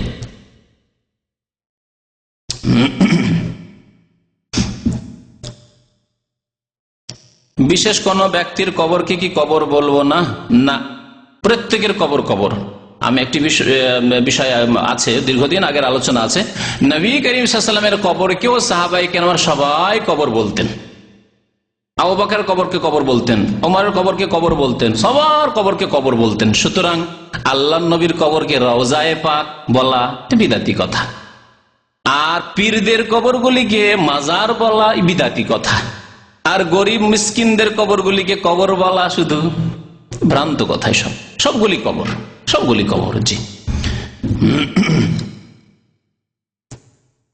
বিশেষ কোন ব্যক্তির কবরকে কি কবর বলবো না? না, প্রত্যেকের কবর কবর। আমি একটি বিষয় আছে, দীর্ঘদিন আগের আলোচনা আছে, নবী করিম সাল্লাল্লাহু আলাইহি ওয়াসাল্লামের কবরকেও সাহাবায়ে কেরাম সবাই কবর বলতেন। আবু বকরের কবরকে কবর বলতেন, ওমরের কবরকে কবর বলতেন, সবার কবরকে কবর বলতেন। সুতরাং আল্লাহর নবীর কবরকে রওজায়ে পাক বলা বিদআতি কথা, আর পীরদের কবরগুলিকে মাজার বলা বিদআতি কথা, আর গরিব মিসকিনদের কবরগুলিকে কবর বলা শুধু ভ্রান্ত কথাই। সবগুলি কবর, সবগুলি কবর। জি,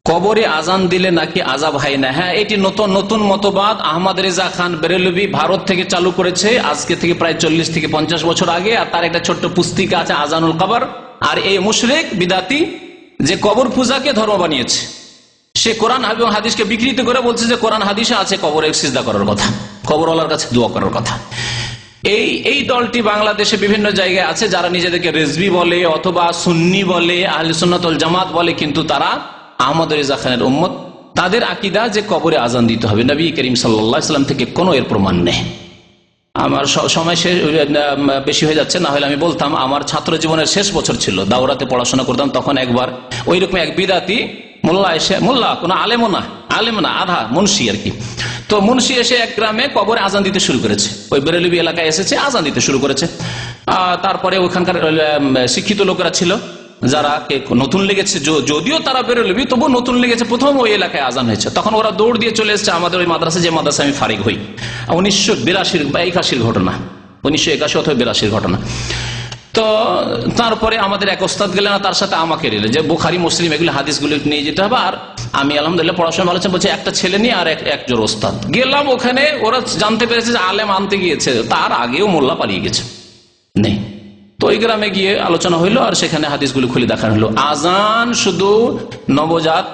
কবরে আজান দিলে নাকি আযাব হয় না? হ্যাঁ, এটি নতুন মতবাদ আহমদ রেজা খান বেরেলভী ভারত থেকে চালু করেছে, আজকে থেকে প্রায় 40 থেকে 50 বছর আগে। আর তার একটা ছোট্ট পুস্তিকা আছে, আজানুল কবর। আর এই মুশরিক বিদআতি যে কবর পূজাকে ধর্ম বানিয়েছে, সে কোরআন এবং হাদিসকে বিকৃত করে বলছে যে কোরআন হাদিসে আছে কবরে সিজদা করার কথা, কবরওয়ালার কাছে দোয়া করার কথা। এই দলটি বাংলাদেশে বিভিন্ন জায়গায় আছে, যারা নিজেদেরকে রেজভি বলে অথবা সুন্নি বলে, আহলে সুন্নাত ওয়াল জামাত বলে, কিন্তু তারা আহমদ রেজা খানের উম্মত। তাদের আকীদা যে কবরে আজান দিতে হবে, নবী করিম সাল্লাল্লাহু আলাইহি ওয়াসাল্লাম থেকে কোনো এর প্রমাণ নেই। আমার সময় বেশি হয়ে যাচ্ছে, না হলে আমি বলতাম। আমার ছাত্র জীবনের শেষ বছর ছিল, দাওরাতে পড়াশোনা করতাম, তখন একবার ওইরকম এক বিদআতি মোল্লা, কোন আলেম না, আধা মুন্সি আর কি। তো মুন্সি এসে এক গ্রামে কবরে আজান দিতে শুরু করেছে, ওই বেরেলভী এলাকায় এসেছে, আজান দিতে শুরু করেছে। তারপরে ওখানকার শিক্ষিত লোকেরা ছিল, যারা নতুন লেগেছে, যদিও তারা বেরেলভী, তবু নতুন লেগেছে, প্রথম ওই এলাকায় আজান হয়েছে, তখন ওরা দৌড় দিয়ে চলে এসেছে আমাদের ওই মাদ্রাসা, যে মাদ্রাসা আমি ফারিগ হই। 1982 বা 81 ঘটনা, 1981 অথবা 82 ঘটনা। তো তারপরে আমাদের এক ওস্তাদ গেলেন, তার সাথে আমাকে নিলেন, যে বুখারী মুসলিম এগুলো হাদিসগুলো নিয়ে যেতে হবে। আর আমি আলহামদুলিল্লাহ পড়াশোনা ভালো বলছে, একটা ছেলে নিয়ে আর একজন ওস্তাদ গেলাম ওখানে। ওরা জানতে পেরেছে যে আলেম আনতে গিয়েছে, তার আগেও মোল্লা পালিয়ে গেছে নেই। তো ওই গ্রামে গিয়ে আলোচনা হইলো, আর সেখানে হাদিসগুলো খুলে দেখানো হলো। আজান শুধু নবজাত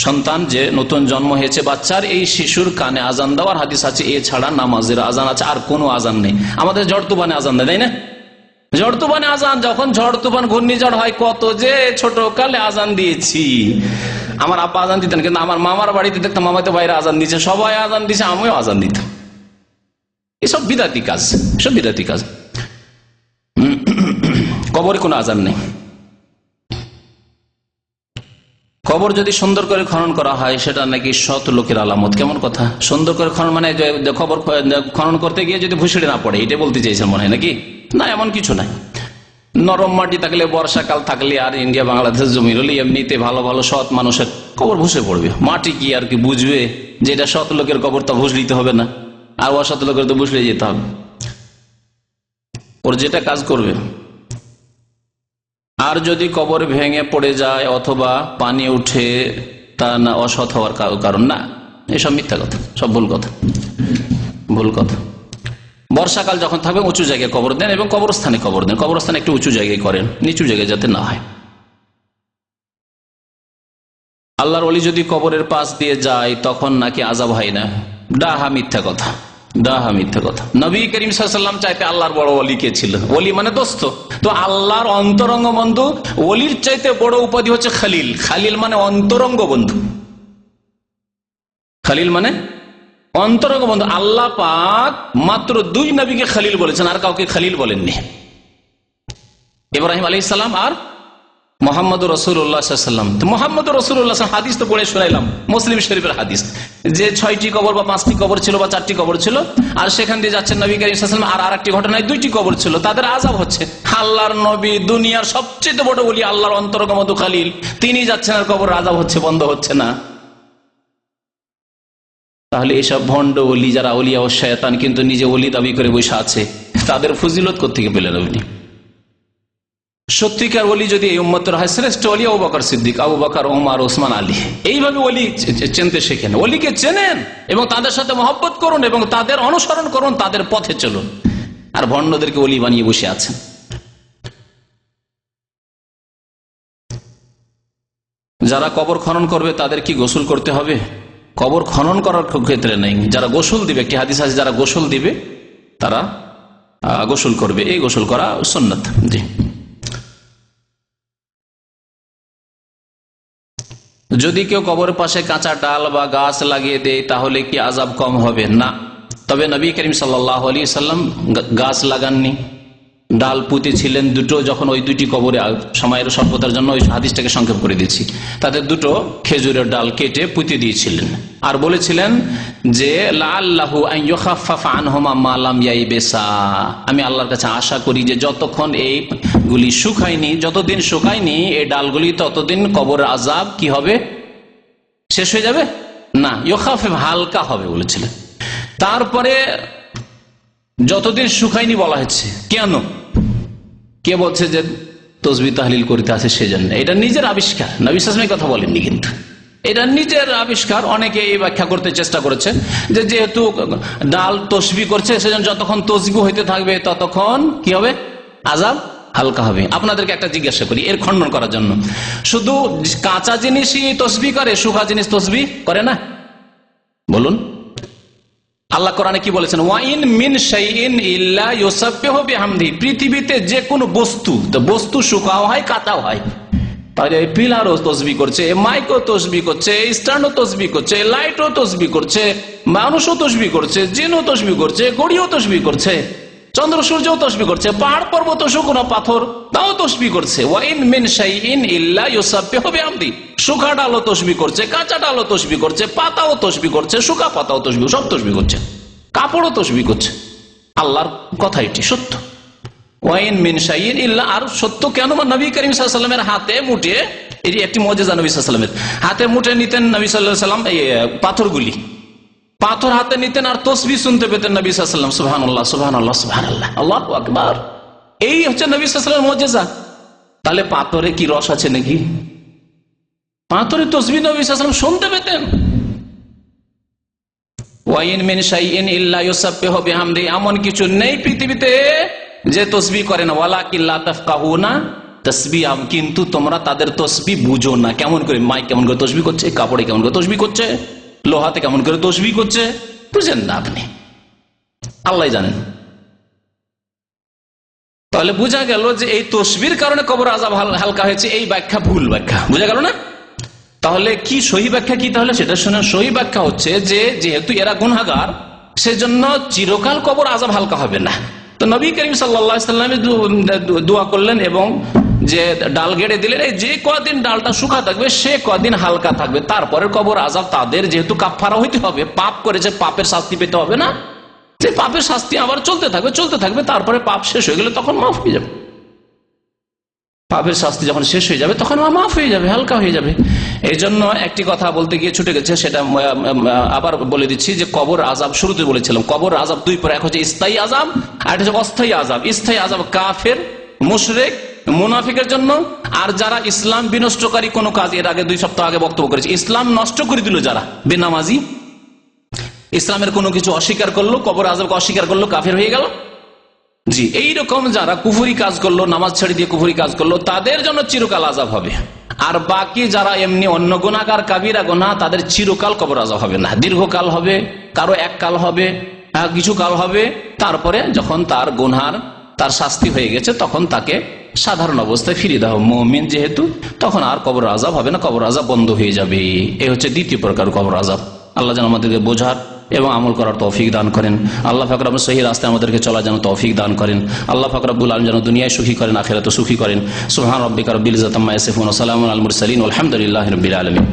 সন্তান, যে নতুন জন্ম হয়েছে বাচ্চার, এই শিশুর কানে আজান দেওয়ার হাদিস আছে। এছাড়া নামাজের আজান আছে, আর কোনো আজান নেই। আমাদের ঝড় তুফানে আজান দেয়, তাই না? ঝড় তুফানে আজান, যখন ঝড় তুফান ঘূর্ণিঝড় হয়, কত যে ছোট কালে আজান দিয়েছি। আমার আব্বা আজান দিতেন, কিন্তু আমার মামার বাড়িতে দেখতাম মামাতো ভাইরা আজান দিচ্ছে, সবাই আজান দিচ্ছে, আমিও আজান দিতাম। এসব বিদআতি কাজ, সব বিদআতি কাজ। কবরে কোনো আজান নেই। কবর যদি সুন্দর করে খনন করা হয়, সেটা নাকি সৎ লোকের আলামত। কেমন কথা? সুন্দর করে খনন মানে কবর খনন করতে গিয়ে যদি ভুসড়ি না পড়ে, এটা বলতে চাইছেন মনে হয় নাকি? না, এমন কিছু নাই। নরম মাটি থাকলে, বর্ষাকাল থাকলে, আর ইন্ডিয়া বাংলাদেশের জমি হলে এমনিতে ভালো ভালো সৎ মানুষের কবর ভুসে পড়বে। মাটি কি আর কি বুঝবে যে এটা সৎ লোকের কবর? তা ভুসলিতে হবে না, আর অসৎ লোকের তো ভুসলে যেতে হবে। ওর যেটা কাজ করবে। আর যদি কবর ভেঙে পড়ে যায় অথবা পানি উঠে, তা না অসৎ হওয়ার কারণ না, এসব মিথ্যা কথা, সব ভুল কথা, ভুল কথা। বর্ষাকাল যখন থাকবে উঁচু জায়গায় কবর দেন, এবং কবরস্থানে কবর দেন। কবরস্থানে একটু উঁচু জায়গায় করেন, নিচু জায়গায় যাতে না হয়। আল্লাহর ওলি যদি কবরের পাশ দিয়ে যায়, তখন নাকি আযাব হয় না, ডাহা মিথ্যা কথা, ডাহা মিথ্যা কথা। নবী করিম সাল্লাল্লাহু আলাইহি ওয়াসাল্লাম চাইতে আল্লাহর বড় ওলি কে ছিল? ওলি মানে দোস্ত। তো আল্লাহর অন্তরঙ্গ বন্ধু, ওলির চাইতে বড় উপাধি হচ্ছে খলিল। খালিল মানে অন্তরঙ্গ বন্ধু, খালিল মানে অন্তরঙ্গ বন্ধু। আল্লাহ পাক মাত্র 2 নবীকে খলিল বলেছেন, আর কাউকে খলিল বলেননি। ইব্রাহিম আলাইহিস সালাম আর মোহাম্মদ রসুল্লাহ সাল্লাম, মোহাম্মদ রসুল্লাহ হাদিস তো পড়ে শোনাইলাম, মুসলিম শরীফের হাদিস, যে 6টি কবর বা 5টি কবর ছিল বা 4টি কবর ছিল, আর সেখান দিয়ে যাচ্ছেন নবী করিম সাল্লাল্লাহু আলাইহি ওয়াসাল্লাম, আর আরেকটি ঘটনায় 2টি কবর ছিল, তাদের আযাব হচ্ছে। আল্লাহর নবী, দুনিয়ার সবচেয়ে বড় ওলি, আল্লাহর অন্তরঙ্গ খালিল, তিনি যাচ্ছেন আর কবর আযাব হচ্ছে, বন্ধ হচ্ছে না। তাহলে এসব ভণ্ড ওলি যারা ওলিয়া ও শয়তান কিন্তু নিজে ওলি দাবি করে বসে আছে, তাদের ফজিলত কোত্থেকে পেলেন আপনি? সত্যিকার ওলি যদি এই উম্মতের হয়, শ্রেষ্ঠ ওলি আবু বকর সিদ্দিক, আবু বকর, ওমর, ওসমান, আলী। এইভাবে ওলি চিনতে শেখেন, ওলিকে চেনেন এবং তাদের সাথে মহব্বত করুন এবং তাদের অনুসরণ করুন, তাদের পথে চলুন। আর ভণ্ডদেরকে ওলি বানিয়ে বসে আছেন। যারা কবর খনন করবে তাদের কি গোসল করতে হবে? কবর খনন করার ক্ষেত্রে নেই, যারা গোসল দিবে, একটি হাদিস আছে যারা গোসল দিবে তারা গোসল করবে, এই গোসল করা সুন্নাত। জি। যদি কেউ কবরের পাশে কাঁচা ডাল বা গাছ লাগিয়ে দেয় তাহলে কি আযাব কম হবে? না। তবে নবী করিম সাল্লাল্লাহু আলাইহি সাল্লাম গাছ লাগাননি, ডাল পুঁতেছিলেন দুটো, যখন ওই 2টি কবরে, সময়ের স্বল্পতার জন্য ওই হাদিসটাকে সংক্ষেপ করে দিচ্ছি, তাদের 2টো খেজুরের ডাল কেটে পুঁতে দিয়েছিলেন আর বলেছিলেন যে লাআল্লাহু আন ইউখাফফাফা আনহুমা মা লাম ইয়াইবিসা, আমি আল্লাহর কাছে আশা করি যে যতক্ষণ এইগুলি শুকায়নি, যতদিন শুকায়নি এই ডালগুলি, ততদিন কবরের আযাব কি হবে? শেষ হয়ে যাবে না, ইউখাফফিফ, হালকা হবে বলেছিলেন। তারপরে যতদিন শুকায়নি বলা হচ্ছে কেন? কে বলছে যে তসবিহ তাহলিল করতে আছে সেজন্য? এটা নিজের আবিষ্কার, নবী সাল্লাল্লাহু আলাইহি ওয়াসাল্লাম কথা বলেননি, কিন্তু এটা নিজের আবিষ্কার। অনেকে এই ব্যাখ্যা করতে চেষ্টা করেছে যে যেহেতু ডাল তসবিহ করছে সেজন্য যতক্ষণ তসবিহ হইতে থাকবে ততক্ষণ কি হবে? আযাব হালকা হবে। আপনাদেরকে একটা জিজ্ঞাসা করি এর খণ্ডন করার জন্য, শুধু কাঁচা জিনিসই তসবিহ করে, শুকা জিনিস তসবিহ করে না? বলুন। আল্লাহ কোরআনে কি বলেছেন? ওয়াইন মিন শাইইন ইল্লা ইউসাব্বিহু বিহামদি, পৃথিবীতে যে কোনো বস্তু, তো বস্তু শুকাও হয় কাঁচাও হয়। তাহলে পিলারও তসবিহ করছে, মাইকও তসবিহ করছে, স্ট্যান্ডও তসবিহ করছে, লাইটও তসবিহ করছে, মানুষও তসবিহ করছে, জিনও তসবিহ করছে, ঘড়িও তসবিহ করছে, চন্দ্র সূর্যও তসবিহ করছে, পাহাড় পর্বত, শুকনো পাথর তাও তসবিহ করছে। ওয়াইন মিন শাইইন ইল্লা ইউসাব্বিহু বিহামদি, শুকা ডালও তসবিহ করছে, কাঁচা ডালও তসবিহ করছে, পাতাও তসবিহ করছে, শুকা পাতাও তসবিহ, সব তসবিহ করছে, কাপড়ও তসবিহ করছে। আল্লাহর কথা এটি সত্য। ওয়াইন মিন শাইইন ইল্লা, আর সত্য কেন? নবী করিম সাল্লাল্লাহু আলাইহি ওয়াসাল্লামের হাতে মুঠে, এটি একটি মুজিজা, নবী সাল্লাল্লাহু আলাইহি ওয়াসাল্লামের হাতে মুঠে নিতেন নবী সাল্লাল্লাহু আলাইহি ওয়াসাল্লাম এই পাথরগুলি, পাথর হাতে নিতেন আর তসবিহ শুনতে পেতেন নবী সাল্লাল্লাহু আলাইহি ওয়াসাল্লাম। সুবহানাল্লাহ, সুবহানাল্লাহ, সুবহানাল্লাহ, আল্লাহু আকবার। এই হচ্ছে নবী সাল্লাল্লাহু আলাইহি ওয়াসাল্লামের মুজিজা। তাহলে পাথরে কি রস আছে নাকি? পাথরে তসবিহ নবী সাল্লাল্লাহু আলাইহি ওয়াসাল্লাম শুনতে পেতেন। ওয়াইন মিন শাইইন ইল্লা ইউসাব্বিহু বিহামদি, এমন কিছু নেই পৃথিবীতে যে তসবিহ করে না। ওয়ালাকিন লা তাফকাহুনা তাসবিহ, কিন্তু তোমরা তাদের তসবিহ বুঝো না। কেমন করে? মাইক কেমন করে তসবিহ করছে, কাপড়ে কেমন করে তসবিহ করছে, লোহাতে কেমন করে তসবিহ করছে, বুঝেন না আপনি, আল্লাহ জানেন। তাহলে বোঝা গেল যে এই তসবির কারণে কবর আযাব হালকা হয়েছে, এই ব্যাখ্যা ভুল ব্যাখ্যা। বোঝা গেল না? তাহলে কি সহি ব্যাখ্যা কি? তাহলে সেটা শুনেন। সহি ব্যাখ্যা হচ্ছে যে যেহেতু এরা গুনাহগার, সেজন্য চিরকাল কবর আযাব হালকা হবে না। তো নবী করিম সাল্লাল্লাহু আলাইহি ওয়াসাল্লাম দোয়া করলেন এবং যে ডাল গেড়ে দিলেন, এই যে কদিন ডালটা শুকা থাকবে সে কদিন হালকা থাকবে, তারপরে কবর আযাব তাদের যেহেতু কাফফারা হইতে হবে, পাপ করেছে, পাপের শাস্তি পেতে হবে না, যে পাপের শাস্তি আবার চলতে থাকবে চলতে থাকবে, তারপরে পাপ শেষ হয়ে গেলে তখন মাফ হয়ে যাবে। পাপের শাস্তি যখন শেষ হয়ে যাবে তখন মাফ হয়ে যাবে, হালকা হয়ে যাবে। এই জন্য একটি কথা বলতে গিয়ে ছুটে গেছে, সেটা আবার বলে দিচ্ছি যে কবর আযাব, শুরুতে বলেছিলাম কবর আযাব 2 প্রকার, এক হচ্ছে স্থায়ী আযাব আর একটা হচ্ছে অস্থায়ী আযাব। স্থায়ী আযাব কাফের, মুশরিক, মুনাফিকের জন্য, আর যারা ইসলাম বিনষ্টকারী কোনো কাজ, এর আগে 2 সপ্তাহ আগে বক্তব্য করেছি, ইসলাম নষ্ট করে দিল যারা, বেনামাজি, ইসলামের কোনো কিছু অস্বীকার করলো, কবর আযাবকে অস্বীকার করলো, কাফের হয়ে গেল। জি, এইরকম যারা কুফরি কাজ করলো, নামাজ ছেড়ে দিয়ে কুফরি কাজ করলো, তাদের জন্য চিরকাল আযাব হবে। আর বাকি যারা এমনি অন্য গুনাহগার, কাবিরা গুনাহ, তাদের চিরকাল কবর আযাব হবে না, দীর্ঘকাল হবে, কারো এক কাল হবে, কিছু কাল হবে, তারপরে যখন তার গুনহার তার শাস্তি হয়ে গেছে তখন তাকে সাধারণ অবস্থায় ফিরিয়ে দেওয়া, মুমিন যেহেতু, তখন আর কবর আযাব হবে না, কবর আযাব বন্ধ হয়ে যাবে। এই হচ্ছে দ্বিতীয় প্রকার কবর আযাব। আল্লাহ যেন আমাদেরকে বোঝার এবং আমল করার তৌফিক দান করেন। আল্লাহ পাক রব্বুল সহি রাস্তায় আমাদেরকে চলার যেন তৌফিক দান করেন। আল্লাহ পাক রব্বুল আলামিন যেন দুনিয়ায় সুখী করেন, আখিরাতে সুখী করেন। সুবহান রাব্বিকা রাব্বিল ইজ্জাতি আম্মা ইয়াসিফুন ওয়া সালামুন আলাল মুরসালিন ওয়ালহামদুলিল্লাহি রাব্বিল আলামিন।